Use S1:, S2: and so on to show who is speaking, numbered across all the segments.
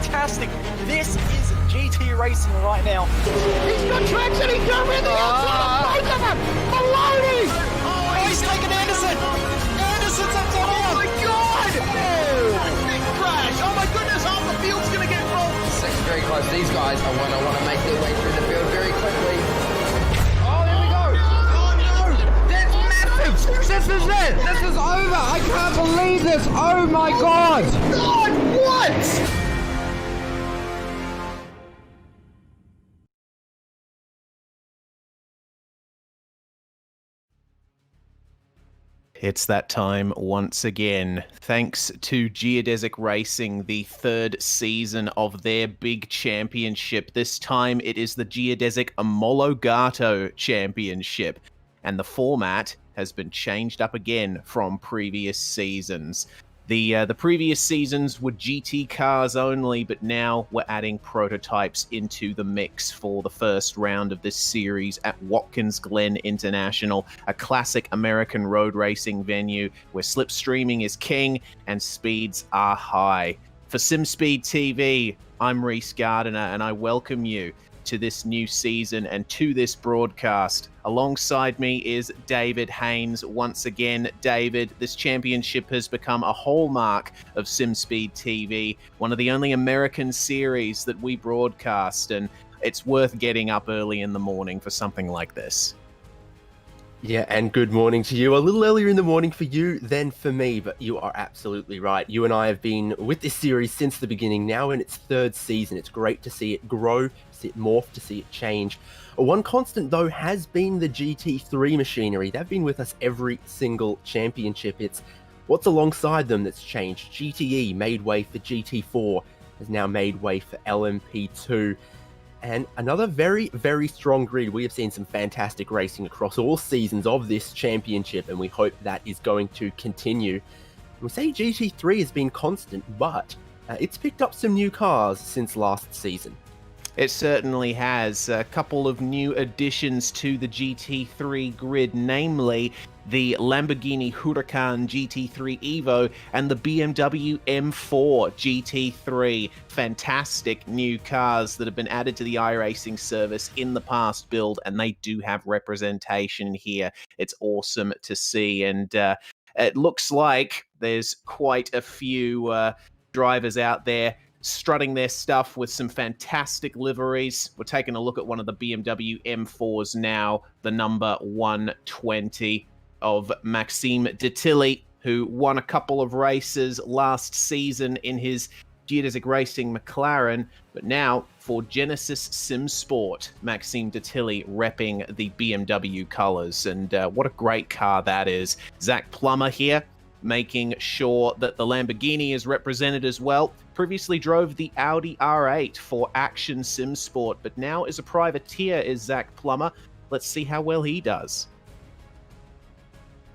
S1: fantastic. This is GT Racing right now.
S2: He's got traction, he's got everything outside of both of them! Maloney!
S1: Oh, he's taken Anderson! Anderson's up top!
S2: Oh my god! Oh. Big crash! Oh my goodness, half the field's gonna get rolled!
S3: It's very close. These guys are want to make their way through the field very quickly. This is it! This is over! I can't believe this! Oh my god!
S2: God, what?
S4: It's that time once again. Thanks to Geodesic Racing, the third season of their big championship. This time it is the Geodesic Omologato Championship. And the format has been changed up again from previous seasons. The previous seasons were GT cars only, but now we're adding prototypes into the mix for the first round of this series at Watkins, Glen International, a classic American road racing venue where slipstreaming is king and speeds are high. For SimSpeed TV, I'm Reese Gardiner, and I welcome you to this new season and to this broadcast. Alongside me is David Haynes. Once again, David, this championship has become a hallmark of SimSpeed TV, one of the only American series that we broadcast, and it's worth getting up early in the morning for something like this.
S5: Yeah, and good morning to you. A little earlier in the morning for you than for me, but you are absolutely right. You and I have been with this series since the beginning, now in its third season. It's great to see it grow, to see it morph, to see it change. One constant, though, has been the GT3 machinery. They've been with us every single championship. It's what's alongside them that's changed. GTE made way for GT4, has now made way for LMP2. And another very, very strong grid. We have seen some fantastic racing across all seasons of this championship, and we hope that is going to continue. We say GT3 has been constant, but it's picked up some new cars since last season.
S4: It certainly has. A couple of new additions to the GT3 grid, namely the Lamborghini Huracan GT3 Evo and the BMW M4 GT3. Fantastic new cars that have been added to the iRacing service in the past build, and they do have representation here. It's awesome to see, and it looks like there's quite a few drivers out there strutting their stuff with some fantastic liveries. We're taking a look at one of the BMW M4s now, the number 120 of Maxime Detilly, who won a couple of races last season in his Geodesic Racing McLaren, but now for Genesis Sim Sport, Maxime Detilly repping the BMW colours, and what a great car that is. Zach Plummer here, making sure that the Lamborghini is represented as well. Previously drove the Audi R8 for Action Sim Sport, but now is a privateer is Zach Plummer. Let's see how well he does.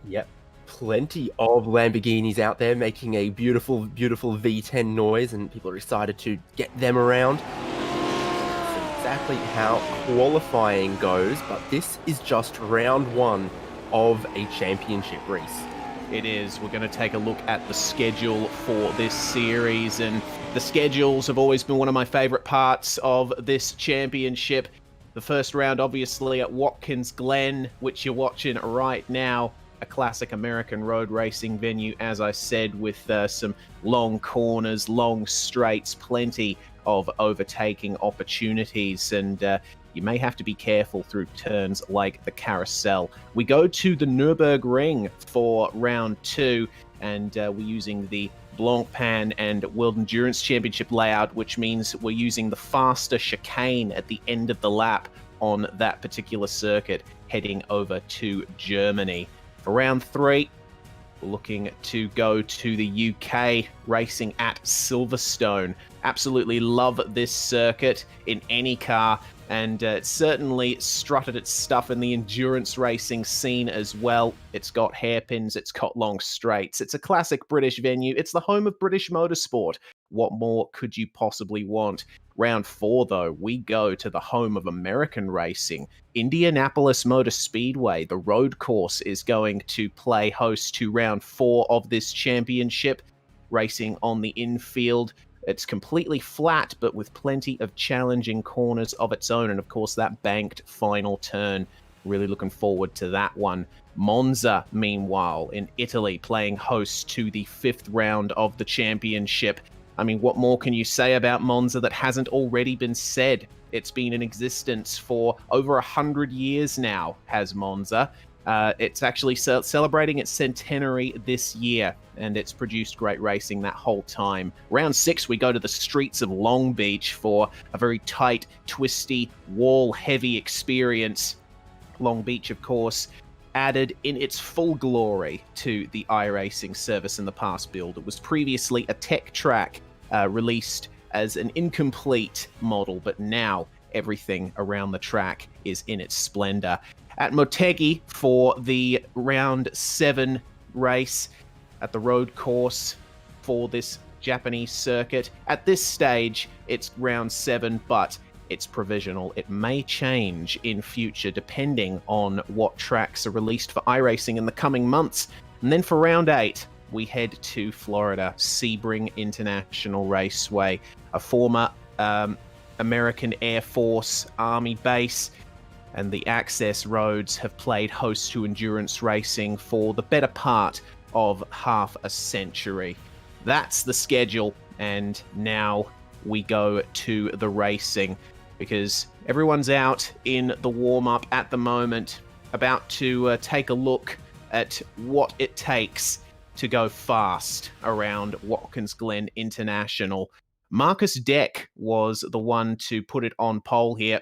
S5: Yep, plenty of Lamborghinis out there making a beautiful, beautiful V10 noise, and people are excited to get them around. That's exactly how qualifying goes, but this is just round one of a championship race.
S4: It is. We're going to take a look at the schedule for this series, and the schedules have always been one of my favorite parts of this championship. The first round, obviously, at Watkins Glen, which you're watching right now. A classic American road racing venue, as I said, with some long corners, long straights, plenty of overtaking opportunities, and you may have to be careful through turns like the carousel. We go to the Nürburgring for round two, and we're using the Blancpain and World Endurance Championship layout, which means we're using the faster chicane at the end of the lap on that particular circuit, heading over to Germany. For round three, we're looking to go to the UK, racing at Silverstone. Absolutely love this circuit in any car, and it certainly strutted its stuff in the endurance racing scene as well. It's got hairpins, it's got long straights. It's a classic British venue. It's the home of British motorsport. What more could you possibly want? Round four, though, we go to the home of American racing. Indianapolis Motor Speedway, the road course, is going to play host to round four of this championship. Racing on the infield, It's completely flat, but with plenty of challenging corners of its own. And of course, that banked final turn. Really looking forward to that one. Monza, meanwhile, in Italy, playing host to the 5th round of the championship. I mean, what more can you say about Monza that hasn't already been said? It's been in existence for over 100 years now, has Monza. It's actually celebrating its centenary this year, and it's produced great racing that whole time. Round 6, we go to the streets of Long Beach for a very tight, twisty, wall-heavy experience. Long Beach, of course, added in its full glory to the iRacing service in the past build. It was previously a tech track released as an incomplete model, but now everything around the track is in its splendor. At Motegi for the round 7 race at the road course for this Japanese circuit. At this stage, it's round 7, but it's provisional. It may change in future depending on what tracks are released for iRacing in the coming months. And then for round 8, we head to Florida, Sebring International Raceway, a former American Air Force Army base, and the access roads have played host to endurance racing for the better part of half a century. That's the schedule, and now we go to the racing, because everyone's out in the warm-up at the moment, about to take a look at what it takes to go fast around Watkins Glen International. Marcus Deck was the one to put it on pole here,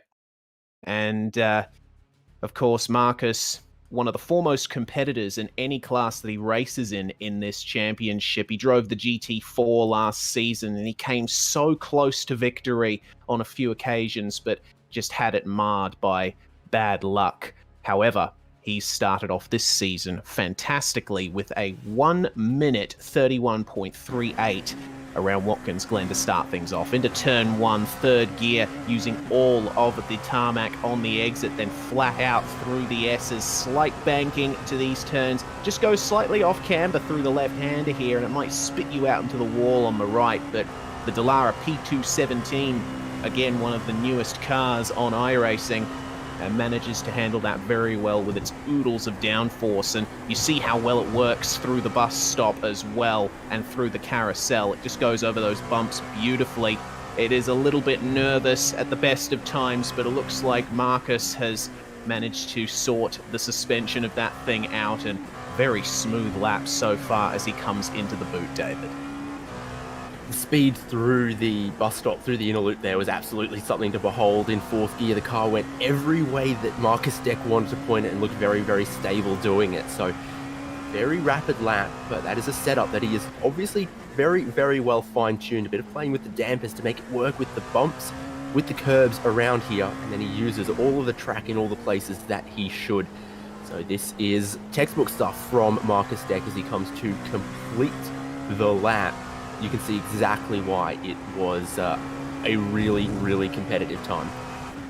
S4: and of course, Marcus, one of the foremost competitors in any class that he races in this championship. He drove the GT4 last season, and he came so close to victory on a few occasions, but just had it marred by bad luck. However, he started off this season fantastically with a 1 minute 31.38 around Watkins Glen to start things off. Into turn 1, third gear, using all of the tarmac on the exit, then flat out through the S's. Slight banking to these turns. Just goes slightly off camber through the left-hander here, and it might spit you out into the wall on the right, but the Dallara P217, again, one of the newest cars on iRacing, manages to handle that very well with its oodles of downforce, and you see how well it works through the bus stop as well and through the carousel. It just goes over those bumps beautifully. It is a little bit nervous at the best of times, but it looks like Marcus has managed to sort the suspension of that thing out, and very smooth laps so far as he comes into the boot, David.
S5: The speed through the bus stop, through the inner loop there, was absolutely something to behold. In 4th gear, the car went every way that Marcus Deck wanted to point it and looked very, very stable doing it. So, very rapid lap, but that is a setup that he is obviously very, very well fine-tuned. A bit of playing with the dampers to make it work with the bumps, with the curbs around here, and then he uses all of the track in all the places that he should. So this is textbook stuff from Marcus Deck as he comes to complete the lap. You can see exactly why it was a really, really competitive time.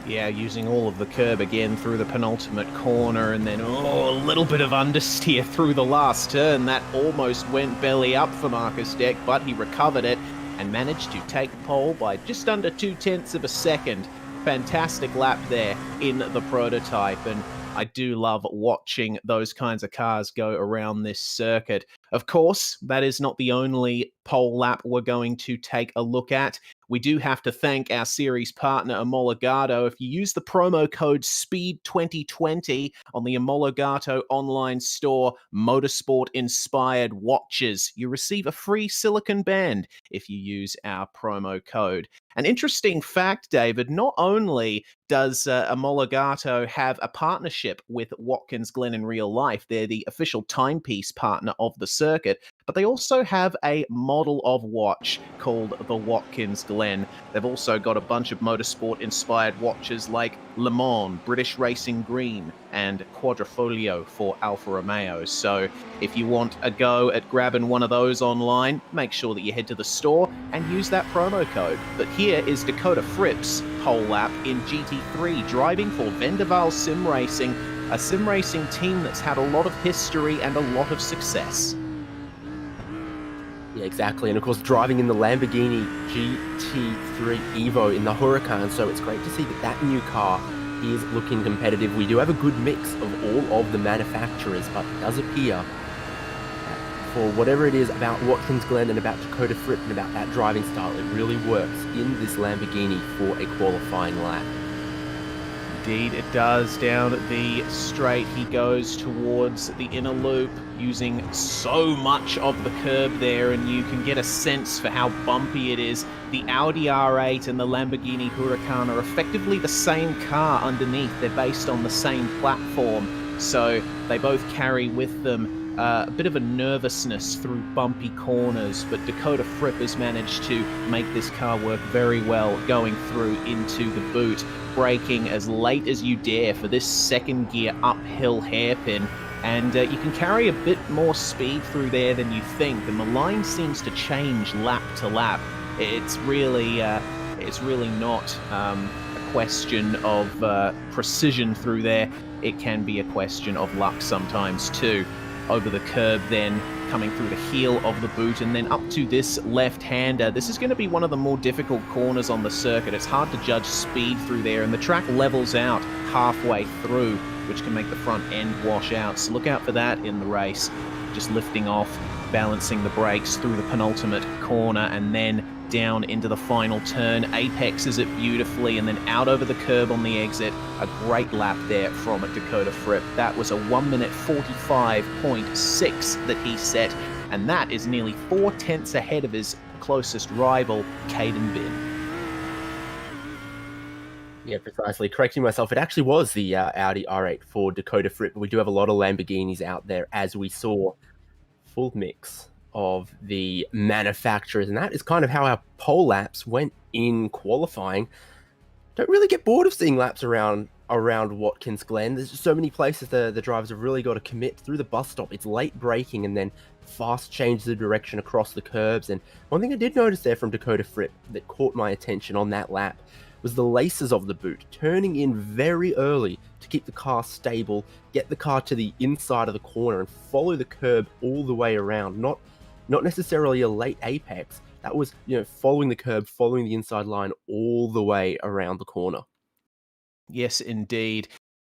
S4: Yeah, using all of the curb again through the penultimate corner, and then a little bit of understeer through the last turn. That almost went belly up for Marcus Deck, but he recovered it and managed to take pole by just under 0.2 of a second. Fantastic lap there in the prototype, and I do love watching those kinds of cars go around this circuit. Of course, that is not the only pole lap we're going to take a look at. We do have to thank our series partner, Omologato. If you use the promo code SPEED2020 on the Omologato online store, motorsport-inspired watches, you receive a free silicon band if you use our promo code. An interesting fact, David, not only does Omologato have a partnership with Watkins Glen in real life, they're the official timepiece partner of the circuit, but they also have a model of watch called the Watkins Glen. They've also got a bunch of motorsport-inspired watches like Le Mans, British Racing Green, and Quadrifoglio for Alfa Romeo. So if you want a go at grabbing one of those online, make sure that you head to the store and use that promo code. But here is Dakota Fripp's pole lap in GT3, driving for Vendaval Sim Racing, a sim racing team that's had a lot of history and a lot of success.
S5: Yeah, exactly. And of course, driving in the Lamborghini GT3 Evo in the Huracan, so it's great to see that that new car is looking competitive. We do have a good mix of all of the manufacturers, but it does appear that for whatever it is about Watkins, Glen, and about Dakota Fripp and about that driving style, it really works in this Lamborghini for a qualifying lap.
S4: Indeed, it does. Down the straight, he goes towards the inner loop, using so much of the curb there, and you can get a sense for how bumpy it is. The Audi R8 and the Lamborghini Huracan are effectively the same car underneath. They're based on the same platform, so they both carry with them a bit of a nervousness through bumpy corners, but Dakota Fripp has managed to make this car work very well going through into the boot, braking as late as you dare for this second gear uphill hairpin, and you can carry a bit more speed through there than you think, and the line seems to change lap to lap. It's really not a question of precision through there. It can be a question of luck sometimes too. Over the curb then, coming through the heel of the boot, and then up to this left-hander. This is going to be one of the more difficult corners on the circuit. It's hard to judge speed through there, and the track levels out halfway through, which can make the front end wash out. So look out for that in the race. Just lifting off, balancing the brakes through the penultimate corner, and then down into the final turn. Apexes it beautifully, and then out over the curb on the exit. A great lap there from Dakota Fripp. That was a 1 minute 45.6 that he set, and that is nearly 4/10 ahead of his closest rival, Caden Bin.
S5: Yeah, precisely. Correcting myself, it actually was the Audi R8 for Dakota Fripp, but we do have a lot of Lamborghinis out there, as we saw. Full mix of the manufacturers, and that is kind of how our pole laps went in qualifying. Don't really get bored of seeing laps around Watkins, Glen. There's just so many places the drivers have really got to commit through the bus stop. It's late braking and then fast changes of direction across the curbs. And one thing I did notice there from Dakota Fripp that caught my attention on that lap was the laces of the boot, turning in very early to keep the car stable, get the car to the inside of the corner and follow the curb all the way around. Not necessarily a late apex. That was, following the curb, following the inside line all the way around the corner.
S4: Yes, indeed.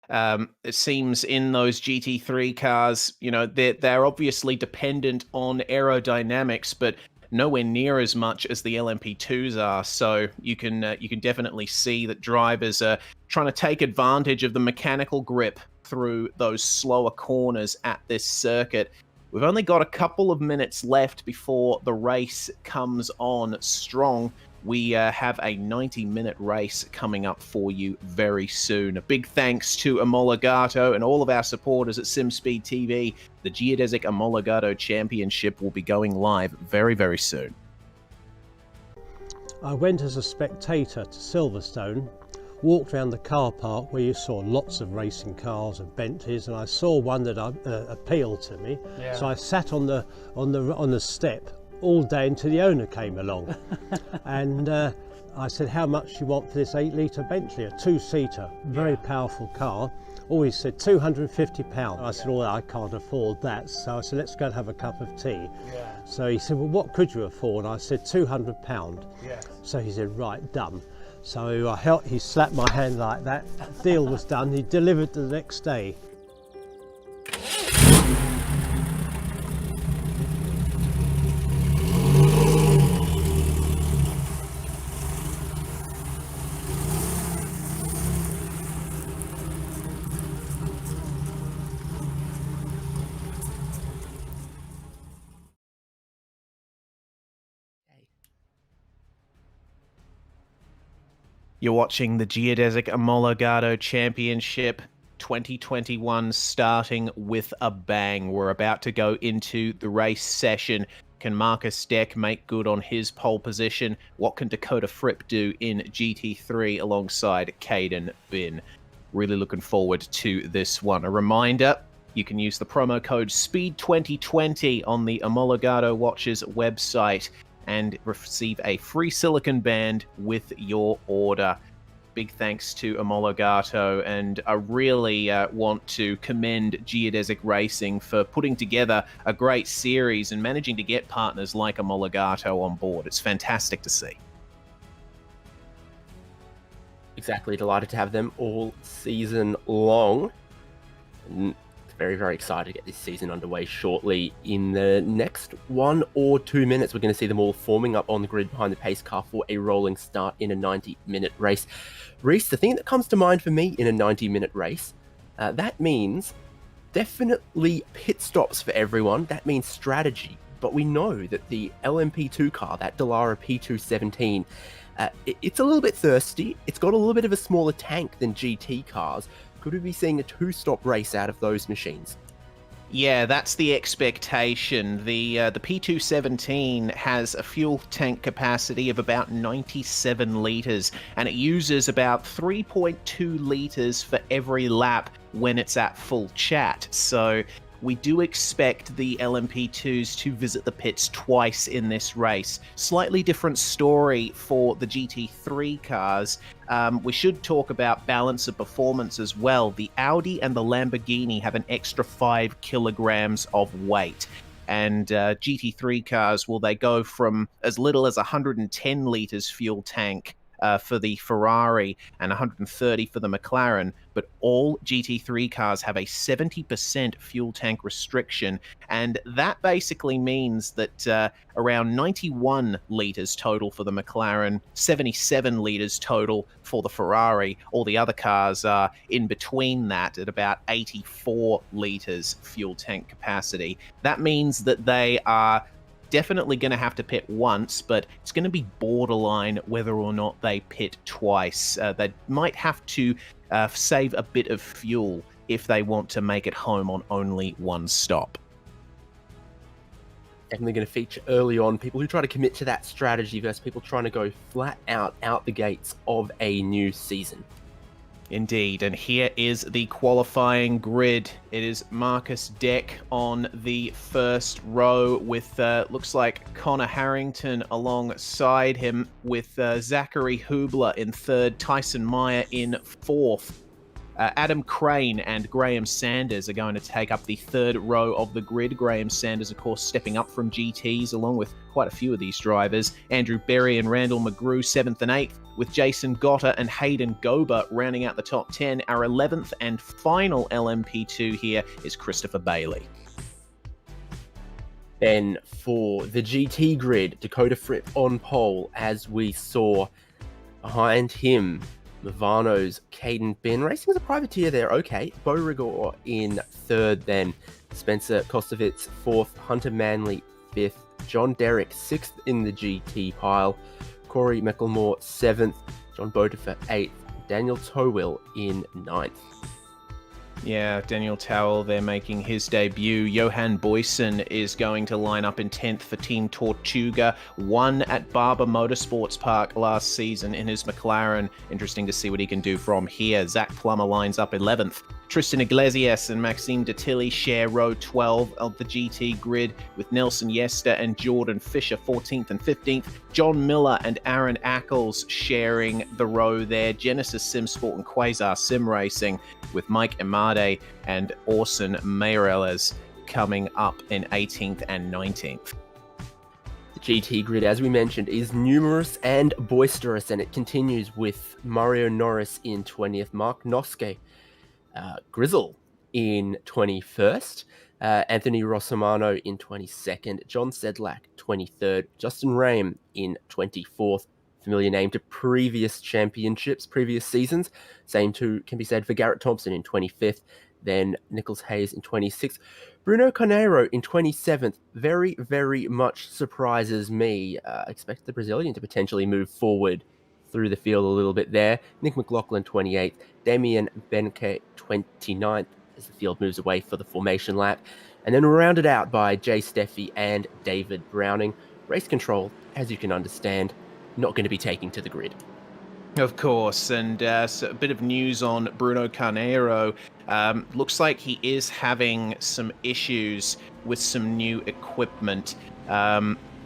S4: It seems in those GT3 cars, they're obviously dependent on aerodynamics, but nowhere near as much as the LMP2s are. So you can definitely see that drivers are trying to take advantage of the mechanical grip through those slower corners at this circuit. We've only got a couple of minutes left before the race comes on strong. We have a 90-minute race coming up for you very soon. A big thanks to Omologato and all of our supporters at SimSpeed TV. The Geodesic Omologato Championship will be going live very, very soon.
S6: I went as a spectator to Silverstone, walked around the car park where you saw lots of racing cars and Bentleys, and I saw one that appealed to me. Yeah. So I sat on the step all day until the owner came along. And I said, how much do you want for this 8-litre Bentley, a 2-seater, very powerful car? Oh, he said £250. I said, oh, I can't afford that. So I said, let's go and have a cup of tea. Yeah. So he said, well, what could you afford? I said, £200. Yes. So he said, right, done. So he slapped my hand like that. Deal was done. He delivered the next day.
S4: You're watching the Geodesic Omologato Championship 2021 starting with a bang. We're about to go into the race session. Can Marcus Deck make good on his pole position? What can Dakota Fripp do in GT3 alongside Caden Bin? Really looking forward to this one. A reminder, you can use the promo code SPEED2020 on the Omologato Watches website and receive a free silicon band with your order. big thanks to Omologato, and I really want to commend Geodesic Racing for putting together a great series and managing to get partners like Omologato on board. It's fantastic to see.
S5: Exactly, delighted to have them all season long. And very, very excited to get this season underway shortly. In the next 1 or 2 minutes, we're going to see them all forming up on the grid behind the pace car for a rolling start in a 90-minute race. Reese, the thing that comes to mind for me in a 90-minute race, that means definitely pit stops for everyone. That means strategy. But we know that the LMP2 car, that Dallara P217, it's a little bit thirsty. It's got a little bit of a smaller tank than GT cars. Could we be seeing a 2-stop race out of those machines?
S4: Yeah, that's the expectation. The P217 has a fuel tank capacity of about 97 litres, and it uses about 3.2 litres for every lap when it's at full chat. So we do expect the LMP2s to visit the pits twice in this race. Slightly different story for the GT3 cars. We should talk about balance of performance as well. The Audi and the Lamborghini have an extra 5 kilograms of weight. And GT3 cars, well, they go from as little as 110 litres fuel tank for the Ferrari and 130 for the McLaren, but all GT3 cars have a 70% fuel tank restriction, and that basically means that around 91 litres total for the McLaren, 77 litres total for the Ferrari. All the other cars are in between that at about 84 litres fuel tank capacity. That means that they are definitely going to have to pit once, but it's going to be borderline whether or not they pit twice. They might have to save a bit of fuel if they want to make it home on only one stop.
S5: Definitely going to feature early on people who try to commit to that strategy versus people trying to go flat out the gates of a new season.
S4: Indeed, and here is the qualifying grid. It is Marcus Deck on the first row with, looks like Connor Harrington alongside him, with Zachary Hubler in third, Tyson Meyer in fourth. Adam Crane and Graham Sanders are going to take up the third row of the grid. Graham Sanders, of course, stepping up from GTs along with quite a few of these drivers. Andrew Berry and Randall McGrew 7th and 8th, with Jason Gotter and Hayden Gober rounding out the top 10. Our 11th and final LMP2 here is Christopher Bailey.
S5: Then for the GT grid, Dakota Fripp on pole, as we saw behind him, Movano's Caden Bin racing as a privateer there. Okay, Bo Rigor in third, then Spencer Kostovitz fourth, Hunter Manley fifth, John Derrick sixth in the GT pile, Corey McLemore seventh, John Bodefer eighth, Daniel Towill in ninth.
S4: Yeah, Daniel Towell there making his debut. Johan Boyson is going to line up in 10th for Team Tortuga. Won at Barber Motorsports Park last season in his McLaren. Interesting to see what he can do from here. Zach Plummer lines up 11th. Tristan Iglesias and Maxime Detilly share row 12 of the GT grid, with Nelson Yester and Jordan Fisher 14th and 15th. John Miller and Aaron Ackles sharing the row there. Genesis Simsport and Quasar Sim Racing, with Mike Emade and Orson Meireles coming up in 18th and 19th.
S5: The GT grid, as we mentioned, is numerous and boisterous, and it continues with Mario Norris in 20th, Mark Noske, Grizzle in 21st, Anthony Rossomano in 22nd, John Sedlak 23rd, Justin Rame in 24th, familiar name to previous championships, previous seasons. Same too can be said for Garrett Thompson in 25th, then Nicholas Hayes in 26th. Bruno Carneiro in 27th, very, very much surprises me. Expect the Brazilian to potentially move forward through the field a little bit there. Nick McLaughlin 28th, Damien Benke 29th as the field moves away for the formation lap. And then rounded out by Jay Steffi and David Browning. Race control, as you can understand, not going to be taking to the grid.
S4: Of course, and so a bit of news on Bruno Carneiro. Looks like he is having some issues with some new equipment.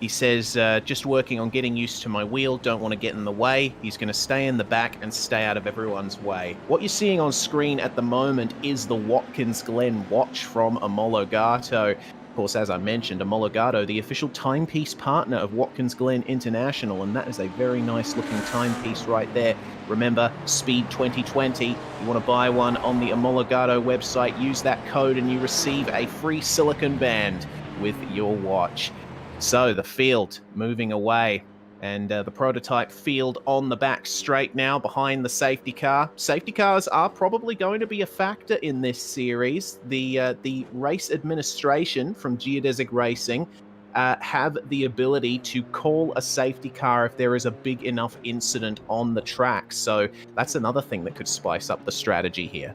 S4: He says, just working on getting used to my wheel, don't want to get in the way. He's going to stay in the back and stay out of everyone's way. What you're seeing on screen at the moment is the Watkins Glen watch from Omologato. Of course, as I mentioned, Omologato, the official timepiece partner of Watkins Glen International, and that is a very nice looking timepiece right there. Remember, Speed 2020. You want to buy one on the Omologato website, use that code and you receive a free silicone band with your watch. So the field moving away, and the prototype field on the back straight now behind the safety car. Safety cars are probably going to be a factor in this series. The race administration from Geodesic Racing have the ability to call a safety car if there is a big enough incident on the track. So that's another thing that could spice up the strategy here.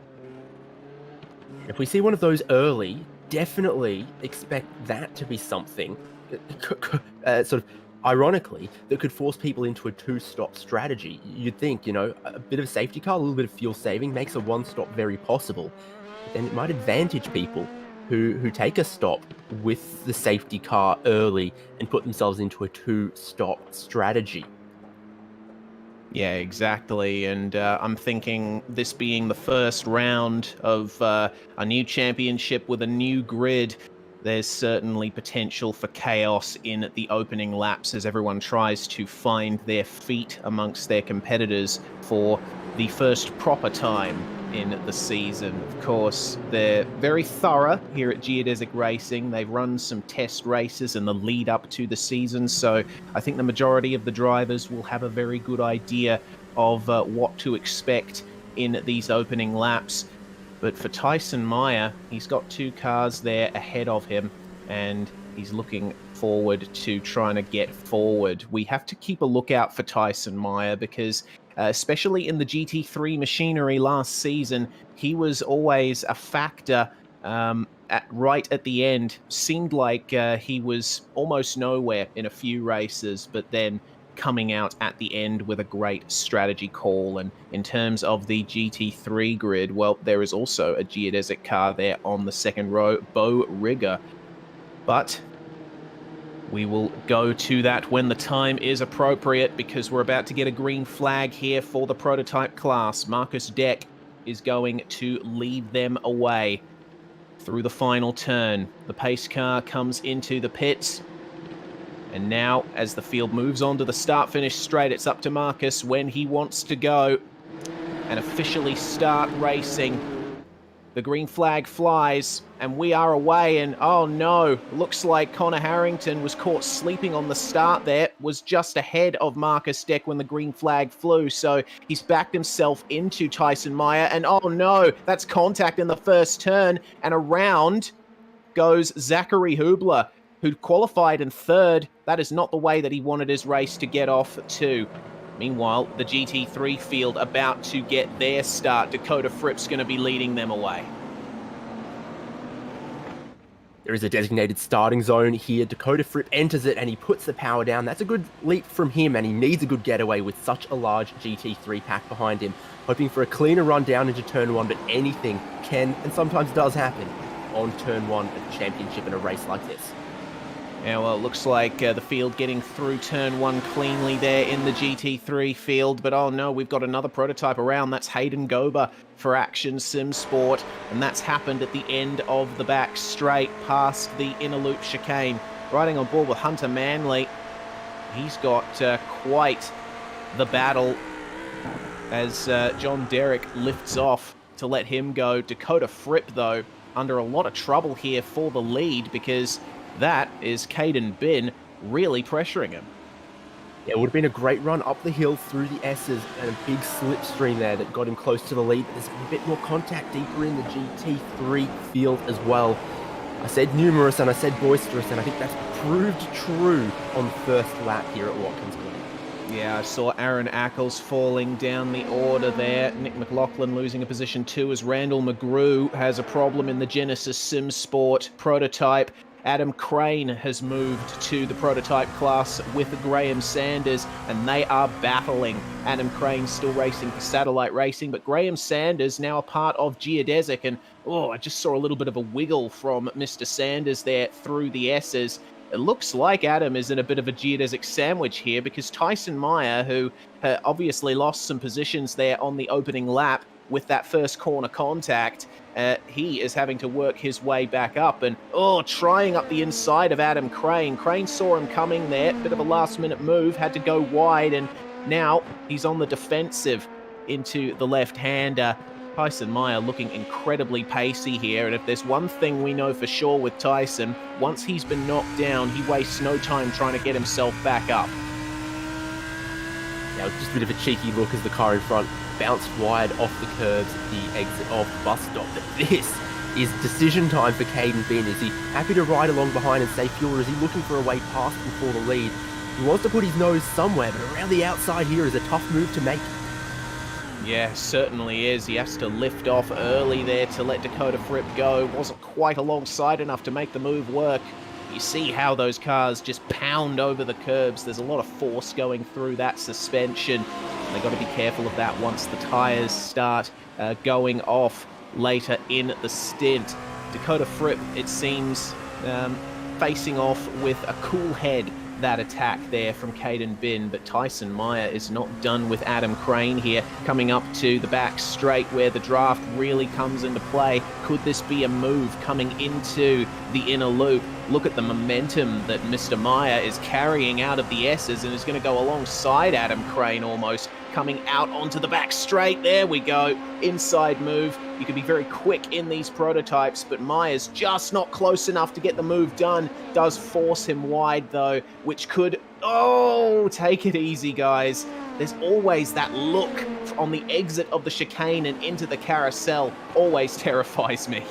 S5: If we see one of those early, definitely expect that to be something sort of ironically that could force people into a two-stop strategy. You'd think, you know, a bit of safety car, a little bit of fuel saving makes a one-stop very possible. But then it might advantage people who take a stop with the safety car early and put themselves into a two-stop strategy.
S4: Yeah, exactly. And I'm thinking this being the first round of a new championship with a new grid, there's certainly potential for chaos in the opening laps as everyone tries to find their feet amongst their competitors for the first proper time in the season. Of course, they're very thorough here at Geodesic Racing. They've run some test races in the lead up to the season, so I think the majority of the drivers will have a very good idea of what to expect in these opening laps. But for Tyson Meyer, he's got two cars there ahead of him, and he's looking forward to trying to get forward. We have to keep a lookout for Tyson Meyer because, especially in the GT3 machinery last season, he was always a factor right at the end. Seemed like he was almost nowhere in a few races, but then coming out at the end with a great strategy call. And in terms of the GT3 grid, well, there is also a Geodesic car there on the second row, Bo Rigger. But we will go to that when the time is appropriate, because we're about to get a green flag here for the prototype class. Marcus Deck is going to lead them away through the final turn. The pace car comes into the pits. And now, as the field moves on to the start-finish straight, it's up to Marcus when he wants to go and officially start racing. The green flag flies, and we are away, and oh no, looks like Connor Harrington was caught sleeping on the start there, was just ahead of Marcus Deck when the green flag flew, so he's backed himself into Tyson Meyer, and oh no, that's contact in the first turn, and around goes Zachary Hubler, who qualified in third. That is not the way that he wanted his race to get off to. Meanwhile, the GT3 field about to get their start. Dakota Fripp's going to be leading them away.
S5: There is a designated starting zone here. Dakota Fripp enters it and he puts the power down. That's a good leap from him, and he needs a good getaway with such a large GT3 pack behind him. Hoping for a cleaner run down into turn one, but anything can and sometimes does happen on turn one of the championship in a race like this.
S4: Yeah, well, it looks like the field getting through turn one cleanly there in the GT3 field, but oh no, we've got another prototype around. That's Hayden Gober for Action Sim Sport, and that's happened at the end of the back straight past the inner loop chicane. Riding on board with Hunter Manley, he's got quite the battle as John Derrick lifts off to let him go. Dakota Fripp, though, under a lot of trouble here for the lead, because that is Caden Bin really pressuring him.
S5: Yeah, it would have been a great run up the hill through the S's and a big slipstream there that got him close to the lead. But there's a bit more contact deeper in the GT3 field as well. I said numerous and I said boisterous, and I think that's proved true on the first lap here at Watkins Glen.
S4: Yeah, I saw Aaron Ackles falling down the order there. Nick McLaughlin losing a position 2 as Randall McGrew has a problem in the Genesis Sim Sport prototype. Adam Crane has moved to the prototype class with Graham Sanders, and they are battling. Adam Crane still racing for Satellite Racing, but Graham Sanders now a part of Geodesic, and oh, I just saw a little bit of a wiggle from Mr. Sanders there through the S's. it looks like Adam is in a bit of a geodesic sandwich here, because Tyson Meyer, who obviously lost some positions there on the opening lap with that first corner contact, he is having to work his way back up and, trying up the inside of Adam Crane. Crane saw him coming there, bit of a last-minute move, had to go wide, and now he's on the defensive into the left-hander. Tyson Meyer looking incredibly pacey here, and if there's one thing we know for sure with Tyson, once he's been knocked down, he wastes no time trying to get himself back up.
S5: Now, just a bit of a cheeky look as the car in front bounced wide off the curbs at the exit of the bus stop. But this is decision time for Caden Bin. Is he happy to ride along behind and save fuel, or is he looking for a way past before the lead? He wants to put his nose somewhere, but around the outside here is a tough move to make.
S4: Yeah, certainly is. He has to lift off early there to let Dakota Fripp go. Wasn't quite alongside enough to make the move work. You see how those cars just pound over the curbs. There's a lot of force going through that suspension. They've got to be careful of that once the tyres start going off later in the stint. Dakota Fripp, it seems, facing off with a cool head, that attack there from Caden Bin, but Tyson Meyer is not done with Adam Crane here, coming up to the back straight where the draft really comes into play. Could this be a move coming into the inner loop? Look at the momentum that Mr. Meyer is carrying out of the S's, and is going to go alongside Adam Crane almost, coming out onto the back straight. There we go. Inside move. You can be very quick in these prototypes, but Meyer's just not close enough to get the move done. Does force him wide though, which could... take it easy, guys. There's always that look on the exit of the chicane and into the carousel. Always terrifies me.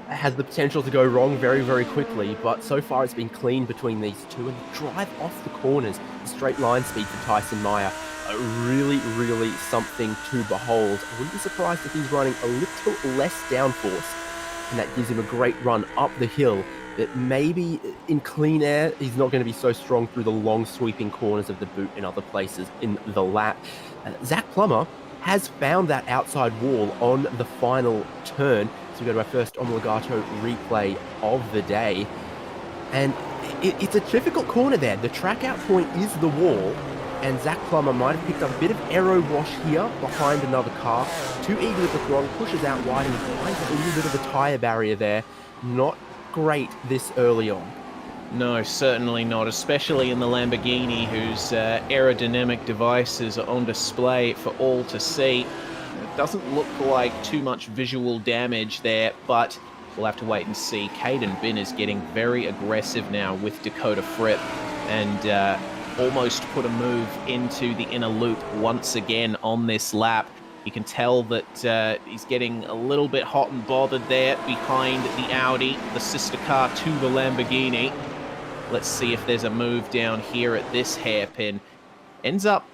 S5: Has the potential to go wrong very, very quickly, but so far it's been clean between these two, and the drive off the corners, the straight line speed for Tyson Meyer, really, really something to behold. I wouldn't be surprised if he's running a little less downforce, and that gives him a great run up the hill, that maybe in clean air, he's not going to be so strong through the long sweeping corners of the boot and other places in the lap. Zach Plummer has found that outside wall on the final turn. So we go to our first Omologato replay of the day. And it's a difficult corner there. The track out point is the wall, and Zach Plummer might have picked up a bit of aero wash here behind another car. Too eager with the throttle, pushes out wide, and finds a little bit of a tyre barrier there. Not great this early on.
S4: No, certainly not, especially in the Lamborghini, whose aerodynamic devices are on display for all to see. It doesn't look like too much visual damage there, but we'll have to wait and see. Caden Bin is getting very aggressive now with Dakota Fripp, and almost put a move into the inner loop once again on this lap. You can tell that he's getting a little bit hot and bothered there behind the Audi, the sister car to the Lamborghini. Let's see if there's a move down here at this hairpin. Ends up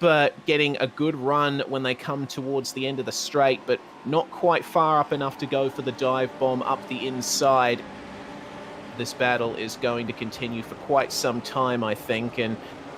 S4: getting a good run when they come towards the end of the straight, but not quite far up enough to go for the dive bomb up the inside. This battle is going to continue for quite some time, I think, and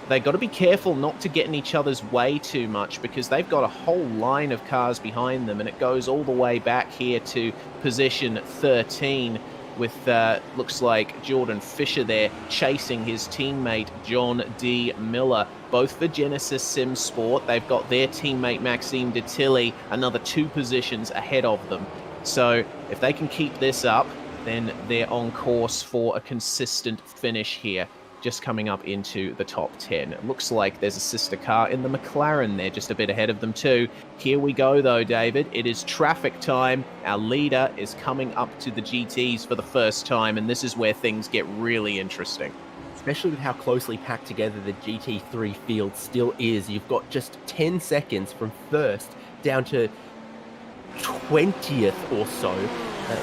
S4: they've got to be careful not to get in each other's way too much, because they've got a whole line of cars behind them, and it goes all the way back here to position 13 with, looks like Jordan Fisher there chasing his teammate John D. Miller, both for Genesis Sim Sport. They've got their teammate Maxime Detilly another 2 positions ahead of them. So if they can keep this up, then they're on course for a consistent finish here, just coming up into the top 10. It looks like there's a sister car in the McLaren there, just a bit ahead of them too. Here we go though, David. It is traffic time. Our leader is coming up to the GTs for the first time, and this is where things get really interesting.
S5: Especially with how closely packed together the GT3 field still is. You've got just 10 seconds from first down to 20th or so.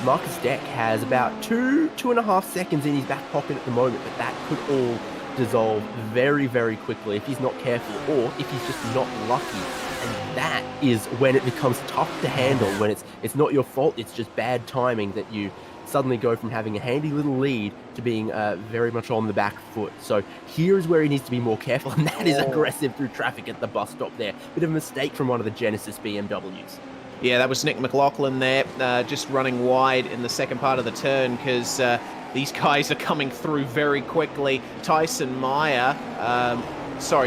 S5: Marcus Deck has about 2.5 seconds in his back pocket at the moment, but that could all dissolve very, very quickly if he's not careful, or if he's just not lucky. And that is when it becomes tough to handle, when it's not your fault, it's just bad timing that you suddenly go from having a handy little lead to being very much on the back foot. So here's where he needs to be more careful, and that is aggressive through traffic at the bus stop there. Bit of a mistake from one of the Genesis BMWs.
S4: Yeah, that was Nick McLaughlin there, just running wide in the second part of the turn, because These guys are coming through very quickly.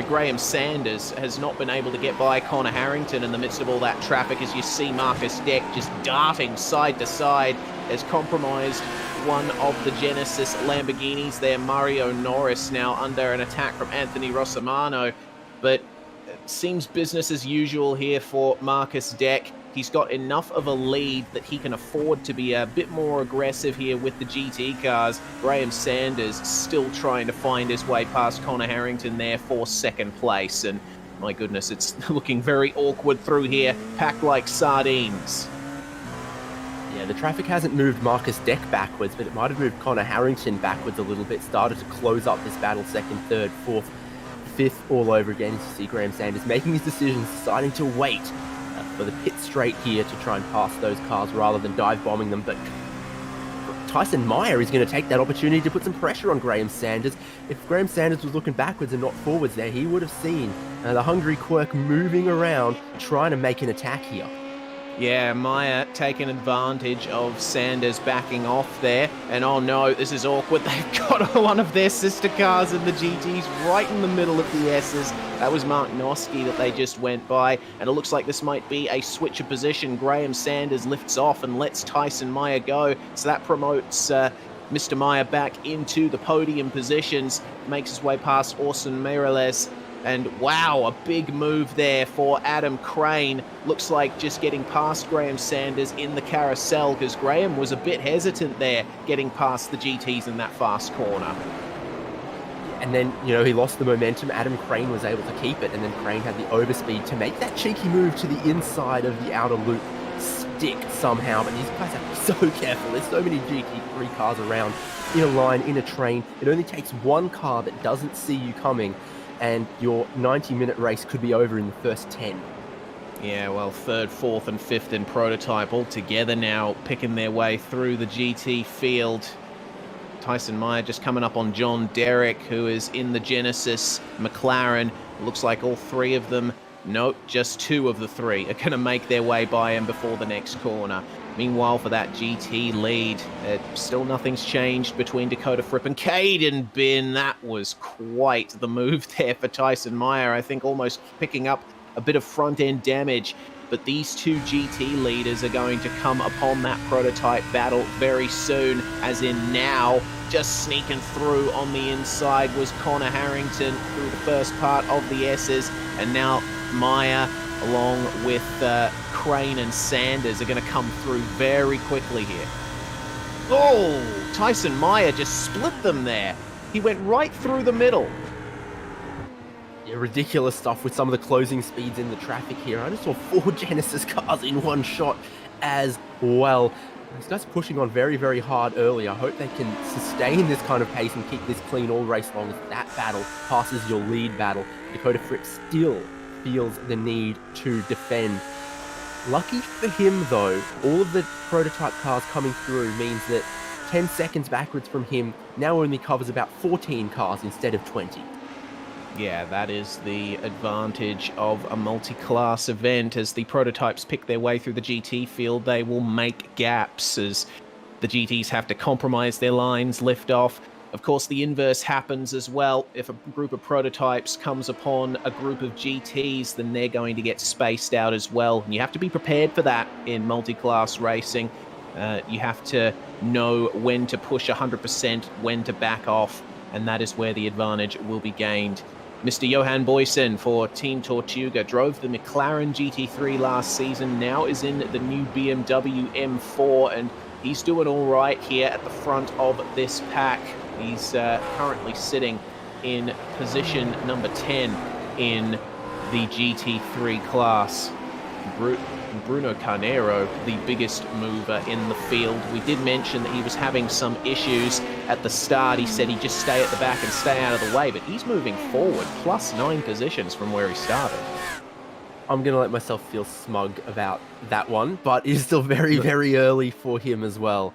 S4: Graham Sanders has not been able to get by Connor Harrington in the midst of all that traffic, as you see Marcus Deck just darting side to side, has compromised one of the Genesis Lamborghinis there. Mario Norris now under an attack from Anthony Rossamano, but it seems business as usual here for Marcus Deck. He's got enough of a lead that he can afford to be a bit more aggressive here with the GT cars. Graham Sanders still trying to find his way past Connor Harrington there for second place. And my goodness, it's looking very awkward through here, packed like sardines.
S5: Yeah, the traffic hasn't moved Marcus Deck backwards, but it might have moved Connor Harrington backwards a little bit. Started to close up this battle, second, third, fourth, fifth, all over again. As you see Graham Sanders making his decisions, deciding to wait for the pit straight here to try and pass those cars rather than dive bombing them. But Tyson Meyer is going to take that opportunity to put some pressure on Graham Sanders. If Graham Sanders was looking backwards and not forwards there, he would have seen the Hungry Quirk moving around, trying to make an attack here.
S4: Yeah, Meyer taking advantage of Sanders backing off there. And oh no, this is awkward. They've got one of their sister cars in the GTs right in the middle of the S's. That was Mark Noski that they just went by. And it looks like this might be a switch of position. Graham Sanders lifts off and lets Tyson Meyer go. So that promotes Mr. Meyer back into the podium positions. Makes his way past Orson Mireles. And wow, a big move there for Adam Crane. Looks like just getting past Graham Sanders in the carousel, because Graham was a bit hesitant there getting past the GTs in that fast corner.
S5: And then, he lost the momentum. Adam Crane was able to keep it, and then Crane had the overspeed to make that cheeky move to the inside of the outer loop stick somehow. But these guys have to be so careful. There's so many GT3 cars around in a line, in a train. It only takes one car that doesn't see you coming, and your 90-minute race could be over in the first 10.
S4: Yeah, well, third, fourth, and fifth in prototype all together now, picking their way through the GT field. Tyson Meyer just coming up on John Derrick, who is in the Genesis McLaren. Looks like all three of them, nope, just two of the three are going to make their way by him before the next corner. Meanwhile, for that GT lead, still nothing's changed between Dakota Fripp and Caden Bin. That was quite the move there for Tyson Meyer. I think almost picking up a bit of front-end damage. But these two GT leaders are going to come upon that prototype battle very soon, as in now. Just sneaking through on the inside was Connor Harrington through the first part of the S's, and now Meyer along with Crane and Sanders are going to come through very quickly here. Oh, Tyson Meyer just split them there. He went right through the middle.
S5: Yeah, ridiculous stuff with some of the closing speeds in the traffic here. I just saw 4 Genesis cars in one shot as well. These guys pushing on very, very hard early. I hope they can sustain this kind of pace and keep this clean all race long, as that battle passes your lead battle. Dakota Fripp still feels the need to defend. Lucky for him though, all of the prototype cars coming through means that 10 seconds backwards from him now only covers about 14 cars instead of 20.
S4: Yeah, that is the advantage of a multi-class event. As the prototypes pick their way through the GT field, they will make gaps as the GTs have to compromise their lines, lift off. Of course, the inverse happens as well. If a group of prototypes comes upon a group of GTs, then they're going to get spaced out as well. And you have to be prepared for that in multi-class racing. You have to know when to push 100%, when to back off, and that is where the advantage will be gained. Mr. Johan Boysen for Team Tortuga drove the McLaren GT3 last season, now is in the new BMW M4, and he's doing all right here at the front of this pack. He's currently sitting in position number 10 in the GT3 class. Bruno Carnero, the biggest mover in the field. We did mention that he was having some issues at the start. He said he'd just stay at the back and stay out of the way, but he's moving forward, plus 9 positions from where he started.
S5: I'm going to let myself feel smug about that one, but it's still very, very early for him as well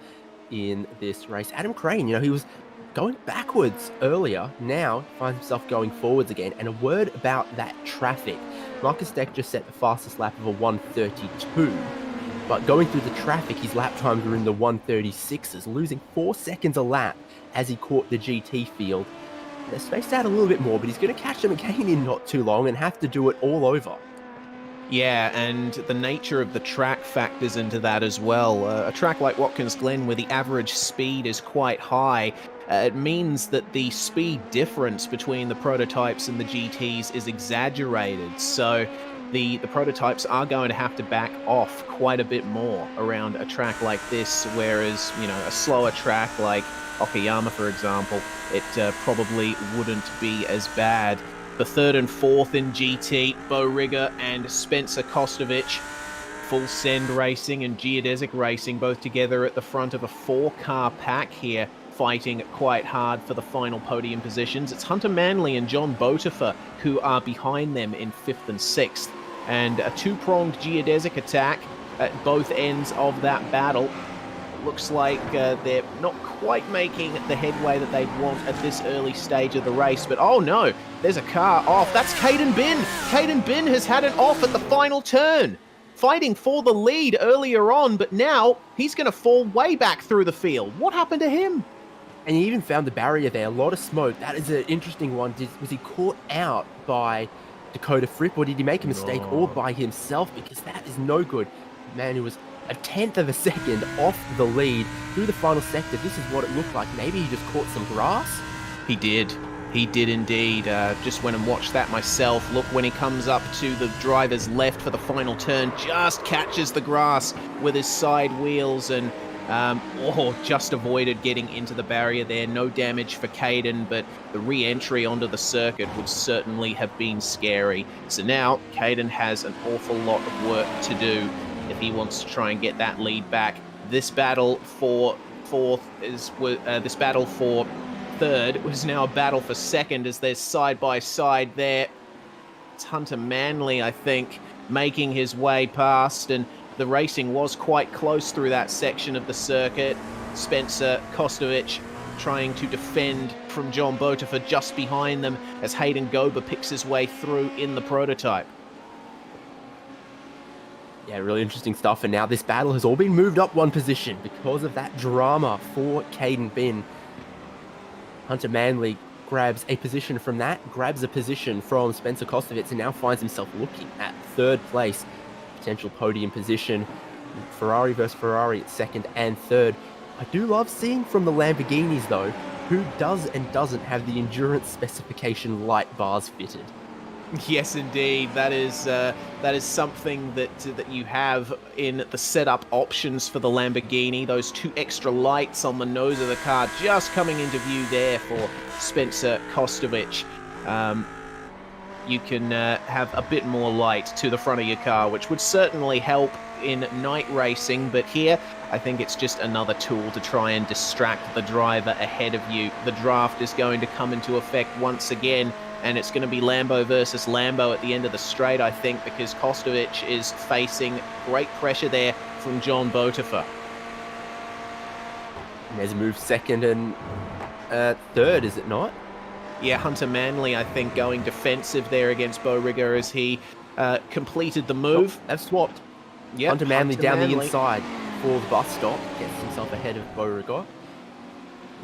S5: in this race. Adam Crane, he was going backwards earlier, now finds himself going forwards again. And a word about that traffic. Marcus Deck just set the fastest lap of a 1:32. But going through the traffic, his lap times were in the 1:36s, losing 4 seconds a lap as he caught the GT field. They're spaced out a little bit more, but he's going to catch them again in not too long and have to do it all over.
S4: Yeah, and the nature of the track factors into that as well. A track like Watkins Glen, where the average speed is quite high, it means that the speed difference between the prototypes and the GTs is exaggerated. So the prototypes are going to have to back off quite a bit more around a track like this, whereas, you know, a slower track like Okayama, for example, it probably wouldn't be as bad. The third and fourth in GT, Bo Rigger and Spencer Kostovich, Full Send Racing and Geodesic Racing, both together at the front of a 4-car pack here, fighting quite hard for the final podium positions. It's Hunter Manley and John Botifer who are behind them in 5th and 6th. And a 2-pronged geodesic attack at both ends of that battle. Looks like they're not quite making the headway that they'd want at this early stage of the race. But oh no, there's a car off. That's Caden Bin. Caden Bin has had it off at the final turn. Fighting for the lead earlier on, but now he's going to fall way back through the field. What happened to him?
S5: And he even found the barrier there, a lot of smoke. That is an interesting one. Was he caught out by Dakota Fripp, or did he make a mistake all by himself? Because that is no good. Man, who was a 1/10 of a second off the lead through the final sector. This is what it looked like. Maybe he just caught some grass?
S4: He did. He did indeed. Just went and watched that myself. Look, when he comes up to the driver's left for the final turn, just catches the grass with his side wheels and just avoided getting into the barrier there. No damage for Caden, but the re-entry onto the circuit would certainly have been scary. So now Caden has an awful lot of work to do if he wants to try and get that lead back. This battle for third was now a battle for second, as they're side by side there. It's Hunter Manley, I think, making his way past, and the racing was quite close through that section of the circuit. Spencer Kostovich trying to defend from John Botifer just behind them as Hayden Gober picks his way through in the prototype.
S5: Yeah, really interesting stuff. And now this battle has all been moved up one position because of that drama for Caden Bin. Hunter Manley grabs a position from that, grabs a position from Spencer Kostovich, and now finds himself looking at 3rd place. Potential podium position. Ferrari versus Ferrari at 2nd and 3rd. I do love seeing from the Lamborghinis, though, who does and doesn't have the endurance specification light bars fitted.
S4: Yes, indeed. That is something that you have in the setup options for the Lamborghini. Those 2 extra lights on the nose of the car just coming into view there for Spencer Kostovich. You can have a bit more light to the front of your car, which would certainly help in night racing. But here, I think it's just another tool to try and distract the driver ahead of you. The draft is going to come into effect once again, and it's going to be Lambo versus Lambo at the end of the straight, I think, because Kostovich is facing great pressure there from John Botifer.
S5: And there's a move 2nd and 3rd, is it not?
S4: Yeah, Hunter Manley, I think, going defensive there against Bo Rigger as he completed the move.
S5: They've swapped.
S4: Yep,
S5: Hunter Manley down the inside for the bus stop. Gets himself ahead of Bo Rigger.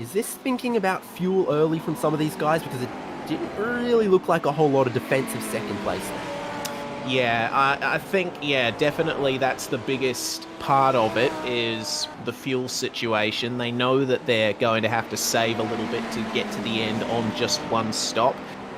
S5: Is this thinking about fuel early from some of these guys? Because it didn't really look like a whole lot of defensive 2nd place there.
S4: Yeah, I think, yeah, definitely that's the biggest part of it, is the fuel situation. They know that they're going to have to save a little bit to get to the end on just one stop.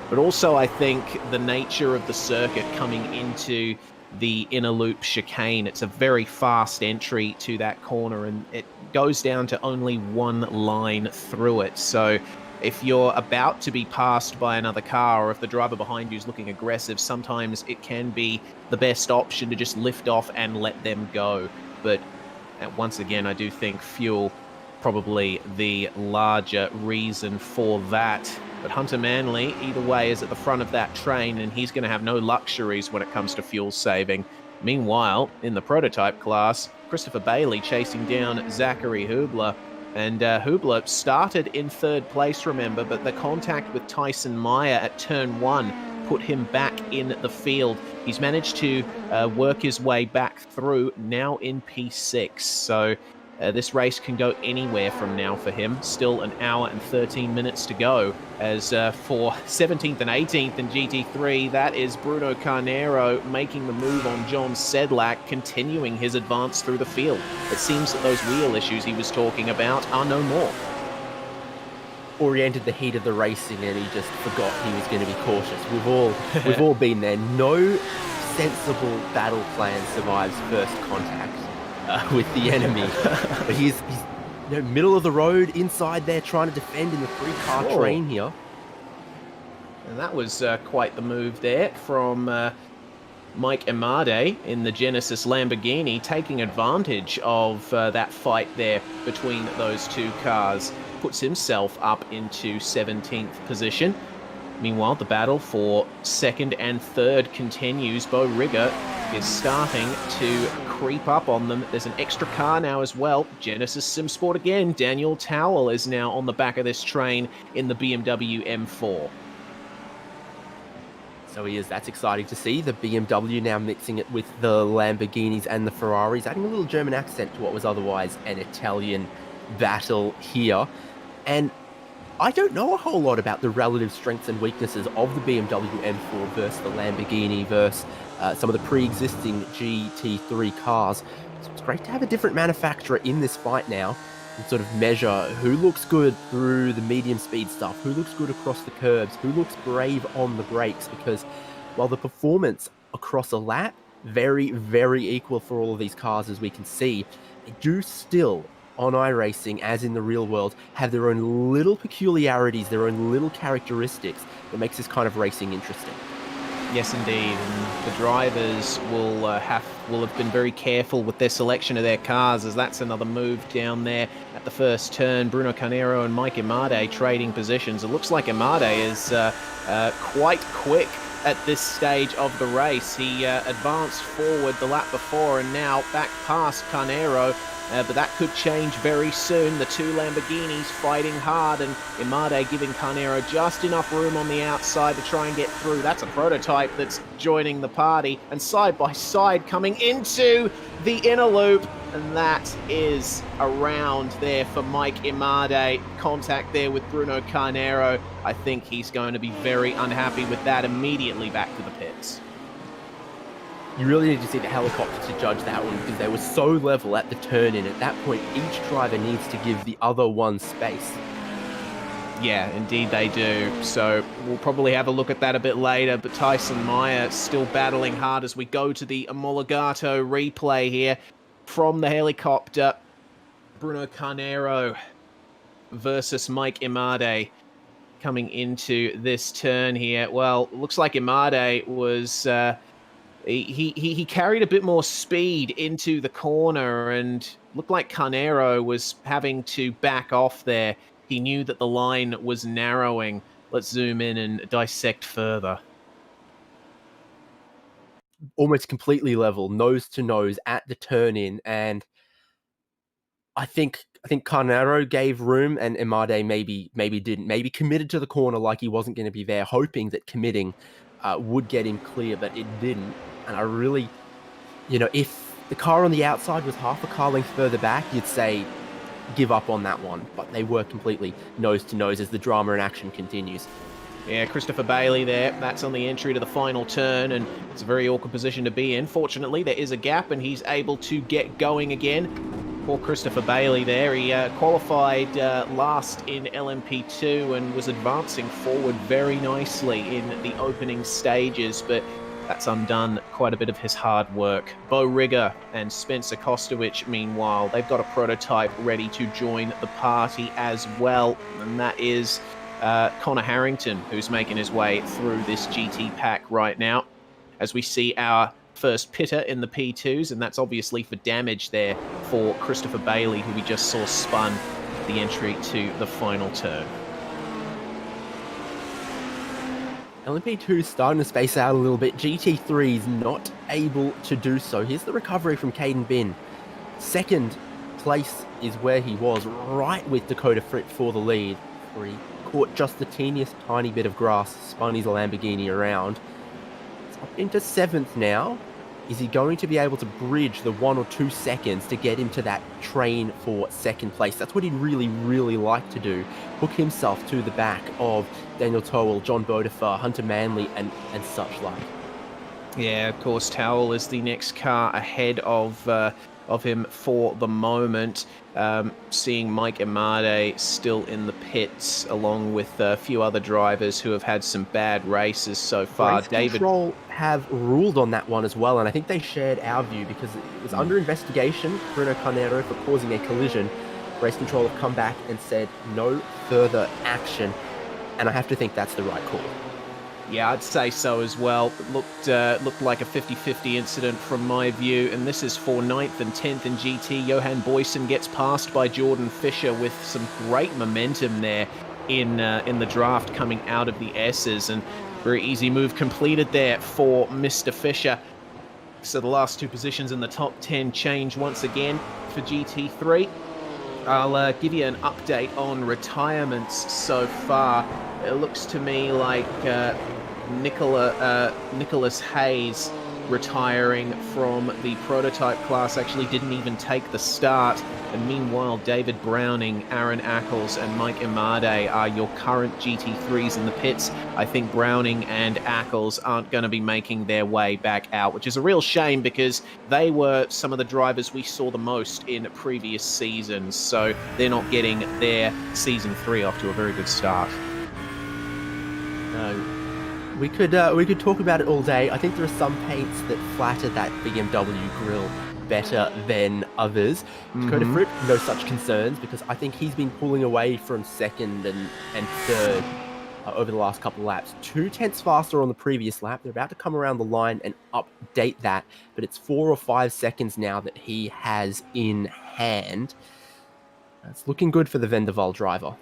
S4: But also, I think the nature of the circuit coming into the inner loop chicane, it's a very fast entry to that corner, and it goes down to only one line through it. So if you're about to be passed by another car, or if the driver behind you is looking aggressive, sometimes it can be the best option to just lift off and let them go. But once again, I do think fuel probably the larger reason for that. But Hunter Manley, either way, is at the front of that train, and he's going to have no luxuries when it comes to fuel saving. Meanwhile, in the prototype class, Christopher Bailey chasing down Zachary Hubler. And Hubler started in 3rd place, remember, but the contact with Tyson Meyer at turn 1 put him back in the field. He's managed to work his way back through, now in P6. So this race can go anywhere from now for him. Still an hour and 13 minutes to go. As for 17th and 18th in GT3, that is Bruno Carnero making the move on John Sedlak, continuing his advance through the field. It seems that those wheel issues he was talking about are no more.
S5: Or he entered the heat of the racing and he just forgot he was going to be cautious. We've all been there. No sensible battle plan survives first contact with the enemy. But he's middle of the road, inside there, trying to defend in the three-car train here.
S4: And that was quite the move there from Mike Imade in the Genesis Lamborghini, taking advantage of that fight there between those two cars. Puts himself up into 17th position. Meanwhile, the battle for second and third continues. Bo Rigger is starting to creep up on them. There's an extra car now as well. Genesis SimSport again. Daniel Towell is now on the back of this train in the BMW M4.
S5: So he is. That's exciting to see. The BMW now mixing it with the Lamborghinis and the Ferraris, adding a little German accent to what was otherwise an Italian battle here. And I don't know a whole lot about the relative strengths and weaknesses of the BMW M4 versus the Lamborghini versus some of the pre-existing GT3 cars. So it's great to have a different manufacturer in this fight now and sort of measure who looks good through the medium speed stuff, who looks good across the curbs, who looks brave on the brakes, because while the performance across a lap, very, very equal for all of these cars as we can see, they do still, on iRacing, as in the real world, have their own little peculiarities, their own little characteristics that makes this kind of racing interesting.
S4: Yes, indeed. And the drivers will have been very careful with their selection of their cars, as that's another move down there at the first turn. Bruno Carnero and Mike Imade trading positions. It looks like Imade is quite quick at this stage of the race. He advanced forward the lap before and now back past Carnero. But that could change very soon. The two Lamborghinis fighting hard, and Imade giving Carnero just enough room on the outside to try and get through. That's a prototype that's joining the party, and side by side coming into the inner loop, and that is a round there for Mike Imade. Contact there with Bruno Carnero. I think he's going to be very unhappy with that. Immediately back to the pits.
S5: You really need to see the helicopter to judge that one, because they were so level at the turn in. At that point, each driver needs to give the other one space.
S4: Yeah, indeed they do. So we'll probably have a look at that a bit later, but Tyson Meyer still battling hard as we go to the Omologato replay here from the helicopter. Bruno Carnero versus Mike Imade coming into this turn here. Well, looks like Imade was... He carried a bit more speed into the corner and looked like Carnero was having to back off there. He knew that the line was narrowing. Let's zoom in and dissect further.
S5: Almost completely level, nose to nose at the turn in, and I think Carnero gave room and Imade maybe didn't. Maybe committed to the corner like he wasn't going to be there, hoping that committing would get him clear, but it didn't. And I really, if the car on the outside was half a car length further back, you'd say give up on that one. But they were completely nose to nose as the drama and action continues.
S4: Yeah, Christopher Bailey there. That's on the entry to the final turn, and it's a very awkward position to be in. Fortunately, there is a gap, and he's able to get going again. Poor Christopher Bailey there. He qualified last in LMP2 and was advancing forward very nicely in the opening stages, but that's undone quite a bit of his hard work. Bo Rigger and Spencer Kostowicz, meanwhile, they've got a prototype ready to join the party as well, and that is Connor Harrington, who's making his way through this GT pack right now. As we see our first pitter in the P2s, and that's obviously for damage there for Christopher Bailey, who we just saw spun the entry to the final turn.
S5: LMP2 is starting to space out a little bit. GT3 is not able to do so. Here's the recovery from Caden Bin. Second place is where he was, right with Dakota Fritt for the lead. 3 caught just the teeniest tiny bit of grass, spun his Lamborghini around. It's up into 7th now. Is he going to be able to bridge the 1 or 2 seconds to get him to that train for 2nd place? That's what he'd really, really like to do. Hook himself to the back of Daniel Towell, John Bodefer, Hunter Manley, and such like.
S4: Yeah, of course, Towell is the next car ahead of him for the moment. Seeing Mike Imade still in the pits, along with a few other drivers who have had some bad races so far.
S5: Race Control have ruled on that one as well, and I think they shared our view because it was under investigation, Bruno Carnero, for causing a collision. Race Control have come back and said no further action, and I have to think that's the right call.
S4: Yeah, I'd say so as well. It looked like a 50-50 incident from my view, and this is for 9th and 10th in GT. Johan Boyson gets passed by Jordan Fisher with some great momentum there in the draft coming out of the S's, and very easy move completed there for Mr. Fisher. So the last 2 positions in the top 10 change once again for GT3. I'll give you an update on retirements so far. It looks to me like Nicholas Hayes retiring from the prototype class actually didn't even take the start. And meanwhile, David Browning, Aaron Ackles, and Mike Imade are your current GT3s in the pits. I think Browning and Ackles aren't going to be making their way back out, which is a real shame because they were some of the drivers we saw the most in previous seasons. So they're not getting their season 3 off to a very good start.
S5: We could talk about it all day. I think there are some paints that flatter that BMW grille better than others. Dakota Fripp, no such concerns because I think he's been pulling away from 2nd and 3rd over the last couple of laps. 2/10 faster on the previous lap. They're about to come around the line and update that, but it's 4 or 5 seconds now that he has in hand. It's looking good for the Vendaval driver.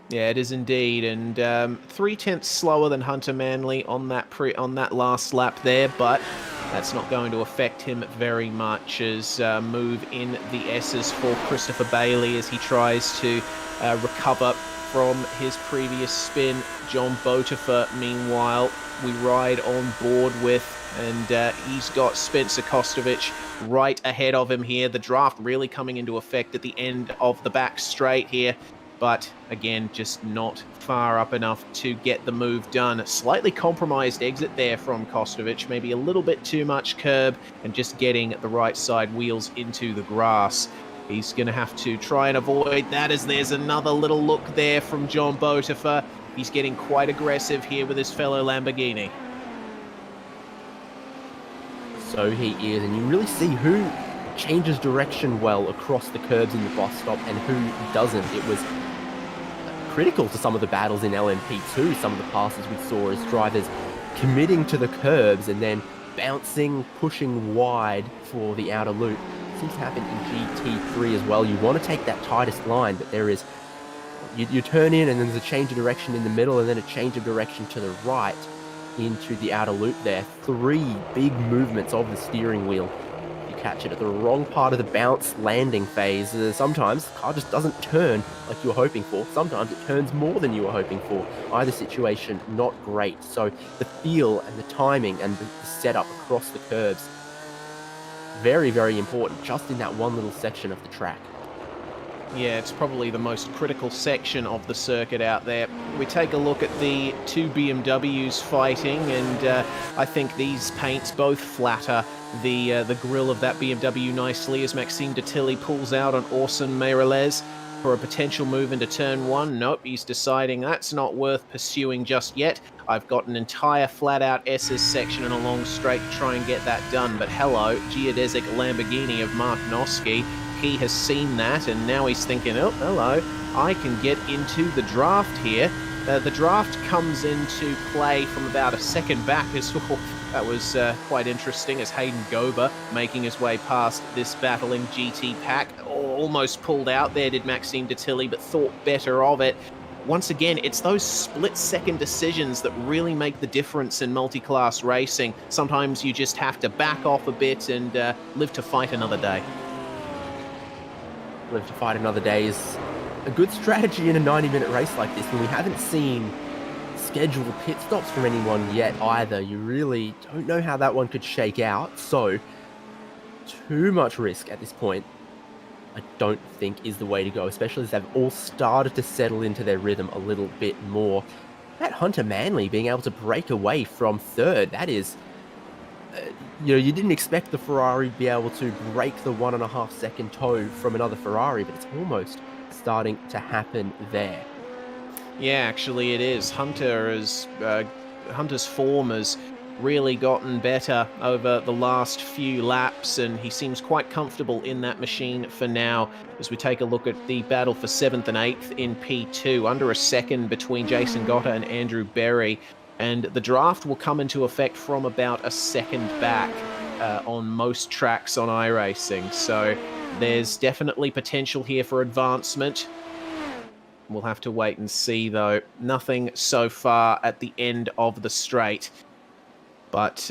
S4: Yeah, it is indeed, and 3/10 slower than Hunter Manley on that last lap there, but that's not going to affect him very much as move in the S's for Christopher Bailey as he tries to recover from his previous spin. John Botefer, meanwhile, we ride on board with, and he's got Spencer Kostovich right ahead of him here. The draft really coming into effect at the end of the back straight here. But again, just not far up enough to get the move done. A slightly compromised exit there from Kostovich, maybe a little bit too much curb and just getting the right side wheels into the grass. He's going to have to try and avoid that as there's another little look there from John Botefer. He's getting quite aggressive here with his fellow Lamborghini.
S5: So he is, and you really see who changes direction well across the curbs in the bus stop and who doesn't. It was critical to some of the battles in LMP2, some of the passes we saw as drivers committing to the curbs and then bouncing, pushing wide for the outer loop. It seems to happen in GT3 as well. You want to take that tightest line, but there is, you turn in and then there's a change of direction in the middle and then a change of direction to the right into the outer loop there. 3 big movements of the steering wheel. Catch it at the wrong part of the bounce landing phase. Sometimes the car just doesn't turn like you were hoping for. Sometimes it turns more than you were hoping for. Either situation, not great. So the feel and the timing and the setup across the curbs, very, very important just in that one little section of the track.
S4: Yeah, it's probably the most critical section of the circuit out there. We take a look at the 2 BMWs fighting, and I think these paints both flatter the grille of that BMW nicely as Maxime de Tilly pulls out on Orson Meireles for a potential move into turn 1. Nope, he's deciding that's not worth pursuing just yet. I've got an entire flat-out S's section and a long straight to try and get that done. But hello, Geodesic Lamborghini of Mark Noske. He has seen that, and now he's thinking, oh, hello, I can get into the draft here. The draft comes into play from about a second back as well. That was quite interesting as Hayden Gober making his way past this battling GT pack. Almost pulled out there, did Maxime de Tilly, but thought better of it. Once again, it's those split-second decisions that really make the difference in multi-class racing. Sometimes you just have to back off a bit and live to fight another day.
S5: Live to fight another day is a good strategy in a 90-minute race like this when we haven't seen scheduled pit stops from anyone yet either. You really don't know how that one could shake out, so too much risk at this point I don't think is the way to go, especially as they've all started to settle into their rhythm a little bit more. That Hunter Manley being able to break away from third, that is, you didn't expect the Ferrari to be able to break the 1.5 second toe from another Ferrari, but it's almost starting to happen there.
S4: Yeah, actually it is. Hunter's form has really gotten better over the last few laps, and he seems quite comfortable in that machine for now. As we take a look at the battle for 7th and 8th in P2, under a second between Jason Gotta and Andrew Berry, and the draft will come into effect from about a second back on most tracks on iRacing, so there's definitely potential here for advancement. We'll have to wait and see, though. Nothing so far at the end of the straight. But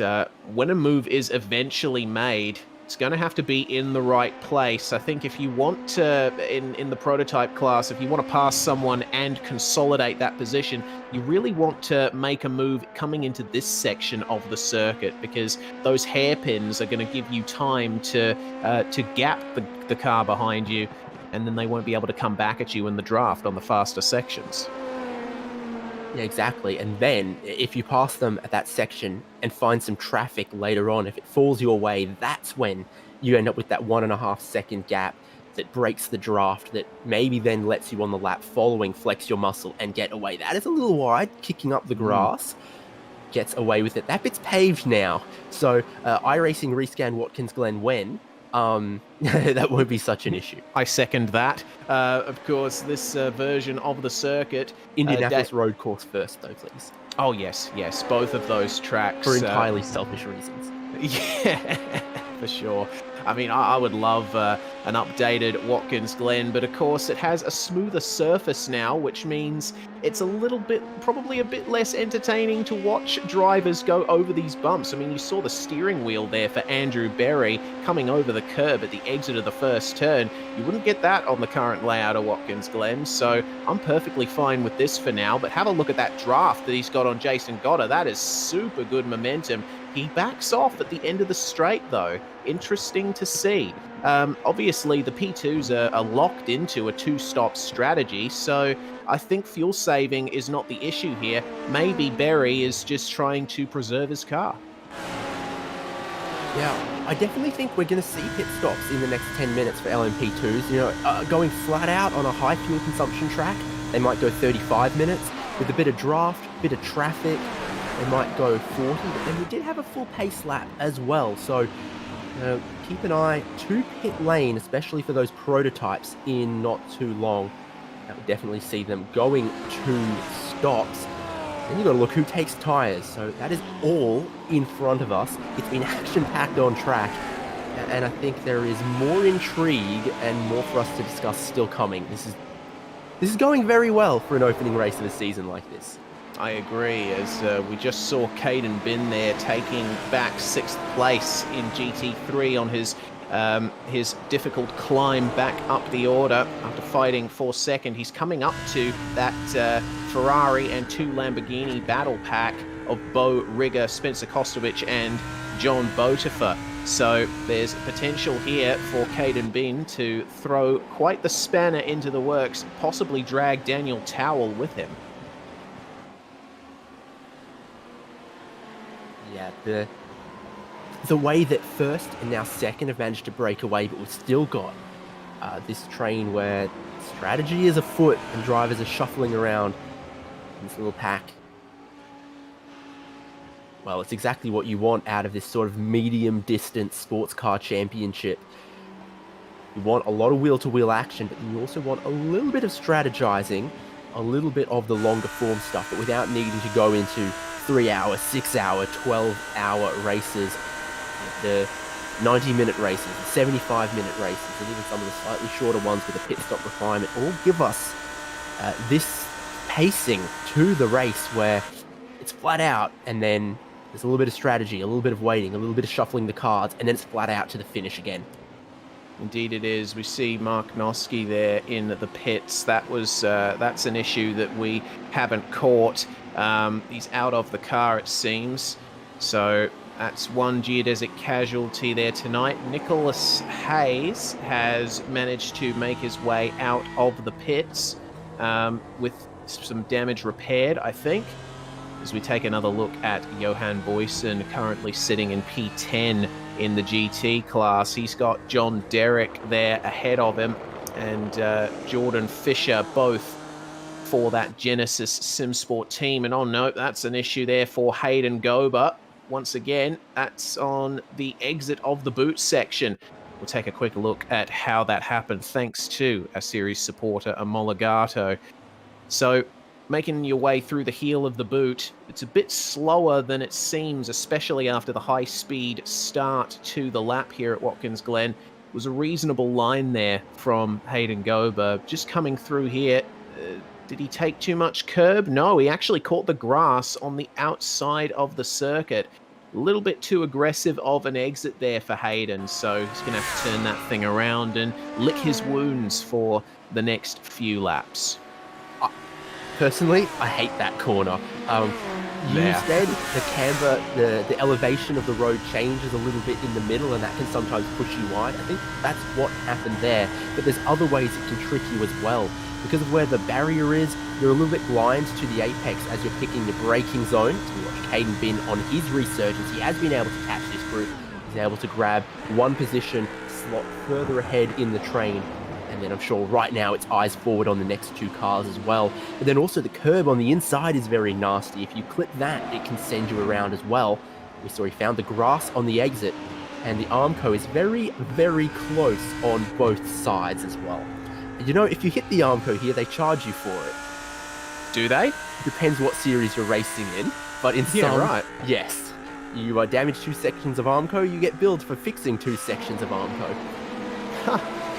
S4: when a move is eventually made, it's going to have to be in the right place. I think if you want to, in the prototype class, if you want to pass someone and consolidate that position, you really want to make a move coming into this section of the circuit, because those hairpins are going to give you time to gap the car behind you, and then they won't be able to come back at you in the draft on the faster sections.
S5: Yeah, exactly. And then if you pass them at that section and find some traffic later on, if it falls your way, that's when you end up with that 1.5 second gap that breaks the draft, that maybe then lets you on the lap following flex your muscle and get away. That is a little wide, kicking up the grass. Gets away with it. That bit's paved now. So iRacing rescan Watkins Glen when that won't be such an issue.
S4: I second that. Of course, this version of the circuit...
S5: Indianapolis road course first, though, please.
S4: Oh, yes, both of those tracks.
S5: For entirely selfish reasons.
S4: Yeah, for sure. I mean, I would love an updated Watkins Glen, but of course it has a smoother surface now, which means it's probably a bit less entertaining to watch drivers go over these bumps. I mean, you saw the steering wheel there for Andrew Berry coming over the curb at the exit of the first turn. You wouldn't get that on the current layout of Watkins Glen, so I'm perfectly fine with this for now. But have a look at that draft that he's got on Jason Gotta. That is super good momentum. He backs off at the end of the straight, though. Interesting to see. Obviously, the P2s are locked into a two-stop strategy, so I think fuel saving is not the issue here. Maybe Berry is just trying to preserve his car.
S5: Yeah, I definitely think we're going to see pit stops in the next 10 minutes for LMP2s. Going flat out on a high fuel consumption track, they might go 35 minutes. With a bit of draft, bit of traffic, they might go 40, but then we did have a full pace lap as well, so keep an eye to pit lane, especially for those prototypes in not too long. That would definitely see them going 2 stops. Then you've got to look who takes tyres, so that is all in front of us. It's been action-packed on track, and I think there is more intrigue and more for us to discuss still coming. This is going very well for an opening race of a season like this.
S4: I agree, as we just saw Caden Bin there taking back 6th place in GT3 on his difficult climb back up the order after fighting for second. He's coming up to that Ferrari and 2 Lamborghini battle pack of Bo Rigger, Spencer Kostovich and John Botifer. So there's potential here for Caden Bin to throw quite the spanner into the works, possibly drag Daniel Towell with him. Yeah, the way that first and now second have managed to break away, but we've still got this train where strategy is afoot and drivers are shuffling around in this little pack. Well, it's exactly what you want out of this sort of medium distance sports car championship. You want a lot of wheel-to-wheel action, but you also want a little bit of strategizing, a little bit of the longer form stuff, but without needing to go into 3-hour, 6-hour, 12-hour races, the 90-minute races, the 75-minute races, and even some of the slightly shorter ones with a pit stop requirement all give us this pacing to the race where it's flat out, and then there's a little bit of strategy, a little bit of waiting, a little bit of shuffling the cards, and then it's flat out to the finish again. Indeed it is. We see Mark Noski there in the pits. That's an issue that we haven't caught. He's out of the car, it seems. So that's one geodesic casualty there tonight. Nicholas Hayes has managed to make his way out of the pits with some damage repaired, I think. As we take another look at Johan Boyson, currently sitting in P10 in the GT class. He's got John Derrick there ahead of him, and Jordan Fisher, both for that Genesis SimSport team. And oh no, that's an issue there for Hayden Gober. Once again, that's on the exit of the boot section. We'll take a quick look at how that happened, thanks to our series supporter, Omologato. So, making your way through the heel of the boot, it's a bit slower than it seems, especially after the high-speed start to the lap here at Watkins Glen. It was a reasonable line there from Hayden Gober. Just coming through here, did he take too much curb? No, he actually caught the grass on the outside of the circuit. A little bit too aggressive of an exit there for Hayden, so he's going to have to turn that thing around and lick his wounds for the next few laps.
S5: Personally, I hate that corner. Instead, the camber, the elevation of the road changes a little bit in the middle, and that can sometimes push you wide. I think that's what happened there. But there's other ways it can trick you as well. Because of where the barrier is, you're a little bit blind to the apex as you're picking the braking zone. So we watch Caden Bin on his resurgence. He has been able to catch this group. He's able to grab one position, slot further ahead in the train. And then I'm sure right now it's eyes forward on the next two cars as well. But then also the curb on the inside is very nasty. If you clip that, it can send you around as well. We saw he found the grass on the exit, and the Armco is very, very close on both sides as well. And you know, if you hit the Armco here, they charge you for it.
S4: Do they?
S5: Depends what series you're racing in, but in some,
S4: right.
S5: Yes. You damage 2 sections of Armco, you get billed for fixing 2 sections of Armco.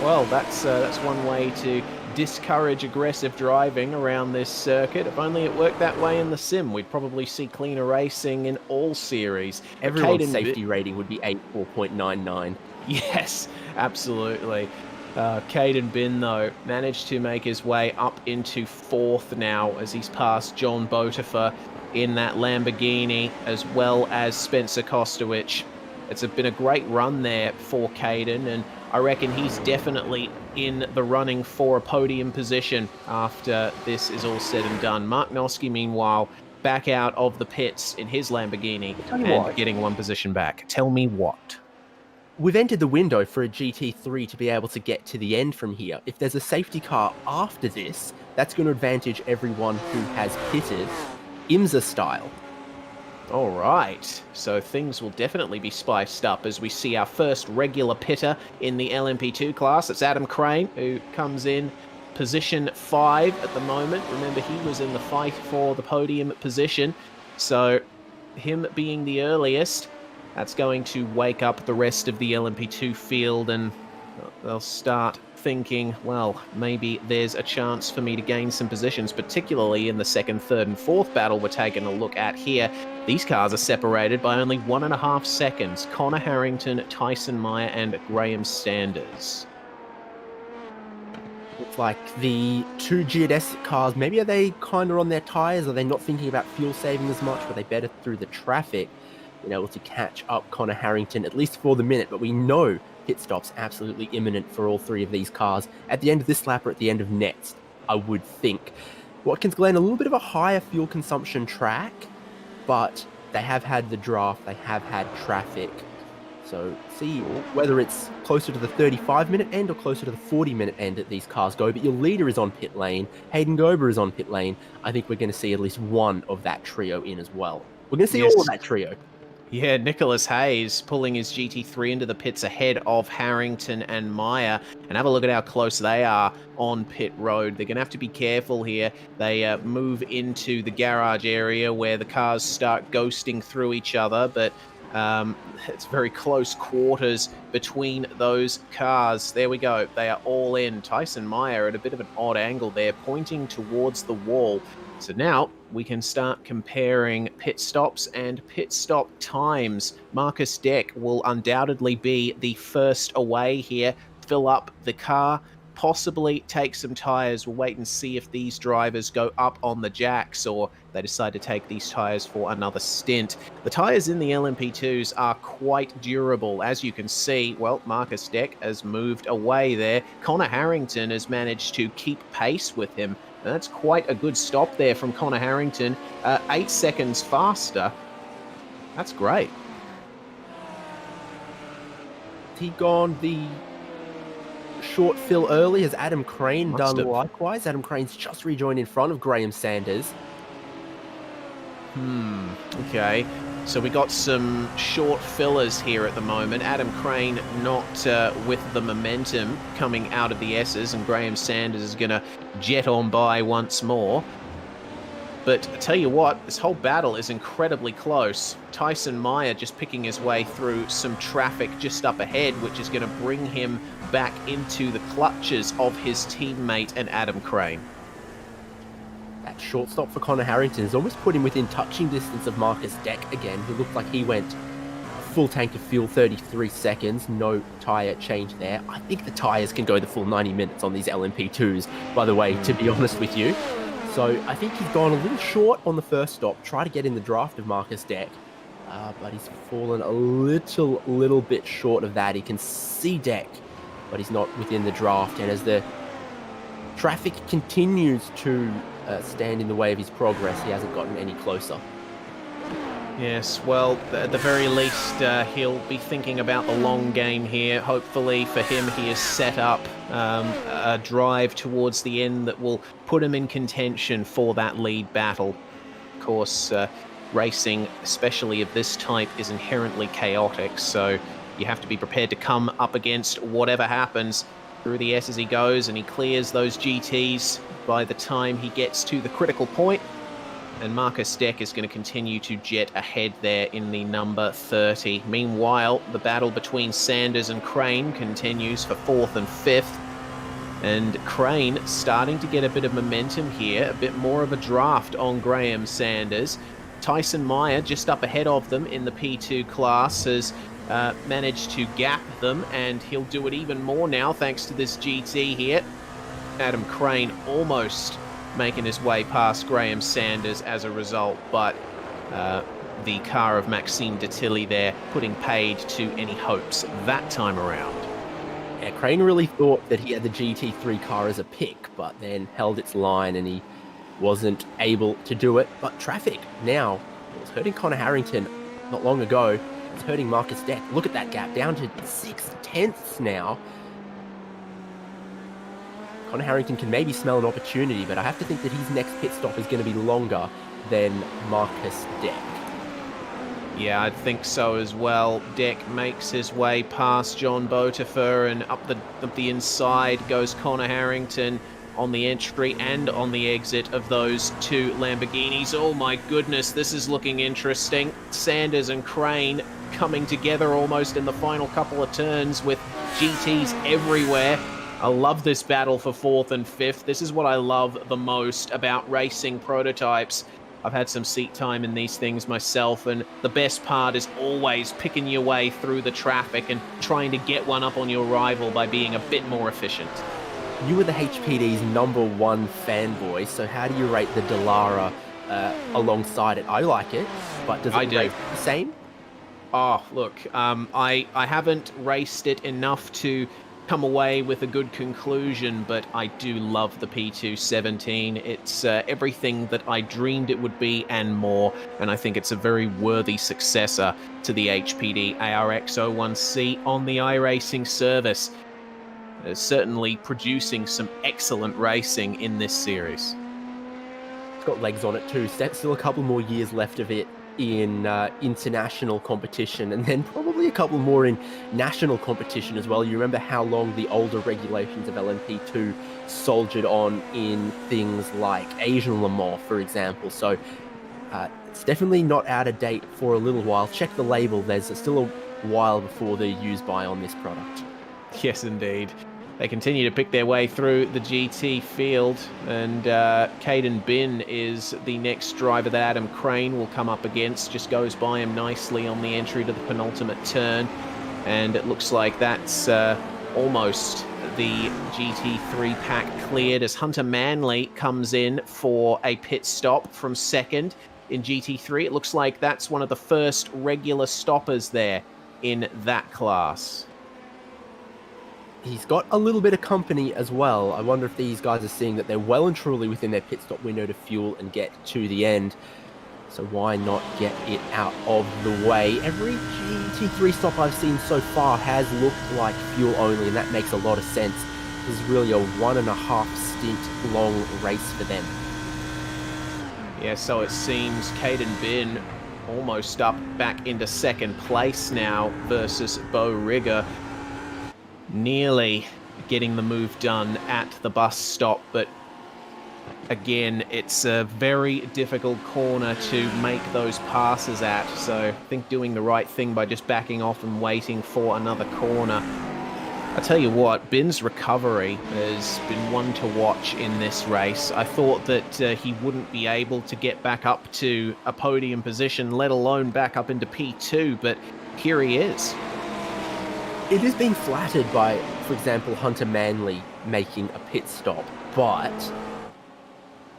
S4: Well, that's one way to discourage aggressive driving around this circuit. If only it worked that way in the sim, we'd probably see cleaner racing in all series.
S5: Everyone's safety rating would be 84.99.
S4: Yes, absolutely. Caden Bin, though, managed to make his way up into 4th now as he's passed John Botifer in that Lamborghini, as well as Spencer Kostowicz. It's been a great run there for Caden, and I reckon he's definitely in the running for a podium position after this is all said and done. Mark Noski, meanwhile, back out of the pits in his Lamborghini and getting one position back. Tell me what?
S5: We've entered the window for a GT3 to be able to get to the end from here. If there's a safety car after this, that's going to advantage everyone who has pitted IMSA style.
S4: All right, so things will definitely be spiced up as we see our first regular pitter in the LMP2 class. It's Adam Crane, who comes in position 5 at the moment. Remember, he was in the fight for the podium position, so him being the earliest, that's going to wake up the rest of the LMP2 field, and they'll start thinking, well, maybe there's a chance for me to gain some positions, particularly in the 2nd, 3rd, and 4th battle we're taking a look at here. These cars are separated by only 1.5 seconds. Connor Harrington, Tyson Meyer, and Graham Sanders.
S5: It's like the 2 Geodesic cars, maybe are they kind of on their tyres? Are they not thinking about fuel saving as much? Are they better through the traffic? Being able to catch up Connor Harrington, at least for the minute, but we know pit stops absolutely imminent for all 3 of these cars at the end of this lap or at the end of next, I would think. Watkins Glen, a little bit of a higher fuel consumption track, but they have had the draft, they have had traffic. So see whether it's closer to the 35-minute end or closer to the 40-minute end that these cars go. But your leader is on pit lane, Hayden Gober is on pit lane. I think we're going to see at least one of that trio in as well. We're going to see all of that trio.
S4: Yeah, Nicholas Hayes pulling his GT3 into the pits ahead of Harrington and Meyer. And have a look at how close they are on pit road. They're going to have to be careful here. They move into the garage area where the cars start ghosting through each other, but it's very close quarters between those cars. There we go. They are all in. Tyson Meyer at a bit of an odd angle there, pointing towards the wall. So now we can start comparing pit stops and pit stop times. Marcus Deck will undoubtedly be the first away here. fill up the car, possibly take some tyres. We'll wait and see if these drivers go up on the jacks or they decide to take these tyres for another stint. The tyres in the LMP2s are quite durable. As you can see, well, Marcus Deck has moved away there. Connor Harrington has managed to keep pace with him. And that's quite a good stop there from Connor Harrington. 8 seconds faster. That's great.
S5: He gone the short fill early? Has Adam Crane done likewise? Adam Crane's just rejoined in front of Graham Sanders.
S4: Okay. So we got some short fillers here at the moment. Adam Crane not with the momentum coming out of the S's, and Graham Sanders is going to jet on by once more. But I tell you what, this whole battle is incredibly close. Tyson Meyer just picking his way through some traffic just up ahead, which is going to bring him back into the clutches of his teammate and Adam Crane.
S5: That short stop for Connor Harrington has almost put him within touching distance of Marcus Deck again, who looked like he went full tank of fuel, 33 seconds, no tyre change there. I think the tyres can go the full 90 minutes on these LMP2s, by the way, to be honest with you. So I think he's gone a little short on the first stop, try to get in the draft of Marcus Deck, but he's fallen a little bit short of that. He can see Deck, but he's not within the draft, and as the traffic continues to stand in the way of his progress, he hasn't gotten any closer.
S4: Yes, well, at the very least, he'll be thinking about the long game here. Hopefully for him, he has set up a drive towards the end that will put him in contention for that lead battle. Of course, racing, especially of this type, is inherently chaotic, so you have to be prepared to come up against whatever happens. Through the S as he goes, and he clears those GTs by the time he gets to the critical point. And Marcus Deck is going to continue to jet ahead there in the number 30. Meanwhile, the battle between Sanders and Crane continues for 4th and 5th. And Crane starting to get a bit of momentum here, a bit more of a draft on Graham Sanders. Tyson Meyer just up ahead of them in the P2 class has managed to gap them, and he'll do it even more now thanks to this GT here. Adam Crane almost making his way past Graham Sanders as a result, but the car of Maxime Detilly there putting paid to any hopes that time around.
S5: Yeah, Crane really thought that he had the GT3 car as a pick, but then held its line and he wasn't able to do it. But traffic now, it was hurting Connor Harrington not long ago. It's hurting Marcus Deck. Look at that gap, down to 6/10 now. Connor Harrington can maybe smell an opportunity, but I have to think that his next pit stop is going to be longer than Marcus Deck.
S4: Yeah, I think so as well. Deck makes his way past John Botifer, and up the inside goes Connor Harrington on the entry and on the exit of those two Lamborghinis. Oh my goodness, this is looking interesting. Sanders and Crane coming together almost in the final couple of turns with GTs everywhere. I love this battle for 4th and 5th. This is what I love the most about racing prototypes. I've had some seat time in these things myself, and the best part is always picking your way through the traffic and trying to get one up on your rival by being a bit more efficient.
S5: You were the HPD's #1 fanboy, so how do you rate the Dallara alongside it? I like it, but does it rate the same?
S4: Oh, look, I haven't raced it enough to come away with a good conclusion, but I do love the P217. It's everything that I dreamed it would be and more, and I think it's a very worthy successor to the HPD ARX01C on the iRacing service. Certainly producing some excellent racing in this series.
S5: It's got legs on it too. Still a couple more years left of it in international competition, and then probably a couple more in national competition as well. You remember how long the older regulations of LMP2 soldiered on in things like Asian Le Mans, for example. So it's definitely not out of date for a little while. Check the label. There's still a while before the use by on this product.
S4: Yes, indeed. They continue to pick their way through the GT field, and Caden Bin is the next driver that Adam Crane will come up against. Just goes by him nicely on the entry to the penultimate turn, and it looks like that's almost the GT3 pack cleared as Hunter Manley comes in for a pit stop from second in GT3. It looks like that's one of the first regular stoppers there in that class.
S5: He's got a little bit of company as well. I wonder if these guys are seeing that they're well and truly within their pit stop window to fuel and get to the end. So why not get it out of the way? Every GT3 stop I've seen so far has looked like fuel only, and that makes a lot of sense. This is really a 1.5 stint long race for them.
S4: Yeah, so it seems Caden Bin almost up back into second place now versus Bo Rigger. Nearly getting the move done at the bus stop, but again, it's a very difficult corner to make those passes at, so I think doing the right thing by just backing off and waiting for another corner. I tell you what, Bin's recovery has been one to watch in this race. I thought that he wouldn't be able to get back up to a podium position, let alone back up into P2, but here he is.
S5: It has been flattered by, for example, Hunter Manley making a pit stop, but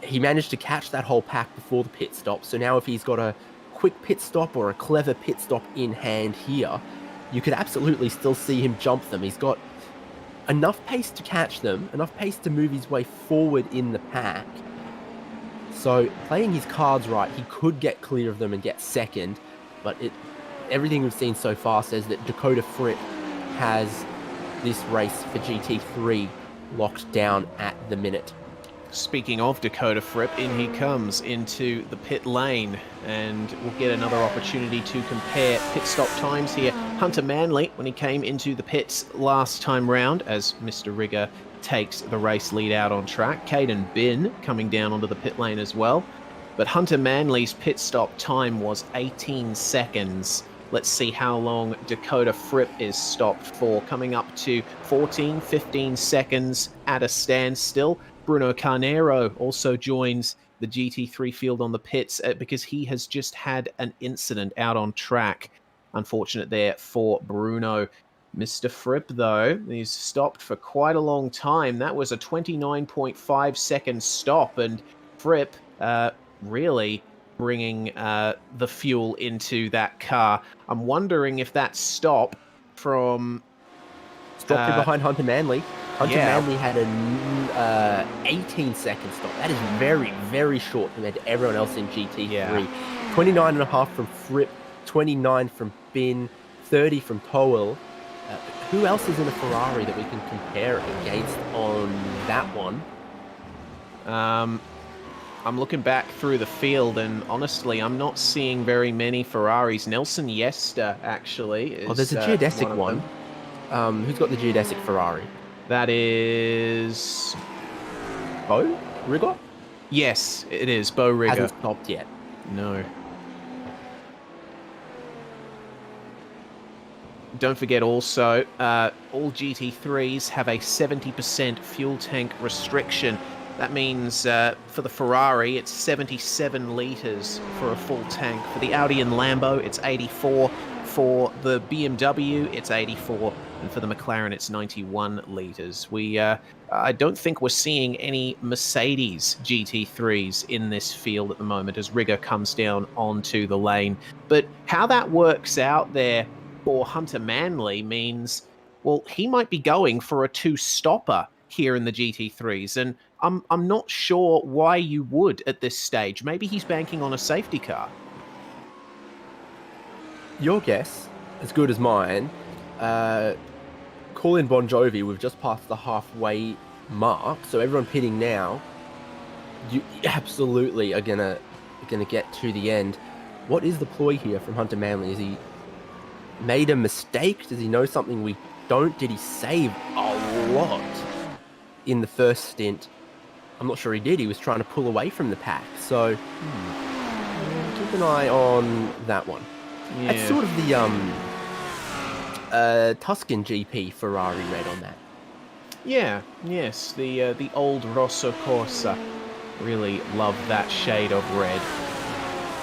S5: he managed to catch that whole pack before the pit stop. So now if he's got a quick pit stop or a clever pit stop in hand here, you could absolutely still see him jump them. He's got enough pace to catch them, enough pace to move his way forward in the pack. So playing his cards right, he could get clear of them and get second, but everything we've seen so far says that Dakota Fripp has this race for GT3 locked down at the minute.
S4: Speaking of Dakota Fripp, in he comes into the pit lane, and we'll get another opportunity to compare pit stop times here. Hunter Manley, when he came into the pits last time round, as Mr. Rigger takes the race lead out on track. Caden Bin coming down onto the pit lane as well. But Hunter Manley's pit stop time was 18 seconds. Let's see how long Dakota Fripp is stopped for. Coming up to 14, 15 seconds at a standstill. Bruno Carnero also joins the GT3 field on the pits because he has just had an incident out on track. Unfortunate there for Bruno. Mr. Fripp, though, he's stopped for quite a long time. That was a 29.5 second stop, and Fripp really bringing the fuel into that car. I'm wondering if that stop from...
S5: Stopped behind Hunter Manley. Hunter Manley had an 18-second stop. That is very, very short compared to everyone else in GT3.
S4: Yeah.
S5: 29.5 from Fripp, 29 from Bin, 30 from Towell. Who else is in a Ferrari that we can compare against on that one?
S4: I'm looking back through the field, and honestly, I'm not seeing very many Ferraris. Nelson Yester, actually, is
S5: there's a Geodesic one. Who's got the Geodesic Ferrari?
S4: That is...
S5: Bo Rigger?
S4: Yes, it is. Bo Rigger.
S5: Hasn't stopped yet.
S4: No. Don't forget also, all GT3s have a 70% fuel tank restriction. That means for the Ferrari, it's 77 litres for a full tank. For the Audi and Lambo, it's 84. For the BMW, it's 84. And for the McLaren, it's 91 litres. I don't think we're seeing any Mercedes GT3s in this field at the moment as Rigger comes down onto the lane. But how that works out there for Hunter Manley means, well, he might be going for a two-stopper here in the GT3s, and I'm not sure why you would at this stage. Maybe he's banking on a safety car.
S5: Your guess, as good as mine. Call in Bon Jovi. We've just passed the halfway mark, so everyone pitting now. You absolutely are gonna get to the end. What is the ploy here from Hunter Manley? Is he made a mistake? Does he know something we don't? Did he save a lot in the first stint? I'm not sure he did. He was trying to pull away from the pack. So keep an eye on that one.
S4: Yeah.
S5: It's sort of the Tuscan GP Ferrari red on that.
S4: Yeah, yes, the old Rosso Corsa. Really love that shade of red.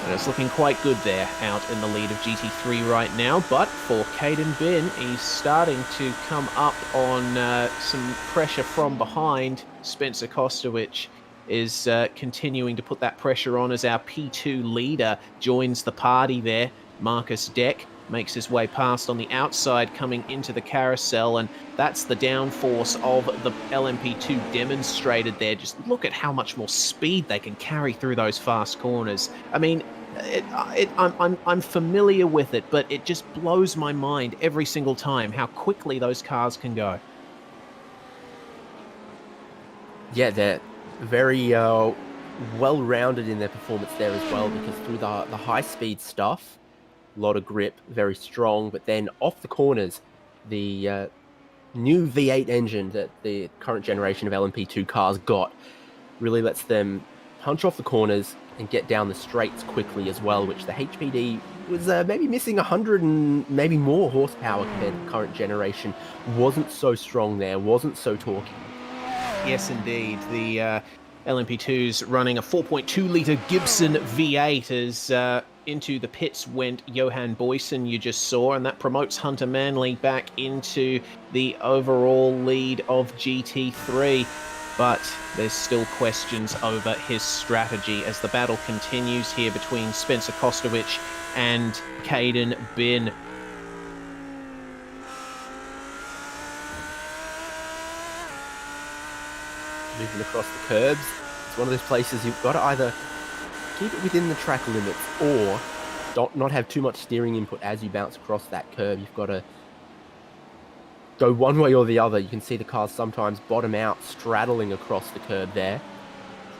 S4: And it's looking quite good there out in the lead of GT3 right now. But for Caden Bin, he's starting to come up on some pressure from behind. Spencer Kostowicz is continuing to put that pressure on as our P2 leader joins the party there. Marcus Deck makes his way past on the outside coming into the carousel, and that's the downforce of the LMP2 demonstrated there. Just look at how much more speed they can carry through those fast corners. I mean, I'm familiar with it, but it just blows my mind every single time how quickly those cars can go.
S5: Yeah, they're very well-rounded in their performance there as well, because through the high-speed stuff, a lot of grip, very strong, but then off the corners, the new V8 engine that the current generation of LMP2 cars got really lets them punch off the corners and get down the straights quickly as well, which the HPD was maybe missing 100 and maybe more horsepower compared to the current generation. Wasn't so strong there, wasn't so torquey.
S4: Yes, indeed. The LMP2's running a 4.2-litre Gibson V8 as into the pits went Johan Boysen, you just saw, and that promotes Hunter Manley back into the overall lead of GT3. But there's still questions over his strategy as the battle continues here between Spencer Kostowicz and Caden Bin.
S5: Moving across the curbs, it's one of those places you've got to either keep it within the track limits or not have too much steering input as you bounce across that curb. You've got to go one way or the other. You can see the cars sometimes bottom out, straddling across the curb there.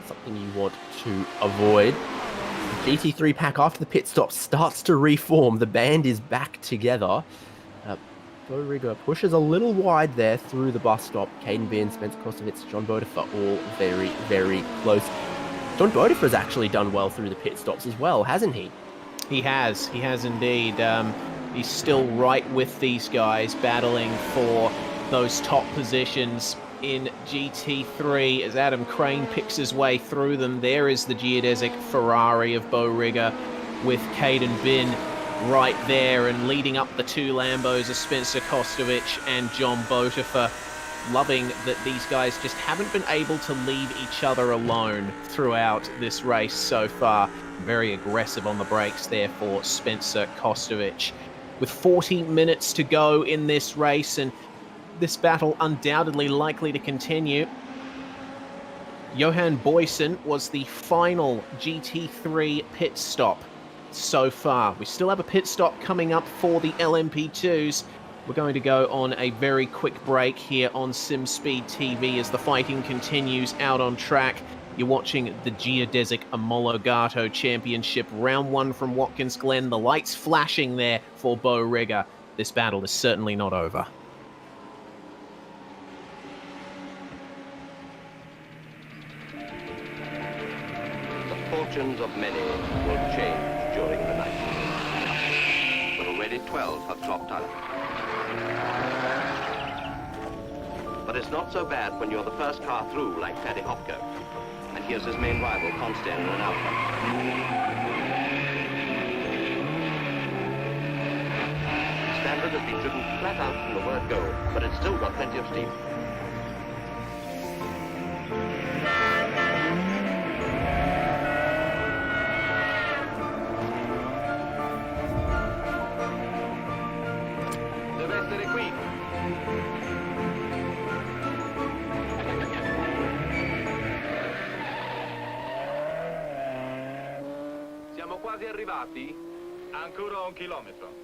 S5: Something you want to avoid. The GT3 pack after the pit stop starts to reform. The band is back together. Bo Rigger pushes a little wide there through the bus stop. Caden Bin, Spencer Kostowicz, John Bodefer all very, very close. John Bodefer has actually done well through the pit stops as well, hasn't he?
S4: He has indeed. He's still right with these guys, battling for those top positions in GT3 as Adam Crane picks his way through them. There is the geodesic Ferrari of Bo Rigger with Caden Bin right there, and leading up the two Lambos of Spencer Kostowicz and John Bodefer. Loving that these guys just haven't been able to leave each other alone throughout this race so far. Very aggressive on the brakes there for Spencer Kostowicz. With 40 minutes to go in this race, and this battle undoubtedly likely to continue. Johan Boysen was the final GT3 pit stop so far. We still have a pit stop coming up for the LMP2s. We're going to go on a very quick break here on SimSpeed TV as the fighting continues out on track. You're watching the Geodesic Omologato Championship, round one from Watkins Glen. The lights flashing there for Bo Rigger. This battle is certainly not over.
S7: The fortunes of many will change during the night. But already 12 have dropped out. But it's not so bad when you're the first car through like Paddy Hopko. And here's his main rival, Constan, in an Alpha. Standard has been driven flat out from the word go, but it's still got plenty of steam. Deve essere qui. Siamo quasi arrivati? Ancora 1 chilometro.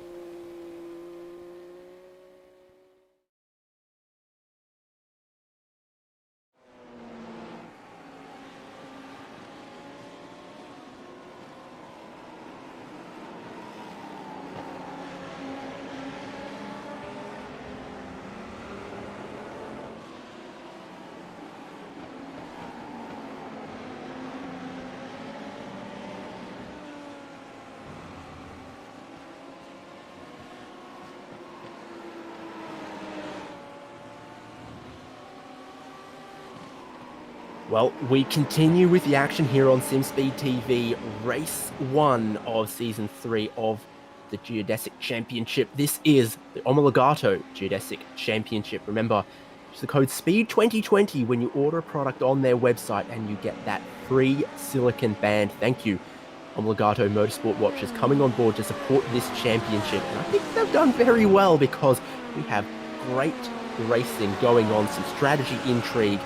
S5: Well, we continue with the action here on SimSpeed TV, race 1 of Season 3 of the Geodesic Championship. This is the Omologato Geodesic Championship. Remember, use the code SPEED2020 when you order a product on their website and you get that free silicon band. Thank you, Omologato Motorsport Watchers, coming on board to support this championship. And I think they've done very well because we have great racing going on, some strategy, intrigue,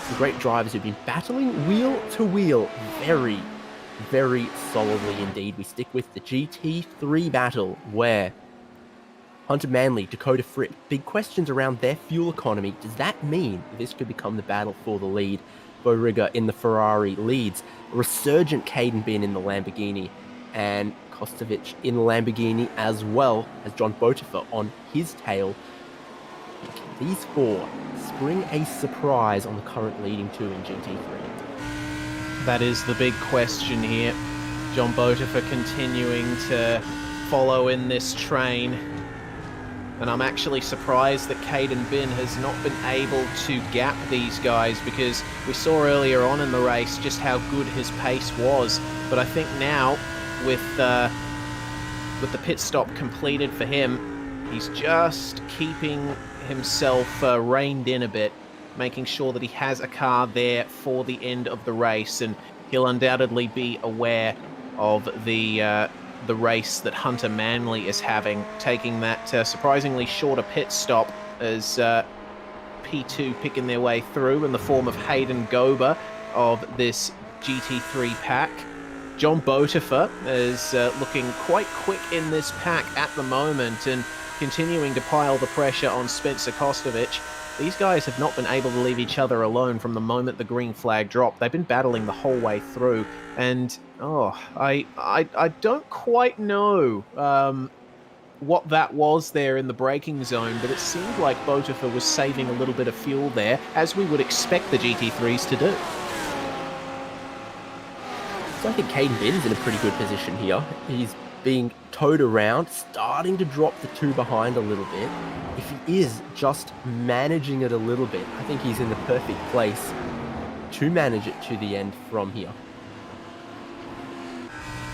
S5: some great drivers who've been battling wheel to wheel very, very solidly indeed. We stick with the GT3 battle where Hunter Manley, Dakota Fripp, big questions around their fuel economy. Does that mean this could become the battle for the lead? Bo Rigger in the Ferrari leads, resurgent Caden Bin in the Lamborghini, and Kostovic in the Lamborghini, as well as John Botifer on his tail. These four spring a surprise on the current leading two in GT3.
S4: That is the big question here. John Botifer continuing to follow in this train. And I'm actually surprised that Caden Bin has not been able to gap these guys, because we saw earlier on in the race just how good his pace was. But I think now, with the pit stop completed for him, he's just keeping himself reined in a bit, making sure that he has a car there for the end of the race, and he'll undoubtedly be aware of the race that Hunter Manley is having, taking that surprisingly shorter pit stop as P2 picking their way through in the form of Hayden Gober of this GT3 pack. John Botifer is looking quite quick in this pack at the moment and continuing to pile the pressure on Spencer Kostovic. These guys have not been able to leave each other alone from the moment the green flag dropped. They've been battling the whole way through, and I don't quite know what that was there in the braking zone, but it seemed like Botifer was saving a little bit of fuel there, as we would expect the GT3s to do.
S5: So I think Caden Bin's in a pretty good position here. He's being towed around, starting to drop the two behind a little bit. If he is just managing it a little bit, I think he's in the perfect place to manage it to the end from here.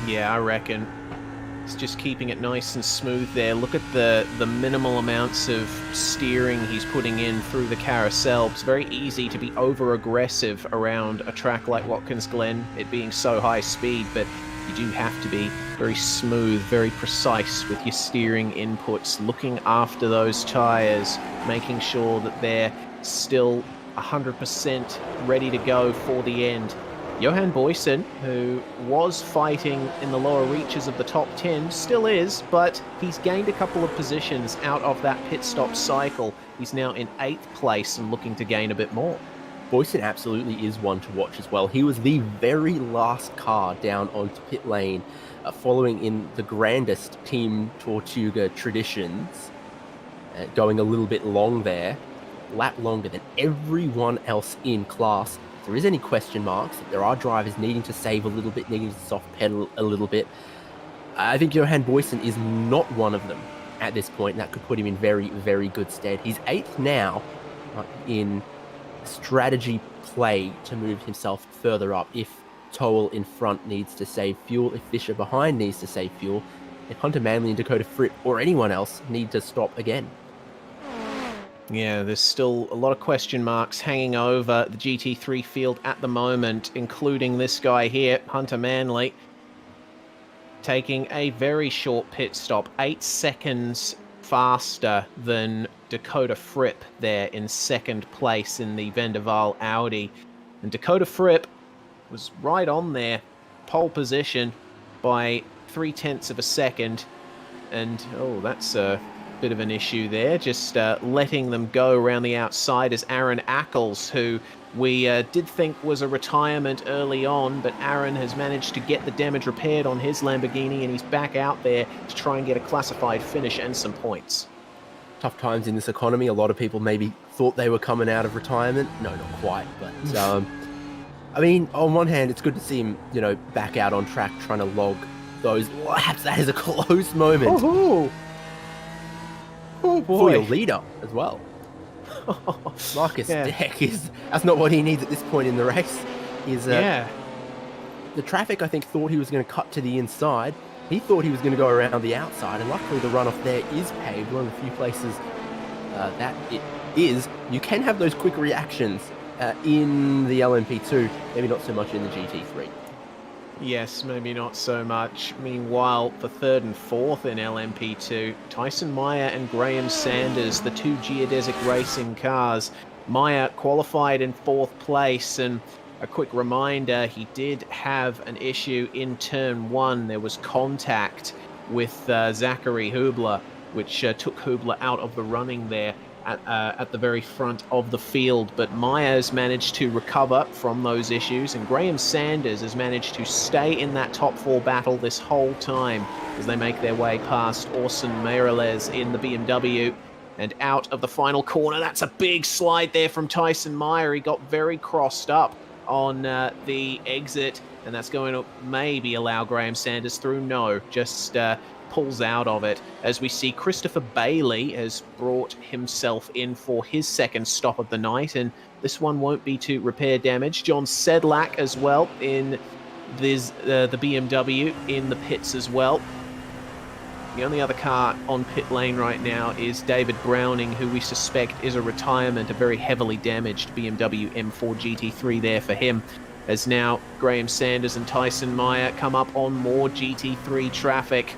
S4: Yeah, I reckon. He's just keeping it nice and smooth there. Look at the minimal amounts of steering he's putting in through the carousel. It's very easy to be over-aggressive around a track like Watkins Glen, it being so high speed, but you do have to be very smooth, very precise with your steering inputs, looking after those tyres, making sure that they're still 100% ready to go for the end. Johan Boysen, who was fighting in the lower reaches of the top 10, still is, but he's gained a couple of positions out of that pit stop cycle. He's now in 8th place and looking to gain a bit more.
S5: Boysen absolutely is one to watch as well. He was the very last car down onto pit lane, following in the grandest Team Tortuga traditions, going a little bit long there, lap longer than everyone else in class. If there is any question marks, if there are drivers needing to save a little bit, needing to soft pedal a little bit, I think Johan Boysen is not one of them at this point, and that could put him in very, very good stead. He's 8th now in strategy play to move himself further up if Towell in front needs to save fuel, if Fisher behind needs to save fuel, if Hunter Manley and Dakota Fripp or anyone else need to stop again.
S4: Yeah, there's still a lot of question marks hanging over the GT3 field at the moment, including this guy here, Hunter Manley, taking a very short pit stop, 8 seconds faster than Dakota Fripp there in 2nd place in the Vendaval Audi. And Dakota Fripp was right on there, pole position by 0.3 of a second. And, oh, that's a bit of an issue there, just letting them go around the outside as Aaron Ackles, who we did think was a retirement early on, but Aaron has managed to get the damage repaired on his Lamborghini, and he's back out there to try and get a classified finish and some points.
S5: Tough times in this economy. A lot of people maybe thought they were coming out of retirement. No, not quite, but I mean, on one hand, it's good to see him, back out on track trying to log those laps. That is a close moment.
S4: Oh boy.
S5: For your leader as well. Marcus
S4: Yeah.
S5: Deck that's not what he needs at this point in the race.
S4: Yeah.
S5: The traffic, I think, thought he was going to cut to the inside. He thought he was going to go around the outside, and luckily the runoff there is paved. One of the few places that it is. You can have those quick reactions in the LMP2, maybe not so much in the GT3.
S4: Yes, maybe not so much. Meanwhile, for third and fourth in LMP2, Tyson Meyer and Graham Sanders, the two Geodesic Racing cars. Meyer qualified in fourth place, and a quick reminder, he did have an issue in turn one. There was contact with Zachary Hubler, which took Hubler out of the running there at the very front of the field. But Myers managed to recover from those issues, and Graham Sanders has managed to stay in that top four battle this whole time as they make their way past Orson Meireles in the BMW and out of the final corner. That's a big slide there from Tyson Meyer. He got very crossed up on the exit, and that's going to maybe allow Graham Sanders through. No, just pulls out of it, as we see Christopher Bailey has brought himself in for his second stop of the night, and this one won't be to repair damage. John Sedlak as well in this, the BMW in the pits as well. The only other car on pit lane right now is David Browning, who we suspect is a retirement, a very heavily damaged BMW M4 GT3 there for him, as now Graham Sanders and Tyson Meyer come up on more GT3 traffic,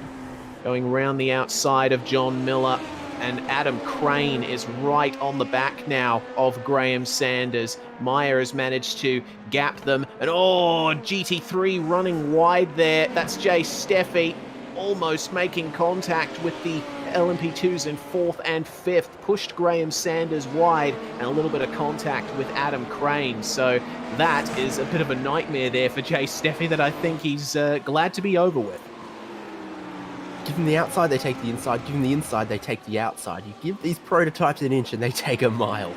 S4: going round the outside of John Miller, and Adam Crane is right on the back now of Graham Sanders. Meyer has managed to gap them, and GT3 running wide there. That's Jay Steffi, almost making contact with the LMP2s in fourth and fifth, pushed Graham Sanders wide, and a little bit of contact with Adam Crane. So that is a bit of a nightmare there for Jay Steffi that I think he's glad to be over with.
S5: Give them the outside, they take the inside. Give them the inside, they take the outside. You give these prototypes an inch and they take a mile.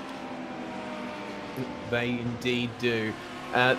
S4: They indeed do.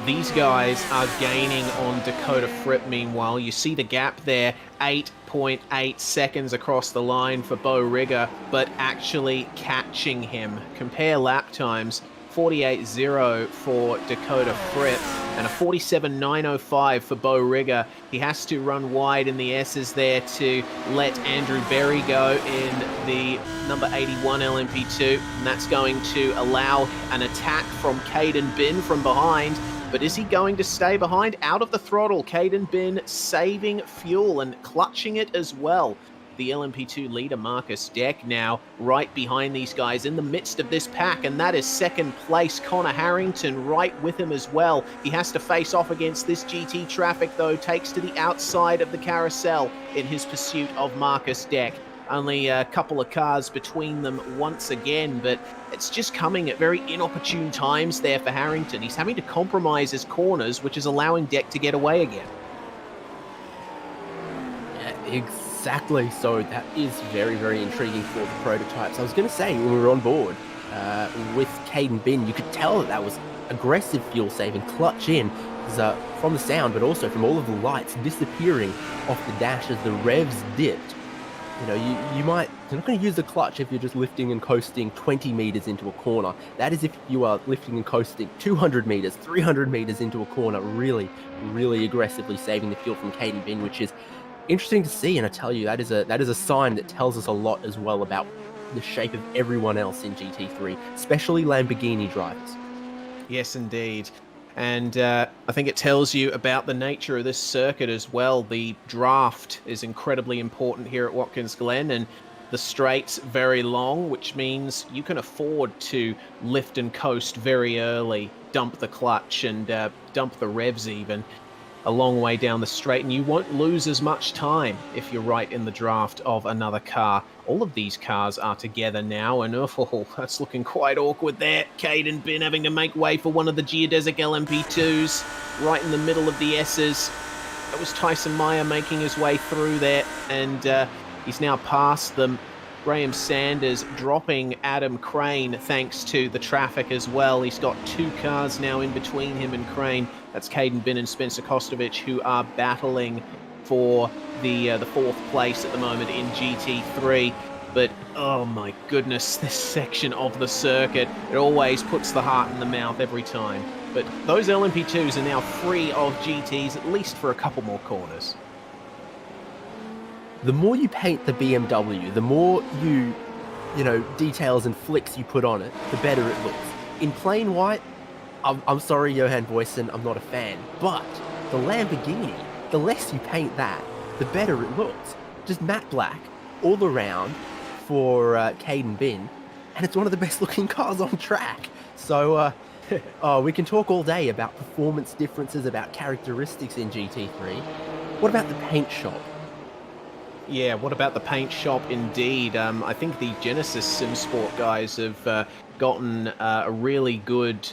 S4: These guys are gaining on Dakota Fripp. Meanwhile, you see the gap there, 8.8 seconds across the line for Bo Rigger, but actually catching him. Compare lap times, 48.0 for Dakota Fripp and a 47.905 for Bo Rigger. He has to run wide in the S's there to let Andrew Berry go in the number 81 LMP2, and that's going to allow an attack from Caden Bin from behind. But is he going to stay behind? Out of the throttle, Caden Bin saving fuel and clutching it as well. The LMP2 leader, Marcus Deck, now right behind these guys in the midst of this pack, and that is second place. Connor Harrington right with him as well. He has to face off against this GT traffic, though, takes to the outside of the carousel in his pursuit of Marcus Deck. Only a couple of cars between them once again, but it's just coming at very inopportune times there for Harrington. He's having to compromise his corners, which is allowing Deck to get away again.
S5: Yeah, exactly. So that is very, very intriguing for the prototypes. I was going to say, when we were on board with Caden Bin, you could tell that was aggressive fuel saving, clutch in, from the sound, but also from all of the lights disappearing off the dash as the revs dipped. You know, you're not going to use the clutch if you're just lifting and coasting 20 meters into a corner. That is if you are lifting and coasting 200 meters, 300 meters into a corner, really, really aggressively saving the fuel from Caden Bin, which is interesting to see. And I tell you, that is a sign that tells us a lot as well about the shape of everyone else in GT3, especially Lamborghini drivers.
S4: Yes, indeed. And I think it tells you about the nature of this circuit as well. The draft is incredibly important here at Watkins Glen, and the straights very long, which means you can afford to lift and coast very early, dump the clutch and dump the revs even a long way down the straight, and you won't lose as much time if you're right in the draft of another car. All of these cars are together now, and that's looking quite awkward there. Caden Bin having to make way for one of the Geodesic LMP2s right in the middle of the S's. That was Tyson Meyer making his way through there, and he's now past them. Graham Sanders dropping Adam Crane thanks to the traffic as well. He's got two cars now in between him and Crane. That's Caden Bin and Spencer Kostovich, who are battling for the fourth place at the moment in GT3. But, oh my goodness, this section of the circuit, it always puts the heart in the mouth every time. But those LMP2s are now free of GTs, at least for a couple more corners.
S5: The more you paint the BMW, the more you know, details and flicks you put on it, the better it looks. In plain white, I'm sorry, Johan Boyson, I'm not a fan. But the Lamborghini, the less you paint that, the better it looks. Just matte black all around for Caden Bin, and it's one of the best looking cars on track. So we can talk all day about performance differences, about characteristics in GT3. What about the paint shop?
S4: Yeah, what about the paint shop indeed? I think the Genesis SimSport guys have gotten a really good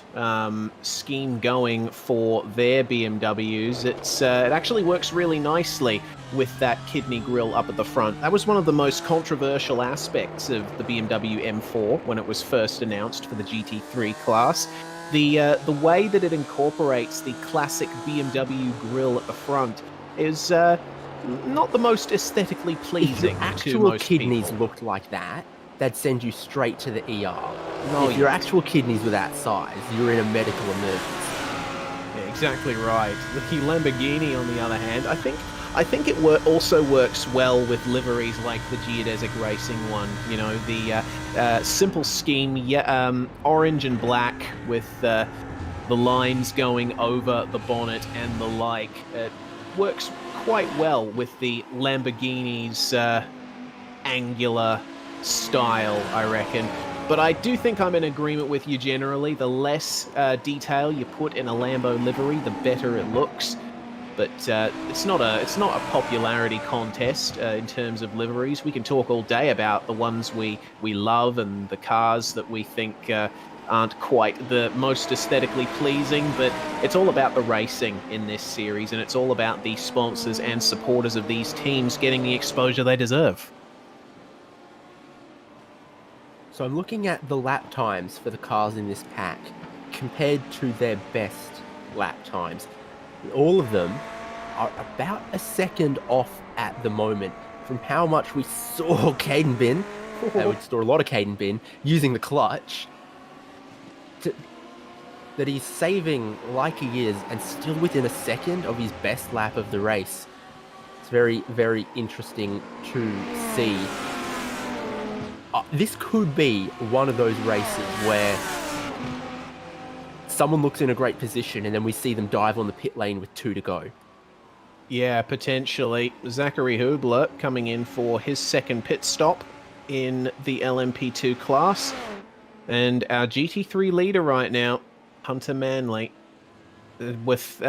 S4: scheme going for their BMWs. It actually works really nicely with that kidney grille up at the front. That was one of the most controversial aspects of the BMW M4 when it was first announced for the GT3 class. The way that it incorporates the classic BMW grille at the front is not the most aesthetically pleasing.
S5: If your
S4: to
S5: actual
S4: most
S5: kidneys
S4: people.
S5: looked like that, they'd send you straight to the ER.
S4: No,
S5: if your actual kidneys were that size, you're in a medical emergency.
S4: Yeah, exactly right. The Lamborghini, on the other hand, I think it also works well with liveries like the Geodesic Racing one. You know, the simple scheme, orange and black with the lines going over the bonnet and the like. It works quite well with the Lamborghini's angular style, I reckon. But I do think I'm in agreement with you generally. The less detail you put in a Lambo livery, the better it looks. But it's not a popularity contest in terms of liveries. We can talk all day about the ones we love and the cars that we think aren't quite the most aesthetically pleasing, but it's all about the racing in this series, and it's all about the sponsors and supporters of these teams getting the exposure they deserve.
S5: So I'm looking at the lap times for the cars in this pack compared to their best lap times. All of them are about a second off at the moment from how much we saw Caden Bin, we saw a lot of Caden Bin using the clutch, that he's saving like he is and still within a second of his best lap of the race. It's very, very interesting to see. This could be one of those races where someone looks in a great position and then we see them dive on the pit lane with 2 to go.
S4: Yeah, potentially. Zachary Hubler coming in for his second pit stop in the LMP2 class. And our GT3 leader right now, Hunter Manley, with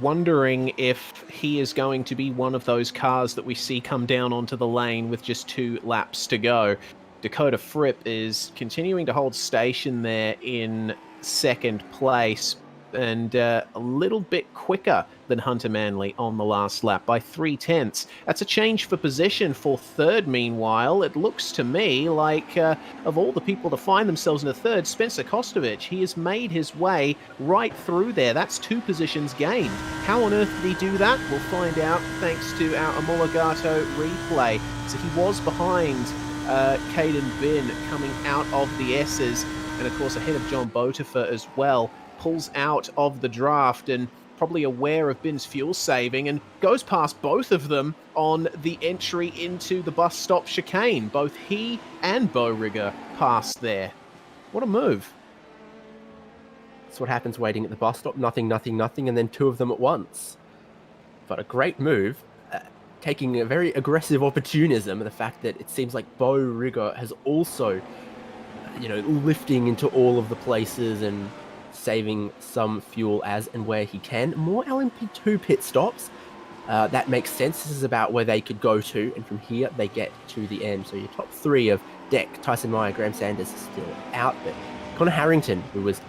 S4: wondering if he is going to be one of those cars that we see come down onto the lane with just 2 laps to go. Dakota Fripp is continuing to hold station there in second place and a little bit quicker than Hunter Manley on the last lap by 0.3. That's a change for position for third, meanwhile. It looks to me like of all the people to find themselves in the third, Spencer Kostovich, he has made his way right through there. That's 2 positions gained. How on earth did he do that? We'll find out thanks to our Omologato replay. So he was behind Caden Bin coming out of the S's, and of course ahead of John Botifer as well. Pulls out of the draft and probably aware of Bin's fuel saving and goes past both of them on the entry into the bus stop chicane. Both he and Bo Rigger passed there. What a move.
S5: That's what happens waiting at the bus stop. Nothing, nothing, nothing, and then 2 of them at once. But a great move, taking a very aggressive opportunism, the fact that it seems like Bo Rigger has also, lifting into all of the places and saving some fuel as and where he can. More LMP2 pit stops. That makes sense. This is about where they could go to, and from here they get to the end. So your top 3 of Deck, Tyson Meyer, Graham Sanders is still out, but Connor Harrington, who was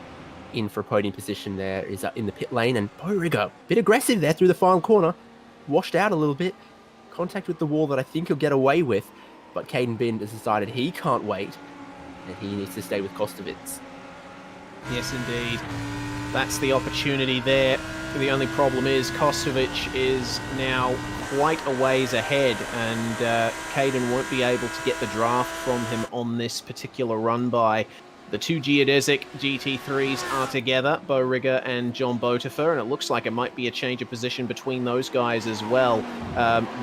S5: in for a podium position there, is in the pit lane, and Bo Rigger, a bit aggressive there through the final corner, washed out a little bit, contact with the wall that I think he'll get away with, but Caden Bin has decided he can't wait, and he needs to stay with Kostovitz.
S4: Yes, indeed. That's the opportunity there. The only problem is Kostovic is now quite a ways ahead, and Caden won't be able to get the draft from him on this particular run by. The two Geodesic GT3s are together, Bo Rigger and John Botifer, and it looks like it might be a change of position between those guys as well.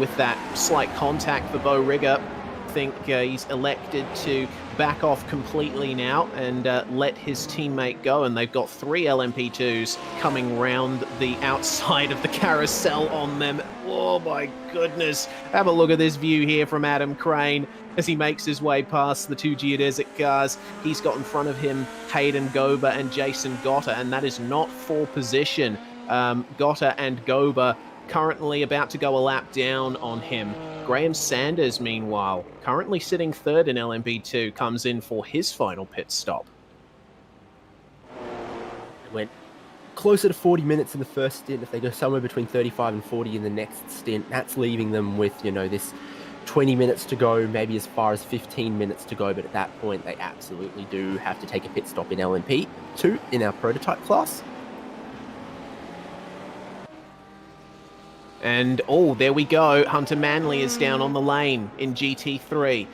S4: With that slight contact for Bo Rigger, I think he's elected to back off completely now and let his teammate go, and they've got 3 LMP2s coming round the outside of the carousel on them. Oh my goodness. Have a look at this view here from Adam Crane as he makes his way past the 2 Geodesic cars. He's got in front of him Hayden Gober and Jason Gotter, and that is not for position. Gotter and Gober currently about to go a lap down on him. Graham Sanders, meanwhile, currently sitting 3rd in LMP2, comes in for his final pit stop.
S5: Went closer to 40 minutes in the first stint. If they go somewhere between 35 and 40 in the next stint, that's leaving them with, this 20 minutes to go, maybe as far as 15 minutes to go. But at that point, they absolutely do have to take a pit stop in LMP2 in our prototype class.
S4: And, oh, there we go. Hunter Manley is down on the lane in GT3.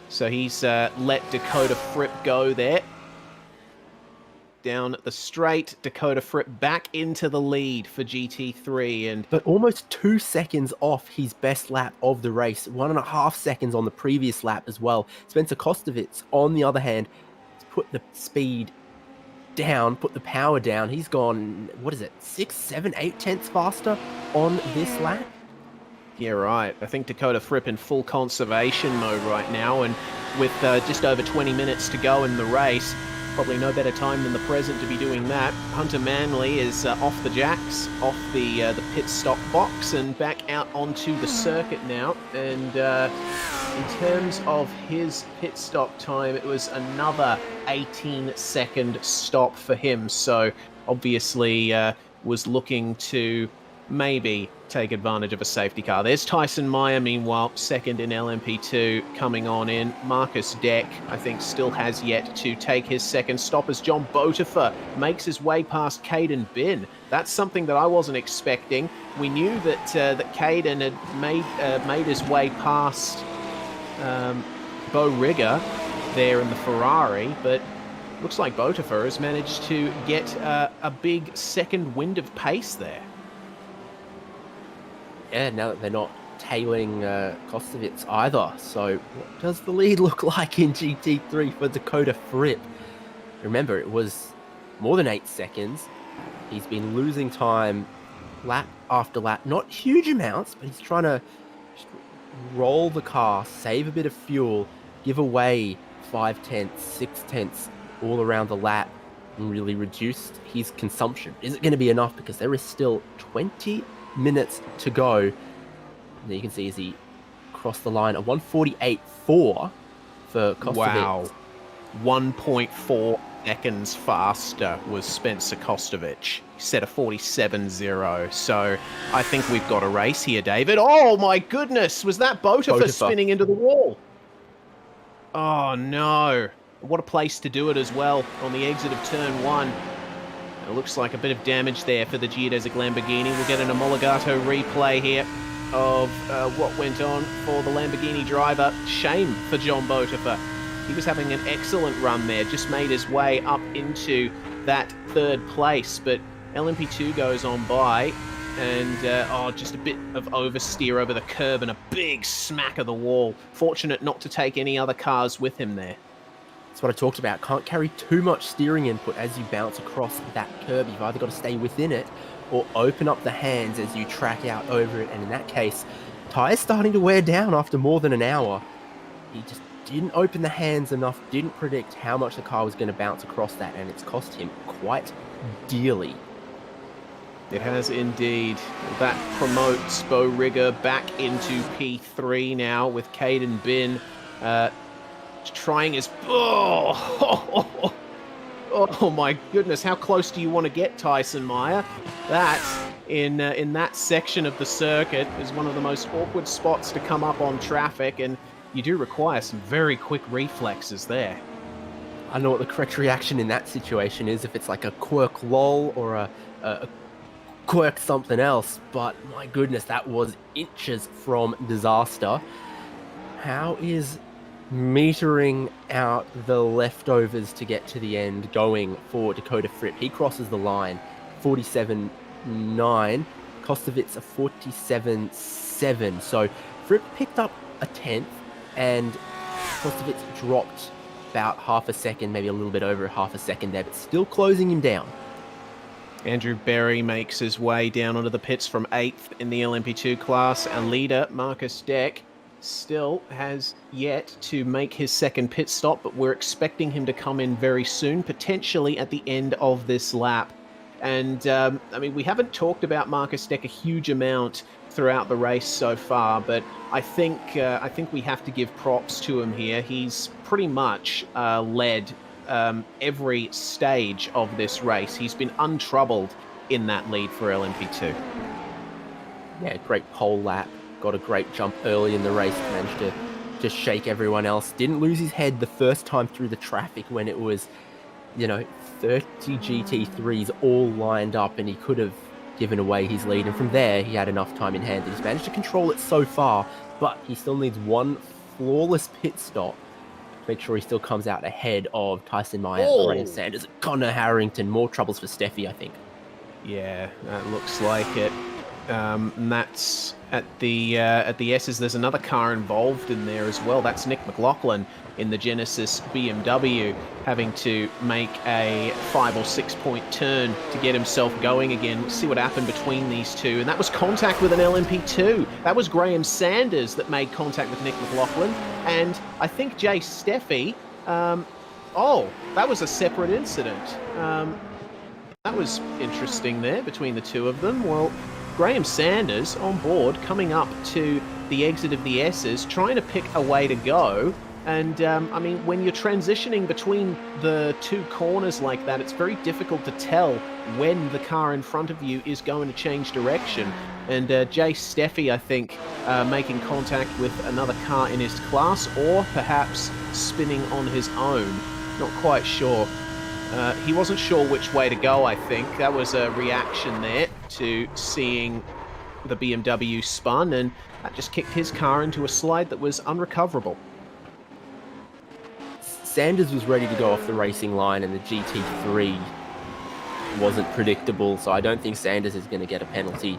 S4: So he's let Dakota Fripp go there. Down the straight, Dakota Fripp back into the lead for GT3.
S5: But almost 2 seconds off his best lap of the race. 1.5 seconds on the previous lap as well. Spencer Kostovic, on the other hand, has put the speed down, put the power down. He's gone, 6, 7, 8 tenths faster on this lap?
S4: Yeah, right. I think Dakota Fripp in full conservation mode right now, and with just over 20 minutes to go in the race, probably no better time than the present to be doing that. Hunter Manley is off the jacks, off the pit stop box, and back out onto the circuit now. And in terms of his pit stop time, it was another 18-second stop for him. So obviously was looking to maybe take advantage of a safety car. There's Tyson Meyer, meanwhile, 2nd in LMP2 coming on in. Marcus Deck, I think, still has yet to take his 2nd stop as John Botifer makes his way past Caden Bin. That's something that I wasn't expecting. We knew that that Caden had made his way past Bo Rigger there in the Ferrari, but looks like Botifer has managed to get a big 2nd wind of pace there.
S5: Yeah, now that they're not tailing Kostovic either. So what does the lead look like in GT3 for Dakota Fripp? Remember, it was more than 8 seconds. He's been losing time lap after lap. Not huge amounts, but he's trying to just roll the car, save a bit of fuel, give away 5 tenths, 6 tenths all around the lap, and really reduce his consumption. Is it going to be enough? Because there is still 20 minutes to go. And you can see as he crossed the line, a 1:48.4 for Kostovic.
S4: Wow. 1.4 seconds faster was Spencer Kostovic. He set a 47.0. So I think we've got a race here, David. Oh my goodness, was that Botifer spinning into the wall? Oh no. What a place to do it as well on the exit of turn 1. It looks like a bit of damage there for the Geodesic Lamborghini. We'll get an Omologato replay here of what went on for the Lamborghini driver. Shame for John Botifer. He was having an excellent run there, just made his way up into that 3rd place, but LMP2 goes on by, and just a bit of oversteer over the curb and a big smack of the wall. Fortunate not to take any other cars with him there.
S5: That's what I talked about. Can't carry too much steering input as you bounce across that curb. You've either got to stay within it or open up the hands as you track out over it. And in that case, tyre's starting to wear down after more than an hour. He just didn't open the hands enough, didn't predict how much the car was going to bounce across that, and it's cost him quite dearly.
S4: It has indeed. That promotes Bo Rigger back into P3 now with Caden Bin trying his... Oh my goodness, how close do you want to get, Tyson Meyer? That, in that section of the circuit, is one of the most awkward spots to come up on traffic, and you do require some very quick reflexes there.
S5: I don't know what the correct reaction in that situation is, if it's like a quirk lol or a quirk something else, but my goodness, that was inches from disaster. How is metering out the leftovers to get to the end going for Dakota Fripp? He crosses the line, 47.9. Kostovitz a 47.7. So Fripp picked up a 10th, and Kostovitz dropped about half a second, maybe a little bit over half a second there, but still closing him down.
S4: Andrew Berry makes his way down onto the pits from 8th in the LMP2 class. Our leader, Marcus Deck, still has yet to make his second pit stop, but we're expecting him to come in very soon, potentially at the end of this lap. And, I mean, we haven't talked about Marcus Deck a huge amount throughout the race so far, but I think we have to give props to him here. He's pretty much led every stage of this race. He's been untroubled in that lead for LMP2.
S5: Yeah, great pole lap. Got a great jump early in the race. Managed to just shake everyone else. Didn't lose his head the first time through the traffic when it was, 30 GT3s all lined up and he could have given away his lead. And from there, he had enough time in hand that he's managed to control it so far, but he still needs one flawless pit stop. Make sure he still comes out ahead of Tyson Meyer, Graham Sanders, Connor Harrington. More troubles for Steffi, I think.
S4: Yeah, that looks like it. And that's at the S's. There's another car involved in there as well. That's Nick McLaughlin in the Genesis BMW, having to make a 5 or 6 point turn to get himself going again. Let's see what happened between these two. And that was contact with an LMP2. That was Graham Sanders that made contact with Nick McLaughlin. And I think Jay Steffi, that was a separate incident. That was interesting there between the two of them. Well, Graham Sanders on board, coming up to the exit of the S's, trying to pick a way to go. And, I mean, when you're transitioning between the two corners like that, it's very difficult to tell when the car in front of you is going to change direction. And Jay Steffi, I think, making contact with another car in his class, or perhaps spinning on his own. Not quite sure. He wasn't sure which way to go, I think. That was a reaction there to seeing the BMW spun, and that just kicked his car into a slide that was unrecoverable.
S5: Sanders was ready to go off the racing line, and the GT3 wasn't predictable, so I don't think Sanders is going to get a penalty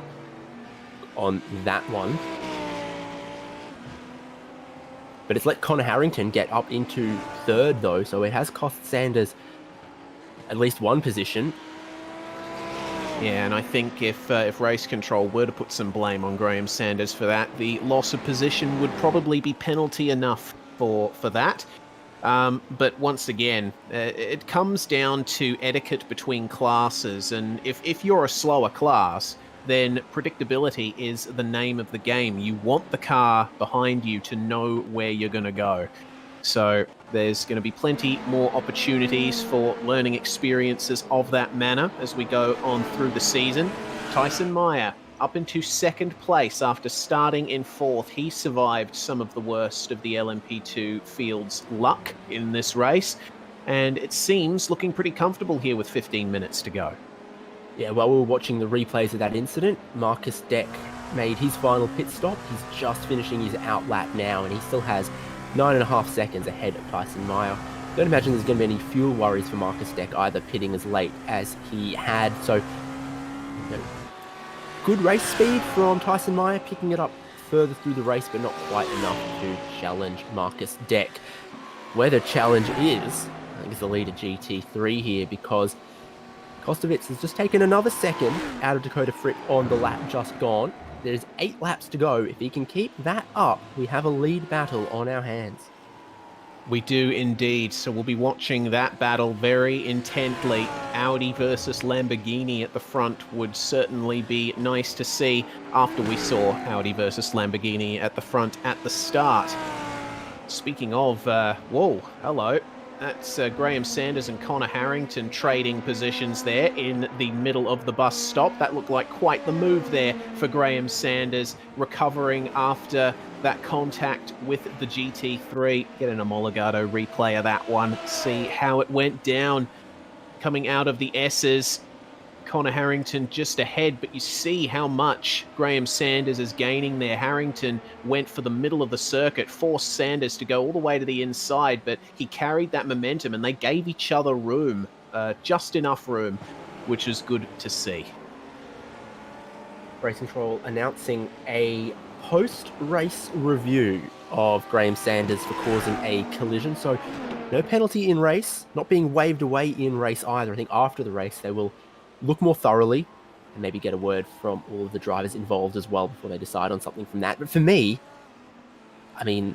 S5: on that one. But it's let Connor Harrington get up into third, though, so it has cost Sanders at least one position.
S4: Yeah, and I think if race control were to put some blame on Graham Sanders for that, the loss of position would probably be penalty enough for that. But once again, it comes down to etiquette between classes, and if you're a slower class, then predictability is the name of the game. You want the car behind you to know where you're going to go. So there's going to be plenty more opportunities for learning experiences of that manner as we go on through the season. Tyson Meyer up into second place after starting in fourth. He survived some of the worst of the LMP2 field's luck in this race, and it seems looking pretty comfortable here with 15 minutes to go.
S5: Yeah, while we were watching the replays of that incident, Marcus Deck made his final pit stop. He's just finishing his out lap now, and he still has 9.5 seconds ahead of Tyson Meyer. Don't imagine there's going to be any fuel worries for Marcus Deck either, pitting as late as he had. So, good race speed from Tyson Meyer, picking it up further through the race, but not quite enough to challenge Marcus Deck. Where the challenge is, I think it's the leader GT3 here, because Kostovitz has just taken another second out of Dakota Fripp on the lap just gone. There's 8 laps to go. If he can keep that up, we have a lead battle on our hands.
S4: We do indeed, so we'll be watching that battle very intently. Audi versus Lamborghini at the front would certainly be nice to see after we saw Audi versus Lamborghini at the front at the start. Speaking of, whoa, hello. That's Graham Sanders and Connor Harrington trading positions there in the middle of the bus stop. That looked like quite the move there for Graham Sanders, recovering after that contact with the GT3. Get an Omologato replay of that one, see how it went down. Coming out of the S's, Connor Harrington just ahead, but you see how much Graham Sanders is gaining there. Harrington went for the middle of the circuit, forced Sanders to go all the way to the inside, but he carried that momentum and they gave each other room, just enough room, which was good to see.
S5: Race Control announcing a post-race review of Graham Sanders for causing a collision. So no penalty in race, not being waved away in race either. I think after the race they will look more thoroughly and maybe get a word from all of the drivers involved as well before they decide on something from that. But for me, I mean,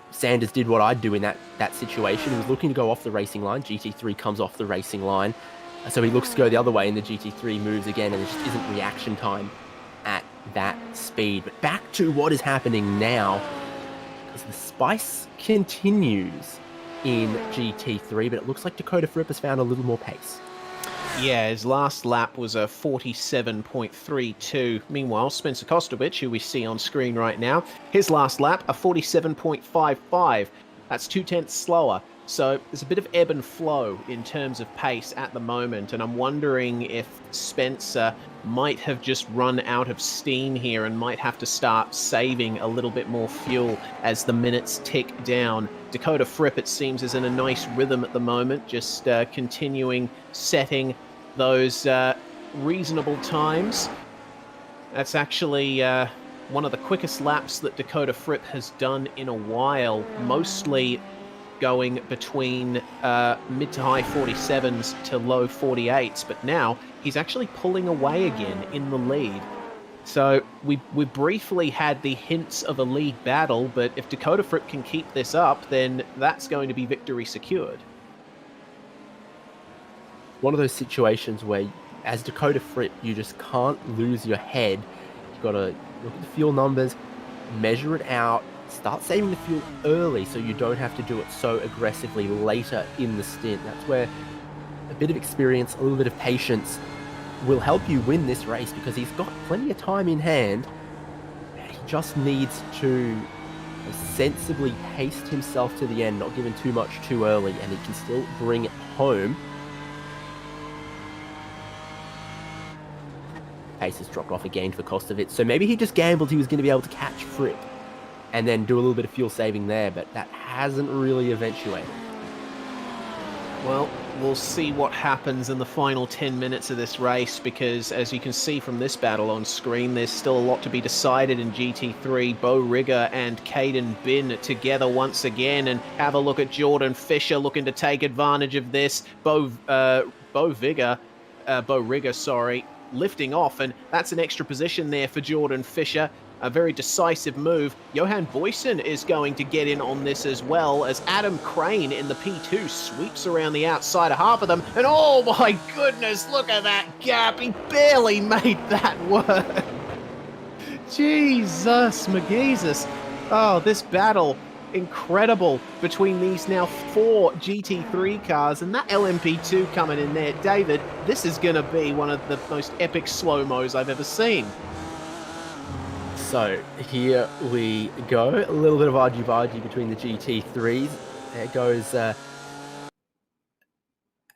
S5: Sanders did what I'd do in that situation. He was looking to go off the racing line. GT3 comes off the racing line. So he looks to go the other way and the GT3 moves again, and there just isn't reaction time at that speed. But back to what is happening now, because the spice continues in GT3, but it looks like Dakota Fripp has found a little more pace.
S4: Yeah, his last lap was a 47.32. Meanwhile, Spencer Kostovich, who we see on screen right now, his last lap, a 47.55. That's 0.2 slower. So there's a bit of ebb and flow in terms of pace at the moment, and I'm wondering if Spencer might have just run out of steam here and might have to start saving a little bit more fuel as the minutes tick down. Dakota Fripp, it seems, is in a nice rhythm at the moment, just continuing setting those reasonable times. That's actually one of the quickest laps that Dakota Fripp has done in a while, mostly going between mid to high 47s to low 48s, but now he's actually pulling away again in the lead. So we briefly had the hints of a lead battle, but if Dakota Fripp can keep this up, then that's going to be victory secured.
S5: One of those situations where, as Dakota Fripp, you just can't lose your head. You've got to look at the fuel numbers, measure it out, start saving the fuel early so you don't have to do it so aggressively later in the stint. That's where a bit of experience, a little bit of patience will help you win this race, because he's got plenty of time in hand. He just needs to sensibly haste himself to the end, not giving too much too early, and he can still bring it home. Pace has dropped off again for Kostovich, so maybe he just gambled he was going to be able to catch Fripp and then do a little bit of fuel saving there, but that hasn't really eventuated.
S4: Well, we'll see what happens in the final 10 minutes of this race, because as you can see from this battle on screen, there's still a lot to be decided in GT3. Bo Rigger and Caden Bin together once again, and have a look at Jordan Fisher looking to take advantage of this. Bo Rigger, lifting off, and that's an extra position there for Jordan Fisher. A very decisive move. Johan Boysen is going to get in on this as well, as Adam Crane in the P2 sweeps around the outside of half of them. And oh my goodness, look at that gap. He barely made that work. Jesus, McGeezus. Oh, this battle, incredible between these now 4 GT3 cars and that LMP2 coming in there. David, this is going to be one of the most epic slow-mos I've ever seen.
S5: So here we go, a little bit of argy-bargy between the GT3s. There goes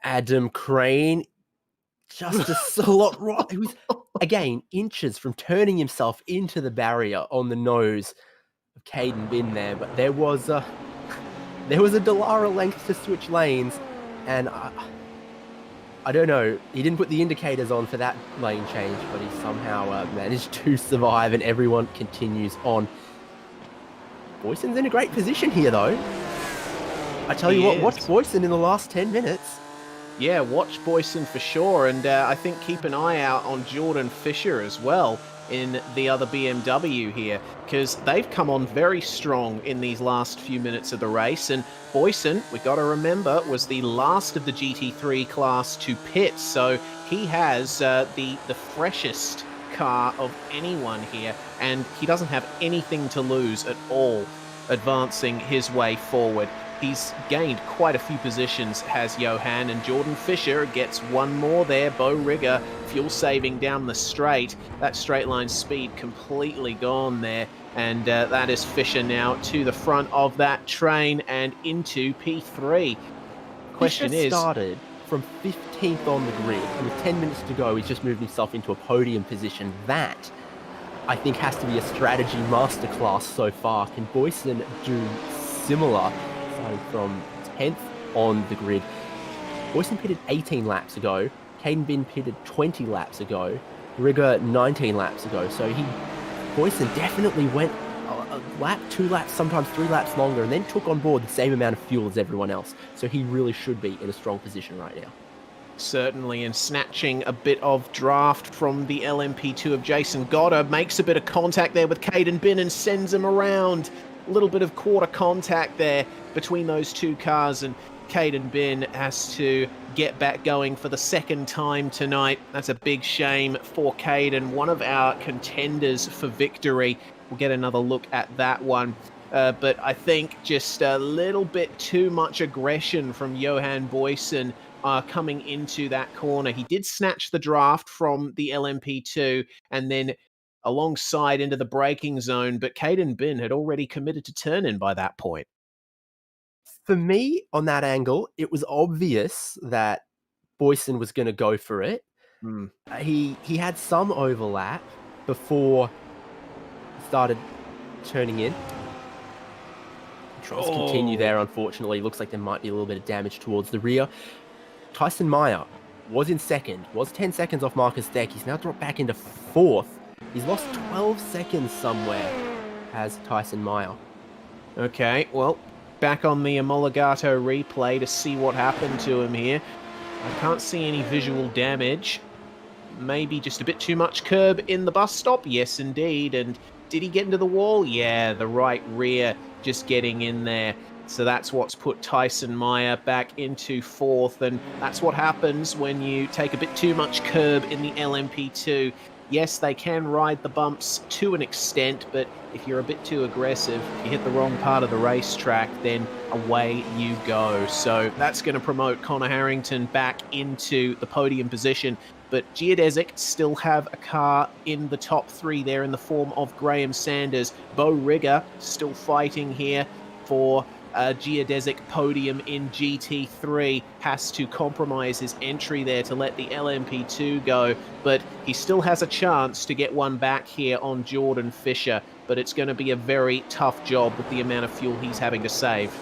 S5: Adam Crane, just a slot right. He was, again, inches from turning himself into the barrier on the nose of Caden Bin there, but there was a Dallara length to switch lanes, and I don't know, he didn't put the indicators on for that lane change, but he somehow managed to survive, and everyone continues on. Boysen's in a great position here, though. I tell you what, watch Boysen in the last 10 minutes.
S4: Yeah, watch Boysen for sure, and I think keep an eye out on Jordan Fisher as well in the other BMW here, because they've come on very strong in these last few minutes of the race. And Boysen, we got to remember, was the last of the GT3 class to pit, so he has the freshest car of anyone here, and he doesn't have anything to lose at all advancing his way forward. he's gained quite a few positions, has Johan, and Jordan Fisher gets one more there. Bo Rigger, fuel saving down the straight. That straight line speed completely gone there. And that is Fisher now to the front of that train and into P3. Question
S5: Fisher
S4: is...
S5: started from 15th on the grid, and with 10 minutes to go, he's just moved himself into a podium position. That, I think, has to be a strategy masterclass so far. Can Boyson do similar, starting from 10th on the grid? Boyson pitted 18 laps ago, Caden Bin pitted 20 laps ago, Rigger 19 laps ago, so Boyson definitely went a lap, 2 laps, sometimes 3 laps longer, and then took on board the same amount of fuel as everyone else. So he really should be in a strong position right now.
S4: Certainly, and snatching a bit of draft from the LMP2 of Jason Goddard, makes a bit of contact there with Caden Bin and sends him around. A little bit of quarter contact there between those two cars, and Caden Bin has to get back going for the second time tonight. That's a big shame for Caden, one of our contenders for victory. We'll get another look at that one. But I think just a little bit too much aggression from Johan Boyson coming into that corner. He did snatch the draft from the LMP2 and then alongside into the braking zone, but Caden Bin had already committed to turn in by that point.
S5: For me, on that angle, it was obvious that Boyson was going to go for it. He had some overlap before he started turning in. Tries to continue there, unfortunately. Looks like there might be a little bit of damage towards the rear. Tyson Meyer was in second, was 10 seconds off Marcus Deck. He's now dropped back into fourth. He's lost 12 seconds somewhere as Tyson Meyer.
S4: Okay, well, back on the Omologato replay to see what happened to him here. I can't see any visual damage. Maybe just a bit too much curb in the bus stop? Yes, indeed. And did he get into the wall? Yeah, the right rear just getting in there. So that's what's put Tyson Meyer back into fourth. And that's what happens when you take a bit too much curb in the LMP2. Yes, they can ride the bumps to an extent, but if you're a bit too aggressive, if you hit the wrong part of the racetrack, then away you go. So that's going to promote Connor Harrington back into the podium position. But Geodesic still have a car in the top three there in the form of Graham Sanders. Bo Rigger still fighting here for a Geodesic podium in GT3, has to compromise his entry there to let the LMP2 go, but he still has a chance to get one back here on Jordan Fisher, but it's going to be a very tough job with the amount of fuel he's having to save.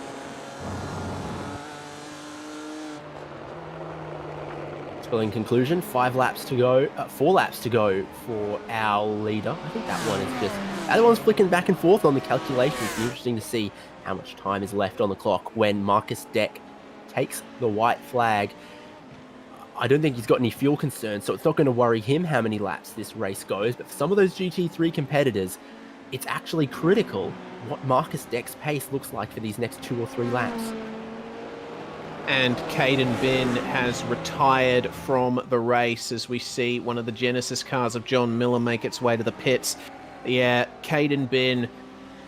S5: Well, in conclusion, 4 laps to go for our leader. I think that one is just, that one's flicking back and forth on the calculations. It's interesting to see how much time is left on the clock when Marcus Deck takes the white flag. I don't think he's got any fuel concerns, so it's not going to worry him how many laps this race goes. But for some of those GT3 competitors, it's actually critical what Marcus Deck's pace looks like for these next 2 or 3 laps.
S4: And Caden Bin has retired from the race as we see one of the Genesis cars of John Miller make its way to the pits. Yeah, Caden Bin,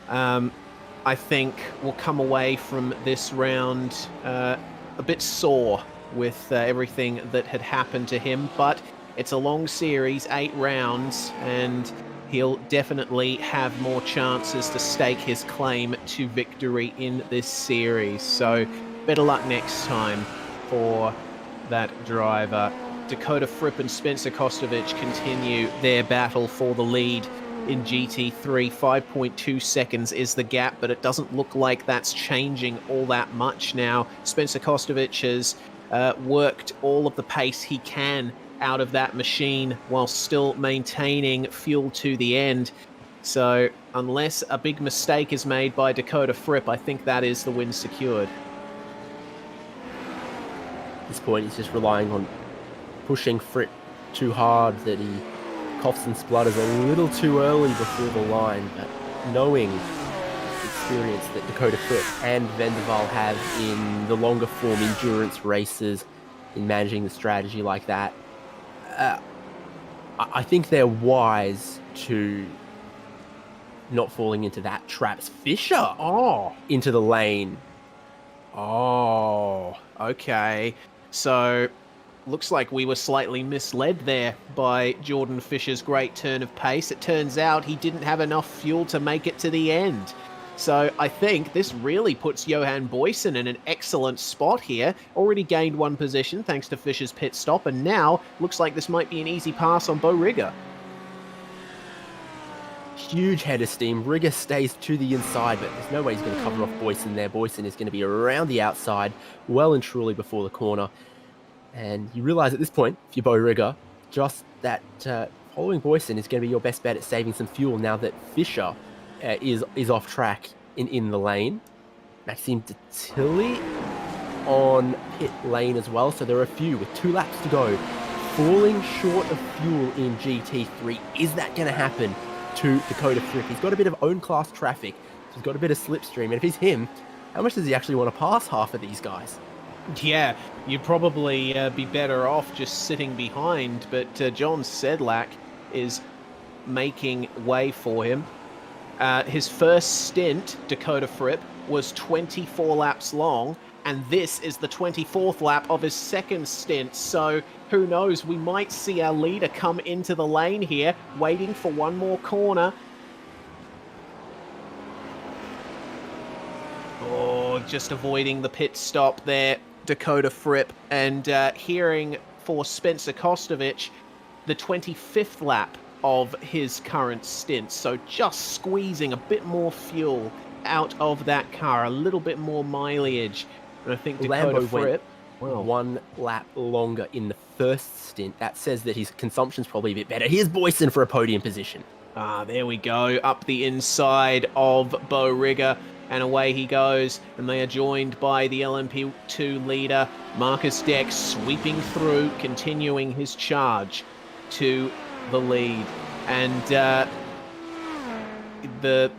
S4: I think, will come away from this round a bit sore with everything that had happened to him, but it's a long series, 8 rounds, and he'll definitely have more chances to stake his claim to victory in this series. So better luck next time for that driver. Dakota Fripp and Spencer Kostovich continue their battle for the lead in GT3. 5.2 seconds is the gap, but it doesn't look like that's changing all that much now. Spencer Kostovich has worked all of the pace he can out of that machine while still maintaining fuel to the end. So unless a big mistake is made by Dakota Fripp, I think that is the win secured.
S5: At this point, he's just relying on pushing Fripp too hard that he coughs and splutters a little too early before the line, but knowing the experience that Dakota Fripp and Vendeval have in the longer form endurance races, in managing the strategy like that, I think they're wise to not falling into that trap. Fisher into the lane
S4: Oh, okay. So, looks like we were slightly misled there by Jordan Fisher's great turn of pace. It turns out he didn't have enough fuel to make it to the end. So I think this really puts Johan Boysen in an excellent spot here. Already gained one position thanks to Fisher's pit stop, and now looks like this might be an easy pass on Bo Rigger.
S5: Huge head of steam. Rigger stays to the inside, but there's no way he's going to cover off Boysen there. Boysen is going to be around the outside, well and truly before the corner. And you realise at this point, if you're Bo Rigger, just that following Boysen is going to be your best bet at saving some fuel now that Fisher is off track in the lane. Maxime Detilly on pit lane as well, so there are a few with 2 laps to go. Falling short of fuel in GT3. Is that going to happen to Dakota Fripp? He's got a bit of own class traffic, so he's got a bit of slipstream, and if he's him, how much does he actually want to pass half of these guys?
S4: Yeah, you'd probably be better off just sitting behind, but John Sedlak is making way for him. His first stint, Dakota Fripp, was 24 laps long, and this is the 24th lap of his second stint, so who knows, we might see our leader come into the lane here, waiting for one more corner. Oh, just avoiding the pit stop there, Dakota Fripp, and hearing for Spencer Kostovich, the 25th lap of his current stint, so just squeezing a bit more fuel out of that car, a little bit more mileage. And I think Dakota Fripp
S5: went 1 lap longer in the first stint. That says that his consumption's probably a bit better. Here's Boysen for a podium position.
S4: Ah, there we go, up the inside of Bo Rigger, and away he goes, and they are joined by the LMP2 leader, Marcus Deck, sweeping through, continuing his charge to the lead. And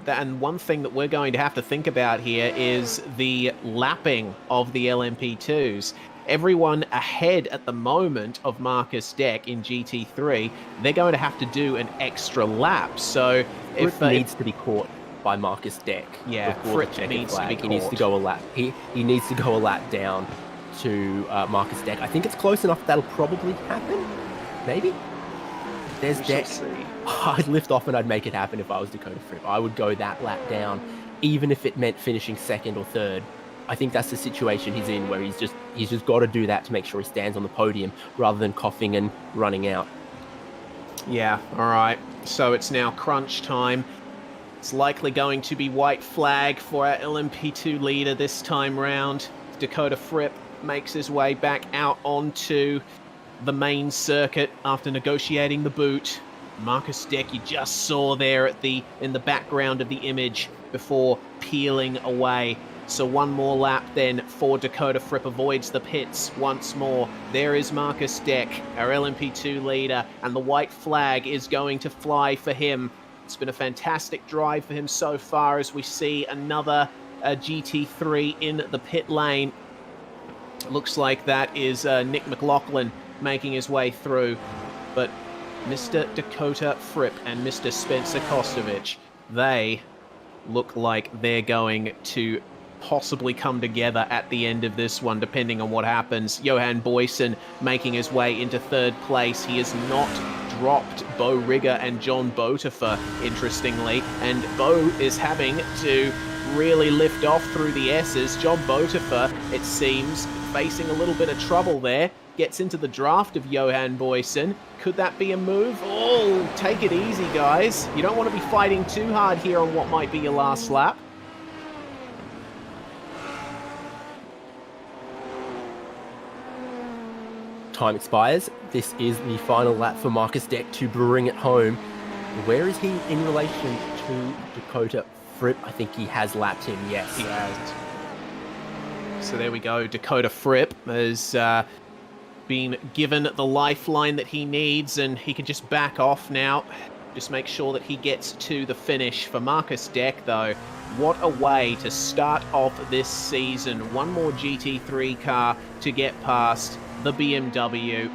S4: and one thing that we're going to have to think about here is the lapping of the LMP2s. Everyone ahead at the moment of Marcus Deck in GT3, they're going to have to do an extra lap. So if
S5: needs to be caught by Marcus Deck,
S4: yeah, Fripp needs to be caught.
S5: He needs to go a lap. He needs to go a lap down to Marcus Deck. I think it's close enough that'll probably happen. Maybe. There's Deck. I'd lift off and I'd make it happen if I was Dakota Fripp. I would go that lap down, even if it meant finishing second or third. I think that's the situation he's in, where he's just got to do that to make sure he stands on the podium rather than coughing and running out.
S4: Yeah, all right. So it's now crunch time. It's likely going to be white flag for our LMP2 leader this time round. Dakota Fripp makes his way back out onto the main circuit after negotiating the boot. Marcus Deck, you just saw there in the background of the image before peeling away. So one more lap then for Dakota Fripp, avoids the pits once more. There is Marcus Deck, our LMP2 leader, and the white flag is going to fly for him. It's been a fantastic drive for him so far, as we see another GT3 in the pit lane. Looks like that is Nick McLaughlin making his way through, but Mr. Dakota Fripp and Mr. Spencer Kostovich, they look like they're going to possibly come together at the end of this one, depending on what happens. Johan Boysen making his way into third place. He has not dropped Bo Rigger and John Botifer, interestingly, and Bo is having to really lift off through the S's. John Botifer, it seems, facing a little bit of trouble there. Gets into the draft of Johan Boysen. Could that be a move? Oh, take it easy, guys. You don't want to be fighting too hard here on what might be your last lap.
S5: Time expires. This is the final lap for Marcus Deck to bring it home. Where is he in relation to Dakota Fripp? I think he has lapped him, yes.
S4: He has. So there we go. Dakota Fripp has been given the lifeline that he needs, and he can just back off now. Just make sure that he gets to the finish. For Marcus Deck, though, what a way to start off this season. One more GT3 car to get past the BMW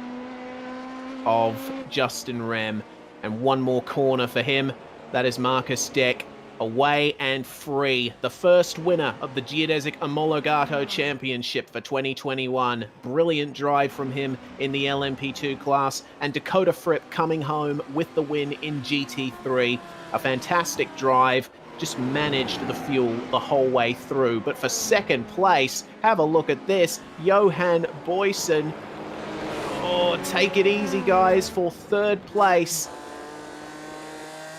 S4: of Justin Rem, and one more corner for him. That is Marcus Deck away and free. The first winner of the Geodesic Omologato Championship for 2021. Brilliant drive from him in the LMP2 class, and Dakota Fripp coming home with the win in GT3. A fantastic drive, just managed the fuel the whole way through. But for second place, have a look at this, Johan Boysen. Oh, take it easy, guys, for third place.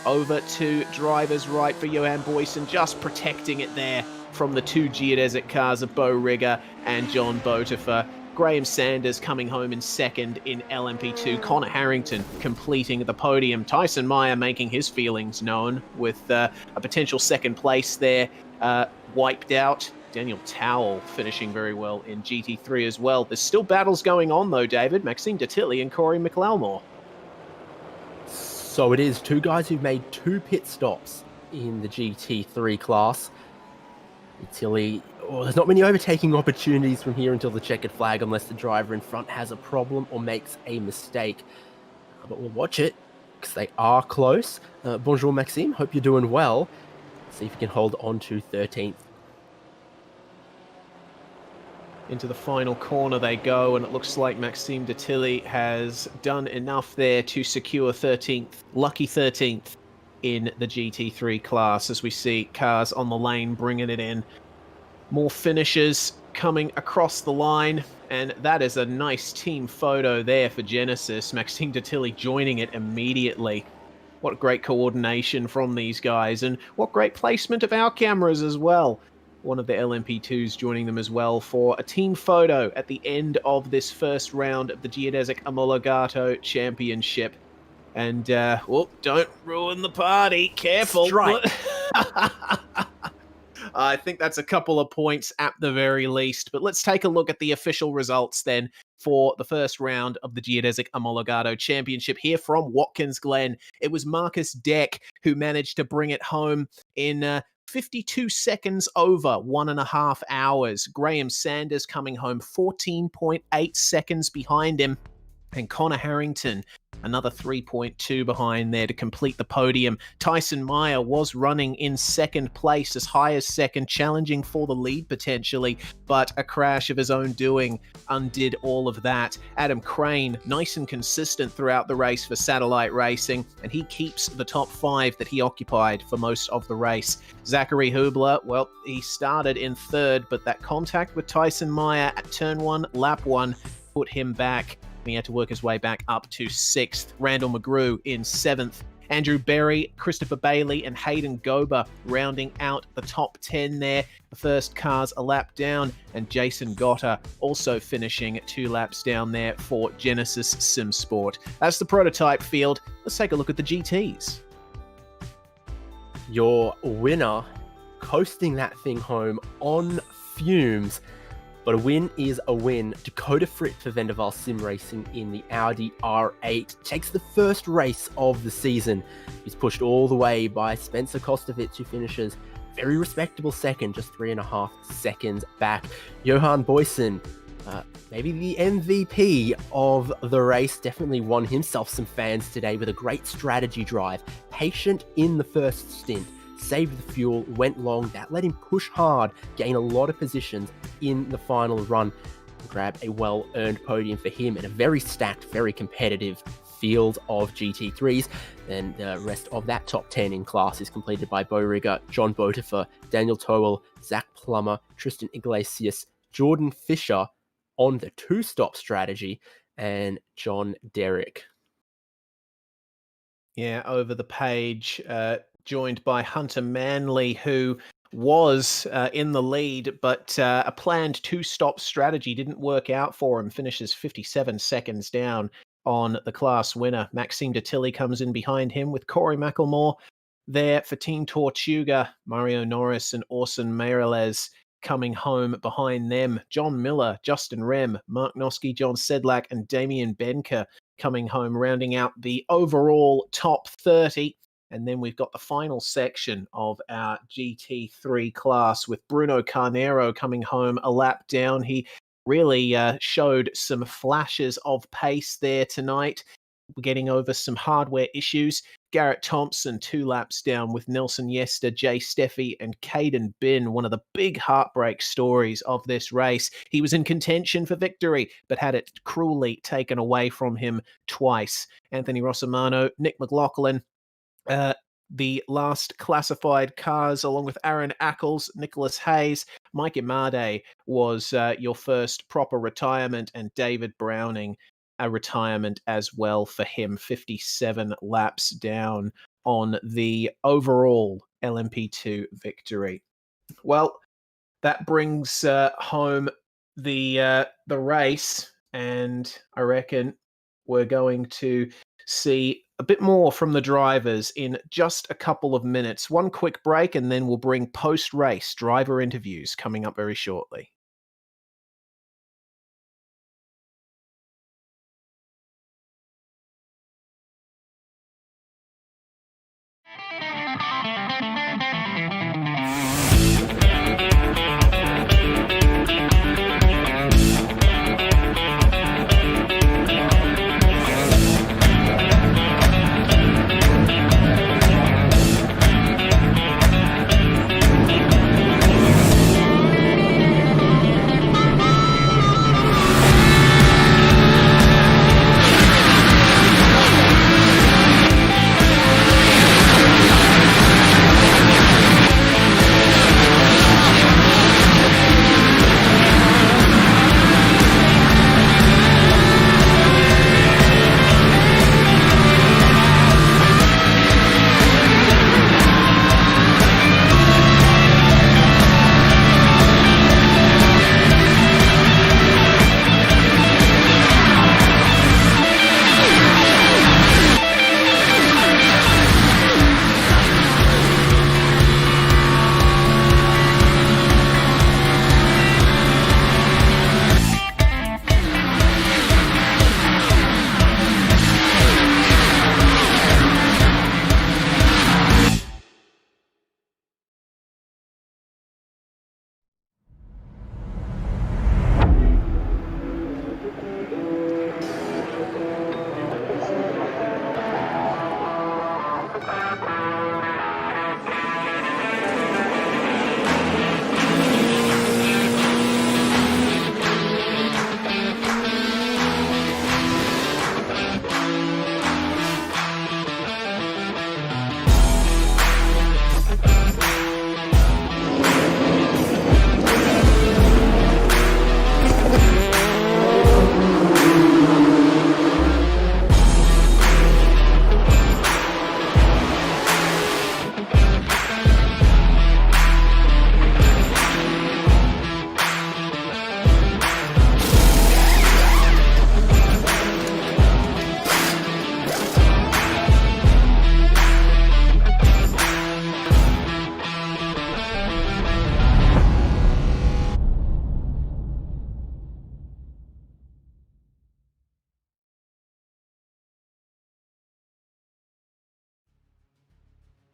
S4: Over to driver's right for Johan Boysen, just protecting it there from the two Geodesic cars of Bo Rigger and John Botifer. Graham Sanders coming home in second in LMP2. Connor Harrington completing the podium. Tyson Meyer making his feelings known with a potential second place there wiped out. Daniel Towell finishing very well in GT3 as well. There's still battles going on though, David. Maxime Detilly and Corey McLelmore.
S5: So it is two guys who've made 2 pit stops in the GT3 class. Tilly, there's not many overtaking opportunities from here until the checkered flag, unless the driver in front has a problem or makes a mistake. But we'll watch it, because they are close. Bonjour, Maxime. Hope you're doing well. See if you can hold on to 13th.
S4: Into the final corner they go, and it looks like Maxime Detilly has done enough there to secure 13th, lucky 13th in the GT3 class, as we see cars on the lane bringing it in. More finishers coming across the line, and that is a nice team photo there for Genesis. Maxime Detilly joining it immediately. What great coordination from these guys, and what great placement of our cameras as well. One of the LMP2s joining them as well for a team photo at the end of this first round of the Geodesic Omologato Championship. And, don't ruin the party. Careful.
S5: Strike.
S4: I think that's a couple of points at the very least. But let's take a look at the official results then for the first round of the Geodesic Omologato Championship here from Watkins, Glen. It was Marcus Deck who managed to bring it home in 52 seconds over 1.5 hours. Graham Sanders coming home 14.8 seconds behind him. And Connor Harrington, another 3.2 behind there to complete the podium. Tyson Meyer was running in second place, as high as second, challenging for the lead potentially, but a crash of his own doing undid all of that. Adam Crane, nice and consistent throughout the race for Satellite Racing, and he keeps the top 5 that he occupied for most of the race. Zachary Hubler, well, he started in third, but that contact with Tyson Meyer at turn 1, lap 1, put him back. He had to work his way back up to 6th. Randall McGrew in 7th. Andrew Berry, Christopher Bailey, and Hayden Gober rounding out the top 10 there. The first cars a lap down, and Jason Gotter also finishing 2 laps down there for Genesis SimSport. That's the prototype field. Let's take a look at the GTs.
S5: Your winner coasting that thing home on fumes. But a win is a win. Dakota Fripp for Vendaval Sim Racing in the Audi R8 takes the first race of the season. He's pushed all the way by Spencer Kostovich, who finishes very respectable second, just 3.5 seconds back. Johan Boysen, maybe the MVP of the race, definitely won himself some fans today with a great strategy drive. Patient in the first stint. Saved the fuel, went long. That let him push hard, gain a lot of positions in the final run, and grab a well-earned podium for him in a very stacked, very competitive field of GT3s. Then the rest of that top 10 in class is completed by Bo Rigger, John Botifer, Daniel Towell, Zach Plummer, Tristan Iglesias, Jordan Fisher on the 2-stop strategy, and John Derrick.
S4: Yeah, over the page, joined by Hunter Manley, who was in the lead, but a planned 2-stop strategy didn't work out for him. Finishes 57 seconds down on the class winner. Maxime Detilly comes in behind him with Corey McLemore there for Team Tortuga. Mario Norris and Orson Meireles coming home behind them. John Miller, Justin Rem, Mark Noski, John Sedlak, and Damien Benker coming home, rounding out the overall top 30. And then we've got the final section of our GT3 class with Bruno Carnero coming home a lap down. He really showed some flashes of pace there tonight. getting over some hardware issues. Garrett Thompson 2 laps down with Nelson Yester, Jay Steffi, and Caden Bin, one of the big heartbreak stories of this race. He was in contention for victory, but had it cruelly taken away from him twice. Anthony Rossimano, Nick McLaughlin, the last classified cars, along with Aaron Ackles, Nicholas Hayes. Mike Imade was your first proper retirement, and David Browning, a retirement as well for him, 57 laps down on the overall LMP2 victory. Well, that brings home the race, and I reckon we're going to see a bit more from the drivers in just a couple of minutes. One quick break, and then we'll bring post-race driver interviews coming up very shortly.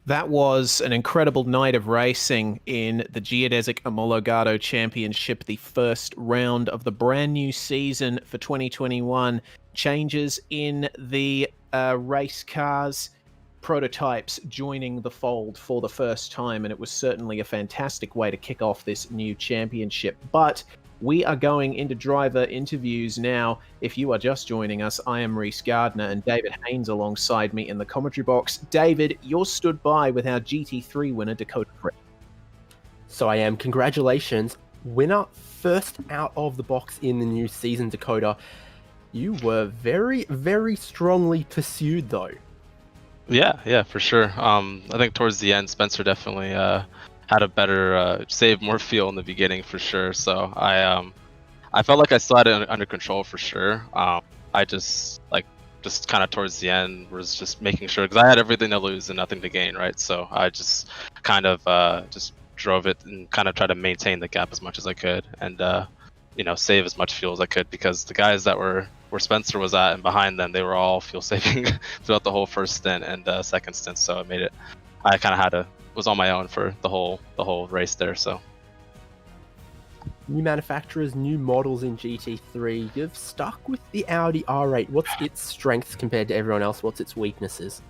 S4: That was an incredible night of racing in the Geodesic Omologato Championship, the first round of the brand new season for 2021. Changes in the race cars, prototypes joining the fold for the first time, and it was certainly a fantastic way to kick off this new championship. But we are going into driver interviews now. If you are just joining us, I am Reese Gardner, and David Haynes alongside me in the commentary box. David, you're stood by with our GT3 winner, Dakota Frick.
S5: So I am. Congratulations. Winner, first out of the box in the new season, Dakota. You were very, very strongly pursued, though.
S8: Yeah, for sure. I think towards the end, Spencer definitely had a better saved more fuel in the beginning for sure. So I felt like I still had it under control for sure. I just kind of towards the end was just making sure, because I had everything to lose and nothing to gain, right? So I just kind of just drove it and kind of tried to maintain the gap as much as I could, and save as much fuel as I could, because the guys that were where Spencer was at and behind them, they were all fuel saving throughout the whole first stint and second stint. So it made it, I kind of was on my own for the whole race there. So
S5: new manufacturers, new models in GT3. You've stuck with the Audi R8. What's its strengths compared to everyone else? What's its weaknesses?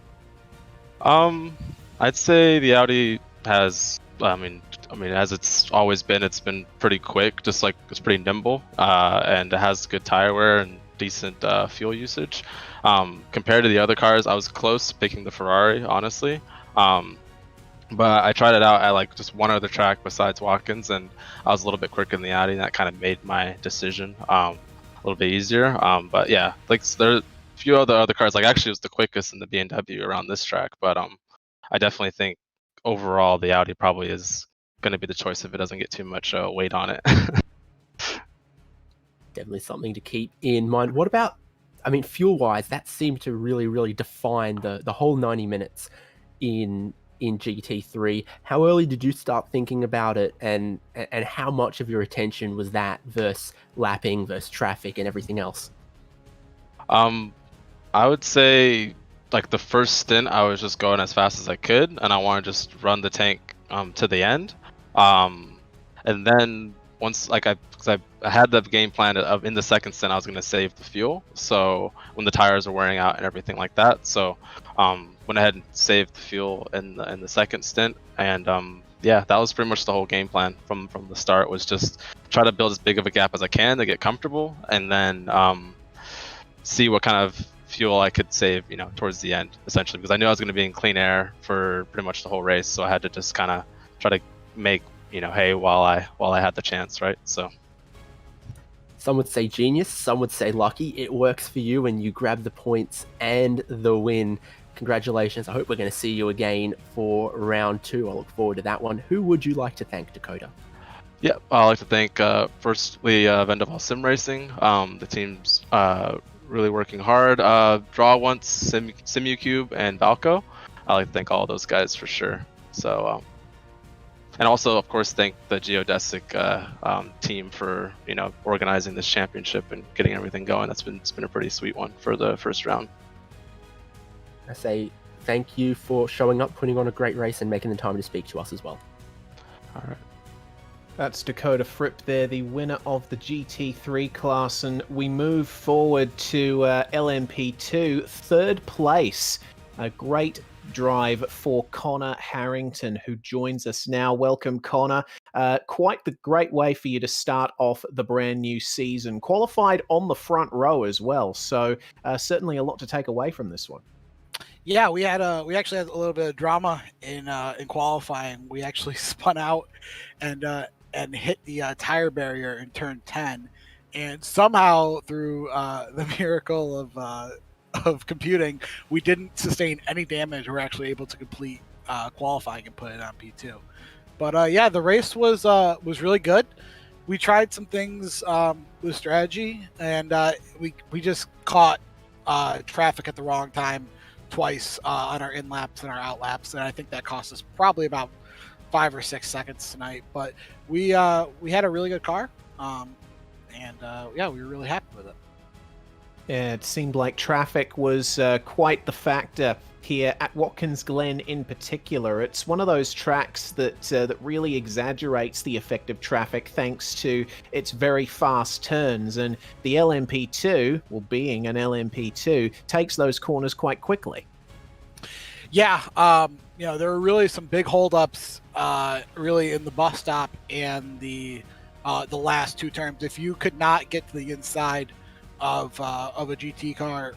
S8: I'd say the Audi has, as it's always been, it's been pretty quick, just like it's pretty nimble, and it has good tire wear and decent fuel usage. Compared to the other cars, I was close to picking the Ferrari, honestly. But I tried it out at like just one other track besides Watkins, and I was a little bit quicker than the Audi, and that kind of made my decision a little bit easier. But yeah, like there are a few other cars. Like actually, it was the quickest in the BMW around this track. But I definitely think overall the Audi probably is going to be the choice if it doesn't get too much weight on it.
S5: Definitely something to keep in mind. What about, fuel-wise, that seemed to really, really define the whole 90 minutes in GT3. How early did you start thinking about it, and how much of your attention was that versus lapping, versus traffic, and everything else?
S8: I would say like the first stint, I was just going as fast as I could, and I want to just run the tank to the end. And then once I had the game plan of in the second stint I was going to save the fuel, so when the tires are wearing out and everything like that. So went ahead and saved the fuel in the second stint, and yeah, that was pretty much the whole game plan from the start, was just try to build as big of a gap as I can to get comfortable, and then see what kind of fuel I could save, towards the end, essentially, because I knew I was going to be in clean air for pretty much the whole race, so I had to just kind of try to make hay while I had the chance, right? So
S5: some would say genius, some would say lucky. It works for you, and you grab the points and the win. Congratulations. I hope we're going to see you again for round 2. I look forward to that one. Who would you like to thank, Dakota?
S8: Yeah, I'd like to thank firstly Vendaval Sim Racing. The team's really working hard. Draw Once, SimuCube, and Valco. I'd like to thank all those guys for sure. So and also, of course, thank the Geodesic team for organizing this championship and getting everything going. It's been a pretty sweet one for the first round.
S5: I say thank you for showing up, putting on a great race, and making the time to speak to us as well.
S8: All right.
S4: That's Dakota Fripp there, the winner of the GT3 class, and we move forward to LMP2, third place. A great drive for Connor Harrington, who joins us now. Welcome, Connor. Quite the great way for you to start off the brand new season. Qualified on the front row as well, so certainly a lot to take away from this one.
S2: Yeah, we actually had a little bit of drama in qualifying. We actually spun out and hit the tire barrier in turn 10, and somehow through the miracle of computing, we didn't sustain any damage. We were actually able to complete qualifying and put it on P2. But yeah, the race was really good. We tried some things with strategy, and we just caught traffic at the wrong time twice on our in laps and our out laps, and I think that cost us probably about 5 or 6 seconds tonight. But we had a really good car, and yeah, we were really happy with it.
S4: Yeah, it seemed like traffic was quite the factor here at Watkins Glen in particular. It's one of those tracks that really exaggerates the effect of traffic thanks to its very fast turns, and the LMP2, well, being an LMP2, takes those corners quite quickly.
S2: Yeah, there were really some big holdups, really in the bus stop and the last 2 turns. If you could not get to the inside of a GT car,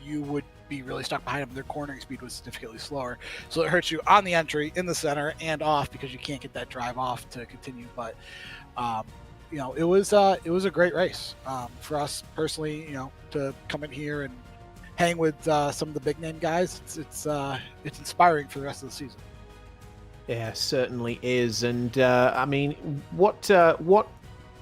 S2: you would be really stuck behind them. Their cornering speed was significantly slower, so it hurts you on the entry, in the center, and off, because you can't get that drive off to continue. But it was a great race for us personally. To come in here and hang with some of the big name guys, it's inspiring for the rest of the season.
S4: Yeah, certainly is. And what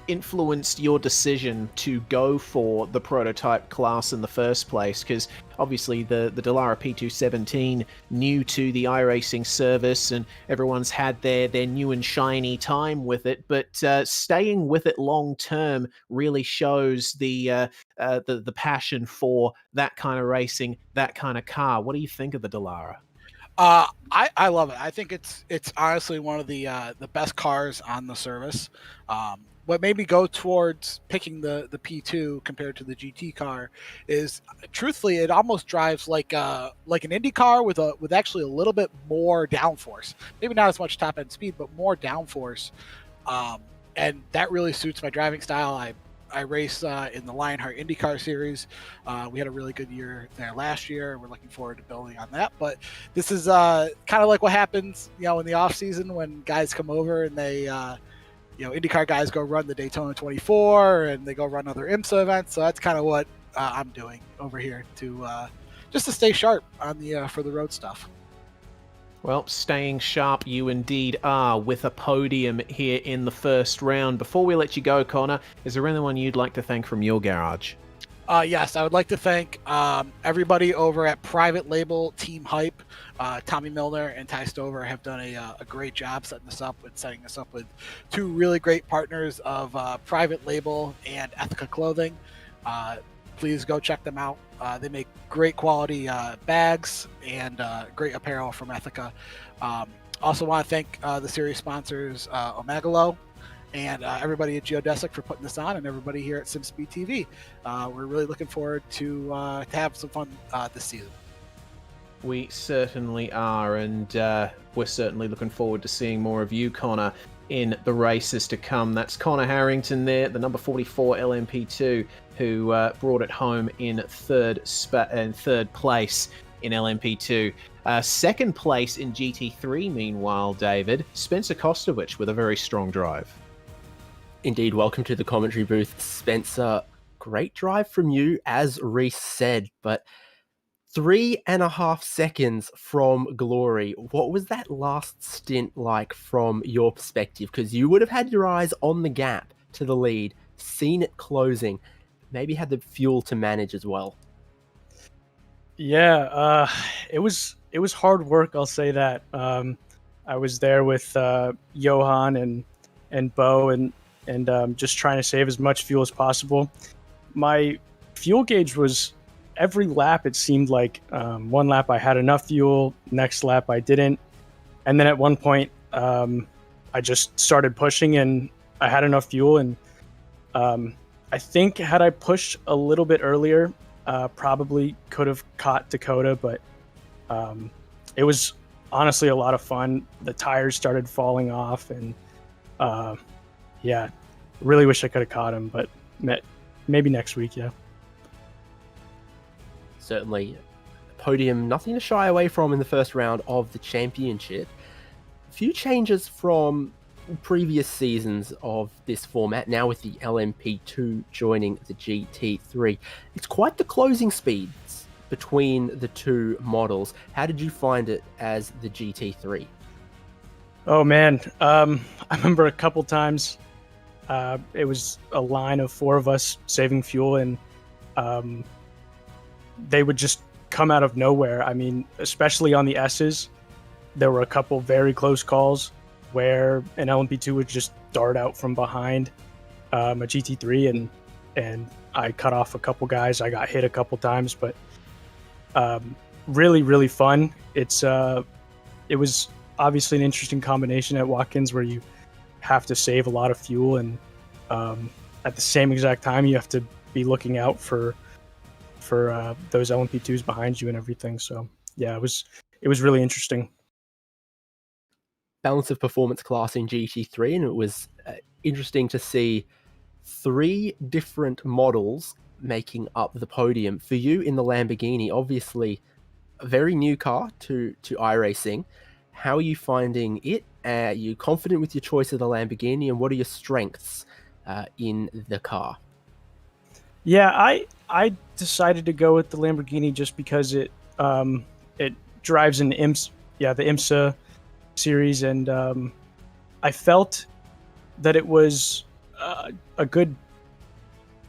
S4: influenced your decision to go for the prototype class in the first place? Because obviously the Dallara P217 new to the iRacing service, and everyone's had their new and shiny time with it, but staying with it long term really shows the passion for that kind of racing, that kind of car. What do you think of the Dallara?
S2: I love it. I think it's honestly one of the best cars on the service. What made me go towards picking the P2 compared to the GT car is, truthfully, it almost drives like an Indy car with actually a little bit more downforce. Maybe not as much top end speed, but more downforce. And that really suits my driving style. I race in the Lionheart IndyCar series. We had a really good year there last year. We're looking forward to building on that. But this is kind of like what happens, in the off season when guys come over and they, IndyCar guys go run the Daytona 24 and they go run other IMSA events. So that's kind of what I'm doing over here to just to stay sharp on the for the road stuff.
S4: Well, staying sharp you indeed are, with a podium here in the first round. Before we let you go, Connor, is there anyone you'd like to thank from your garage?
S2: Yes, I would like to thank everybody over at Private Label Team Hype. Tommy Milner and Ty Stover have done a great job setting us up with two really great partners of Private Label and Ethica Clothing. Please go check them out. They make great quality bags and great apparel from Ethica. Also want to thank the series sponsors, Omegalo, and everybody at Geodesic for putting this on, and everybody here at SimSpeed TV. We're really looking forward to have some fun this season.
S4: We certainly are, and we're certainly looking forward to seeing more of you, Connor, in the races to come. That's Connor Harrington there, the number 44 LMP2, who brought it home in third place in LMP2. Second place in GT3, meanwhile, David, Spencer Kostowicz with a very strong drive.
S5: Indeed, welcome to the commentary booth, Spencer. Great drive from you, as Reese said, but 3.5 seconds from glory. What was that last stint like from your perspective? Because you would have had your eyes on the gap to the lead, seen it closing, maybe had the fuel to manage as well.
S9: Yeah, it was hard work, I'll say that. I was there with Johan and Bo and just trying to save as much fuel as possible. My fuel gauge was, every lap it seemed like one lap I had enough fuel, next lap I didn't, and then at one point I just started pushing and I had enough fuel, and I think had I pushed a little bit earlier, probably could have caught Dakota, but it was honestly a lot of fun. The tires started falling off, and yeah, really wish I could have caught him, but maybe next week, yeah.
S5: Certainly, podium, nothing to shy away from in the first round of the championship. A few changes from previous seasons of this format, now with the LMP2 joining the GT3. It's quite the closing speeds between the two models. How did you find it as the GT3?
S9: Oh man, I remember a couple times it was a line of 4 of us saving fuel, and they would just come out of nowhere. I mean, especially on the S's, there were a couple very close calls where an LMP2 would just dart out from behind a GT3, and I cut off a couple guys. I got hit a couple times, but really, really fun. It was obviously an interesting combination at Watkins where you have to save a lot of fuel, and at the same exact time you have to be looking out for those LMP2s behind you and everything. So yeah, it was really interesting.
S5: Balance of performance class in GT3, and it was interesting to see 3 different models making up the podium. For you in the Lamborghini, obviously a very new car to iRacing. How are you finding it? Are you confident with your choice of the Lamborghini, and what are your strengths in the car?
S9: Yeah, I decided to go with the Lamborghini just because it drives in the IMSA series, and I felt that it was a good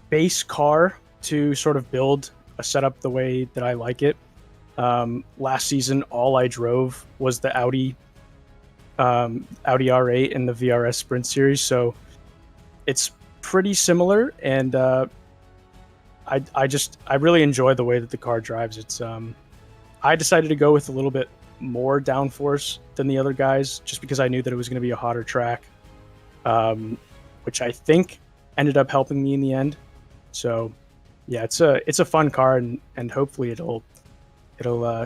S9: base car to sort of build a setup the way that I like it. Last season, all I drove was the Audi R8 and the VRS Sprint Series, so it's pretty similar, and I really enjoy the way that the car drives. It's I decided to go with a little bit more downforce than the other guys, just because I knew that it was going to be a hotter track, which I think ended up helping me in the end. So yeah, it's a fun car, and hopefully it'll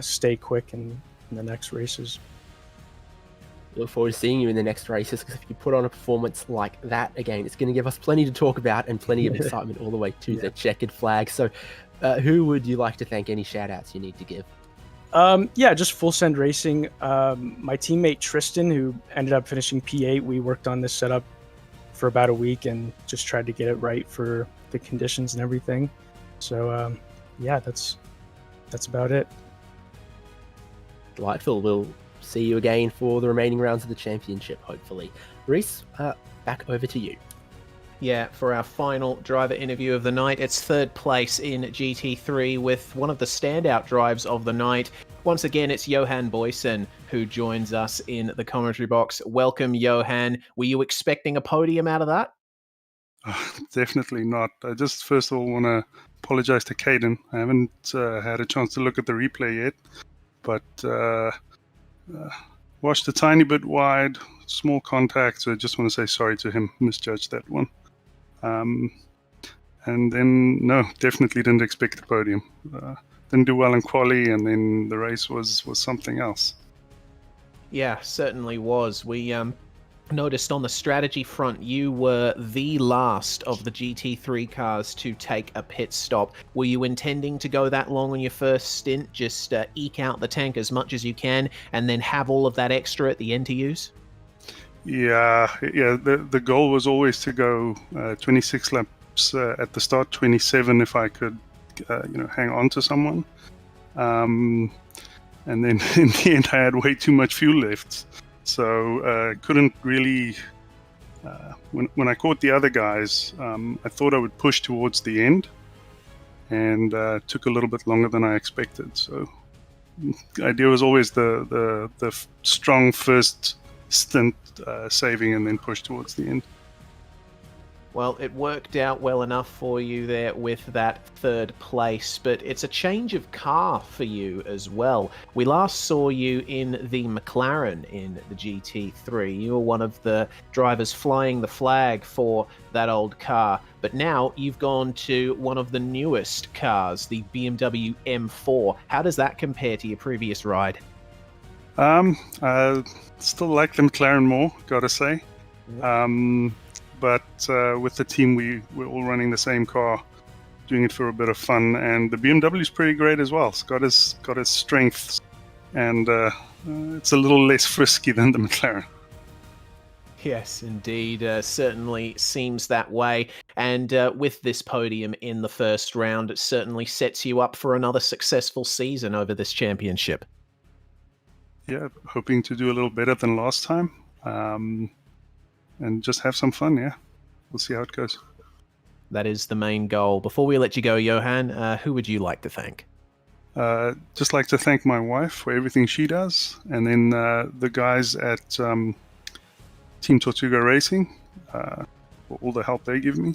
S9: stay quick in the next races.
S5: Look forward to seeing you in the next races, because if you put on a performance like that again, it's going to give us plenty to talk about and plenty of excitement all the way to the checkered flag. So who would you like to thank? Any shout outs you need to give?
S9: Yeah, just Full Send Racing. My teammate Tristan, who ended up finishing P8, we worked on this setup for about a week and just tried to get it right for the conditions and everything. So yeah, that's about it.
S5: Delightful. We'll see you again for the remaining rounds of the championship, hopefully. Reese, back over to you.
S4: Yeah, for our final driver interview of the night, it's third place in GT3 with one of the standout drives of the night. Once again, it's Johan Boysen who joins us in the commentary box. Welcome, Johan. Were you expecting a podium out of that?
S10: Definitely not. I just first of all want to apologize to Caden. I haven't had a chance to look at the replay yet, but watched a tiny bit wide, small contact, so I just want to say sorry to him, misjudged that one. And then, no, definitely didn't expect the podium. Didn't do well in quali, and then the race was something else.
S4: Yeah, certainly was. We noticed on the strategy front, you were the last of the GT3 cars to take a pit stop. Were you intending to go that long on your first stint, just eke out the tank as much as you can, and then have all of that extra at the end to use?
S10: Yeah. The goal was always to go 26 laps at the start, 27 if I could, hang on to someone. And then in the end, I had way too much fuel left, so couldn't really. When I caught the other guys, I thought I would push towards the end, and took a little bit longer than I expected. So the idea was always the strong first stint, saving and then push towards the end.
S4: Well, it worked out well enough for you there with that third place, but it's a change of car for you as well. We last saw you in the McLaren in the GT3. You were one of the drivers flying the flag for that old car, but now you've gone to one of the newest cars, the BMW M4. How does that compare to your previous ride?
S10: I still like the McLaren more, gotta say. But with the team, we're all running the same car, doing it for a bit of fun. And the BMW is pretty great as well. It's got its strengths, and it's a little less frisky than the McLaren.
S4: Yes, indeed. Certainly seems that way. And with this podium in the first round, it certainly sets you up for another successful season over this championship.
S10: Yeah, hoping to do a little better than last time. And just have some fun, yeah. We'll see how it goes.
S4: That is the main goal. Before we let you go, Johan, who would you like to thank?
S10: Just like to thank my wife for everything she does, and then the guys at Team Tortuga Racing for all the help they give me.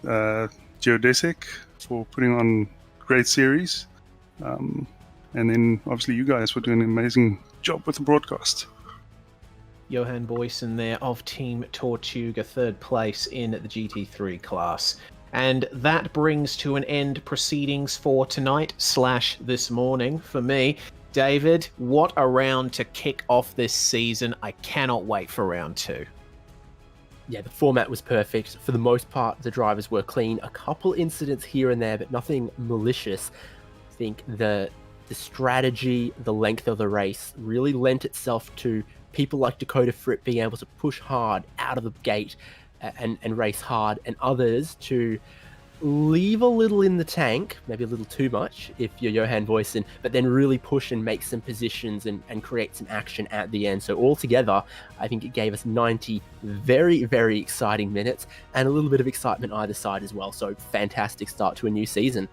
S10: Geodesic for putting on great series. And then obviously you guys for doing an amazing job with the broadcast.
S4: Johan Boysen there of Team Tortuga, third place in the GT3 class. And that brings to an end proceedings for tonight / this morning for me. David, what a round to kick off this season. I cannot wait for round 2.
S5: Yeah, the format was perfect. For the most part, the drivers were clean. A couple incidents here and there, but nothing malicious. I think the strategy, the length of the race really lent itself to people like Dakota Fripp being able to push hard out of the gate and race hard, and others to leave a little in the tank, maybe a little too much if you're Johan Boysen, but then really push and make some positions and create some action at the end. So altogether, I think it gave us 90 very, very exciting minutes and a little bit of excitement either side as well. So fantastic start to a new season.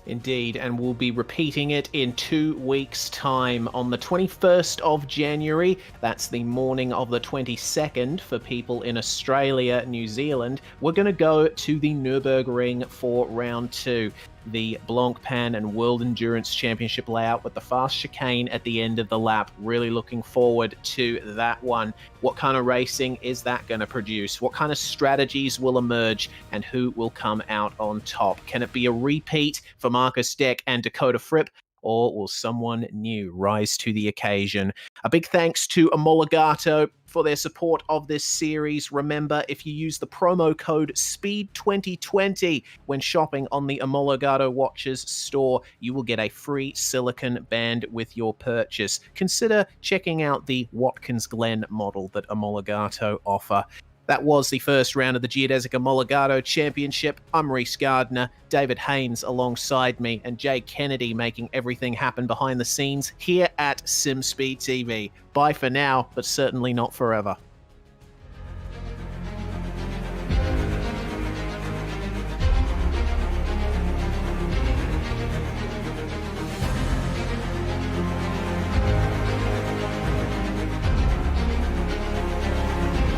S4: Indeed, and we'll be repeating it in 2 weeks' time on the 21st of January. That's the morning of the 22nd for people in Australia, New Zealand. We're going to go to the Nürburgring for round 2. the Blancpain and World Endurance Championship layout with the fast chicane at the end of the lap. Really looking forward to that one. What kind of racing is that going to produce? What kind of strategies will emerge, and who will come out on top? Can it be a repeat for Marcus Deck and Dakota Fripp, or will someone new rise to the occasion? A big thanks to Omologato for their support of this series. Remember, if you use the promo code SPEED2020 when shopping on the Omologato Watches store, you will get a free silicone band with your purchase. Consider checking out the Watkins Glen model that Omologato offer. That was the first round of the Geodesic Omologato Championship. I'm Reese Gardner, David Haynes alongside me, and Jay Kennedy making everything happen behind the scenes here at SimSpeed TV. Bye for now, but certainly not forever.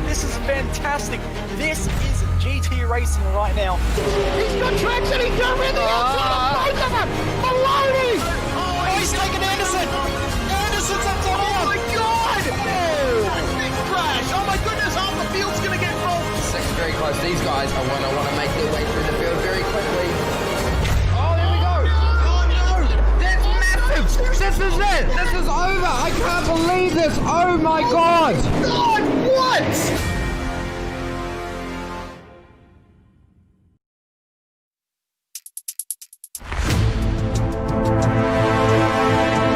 S1: This is fantastic. This is GT Racing right now. He's got traction. He's going the outside of both of them. Maloney. Oh, he's taking Anderson. Anderson's up to him. Oh my God. Big crash. Oh my goodness. Half the field's going to get rolled.
S3: Second very close. These guys are want to make their way through the field very quickly. Oh, there we go. Oh no. That's massive. This is it. This is over. I can't believe this. Oh my God.
S1: God, what?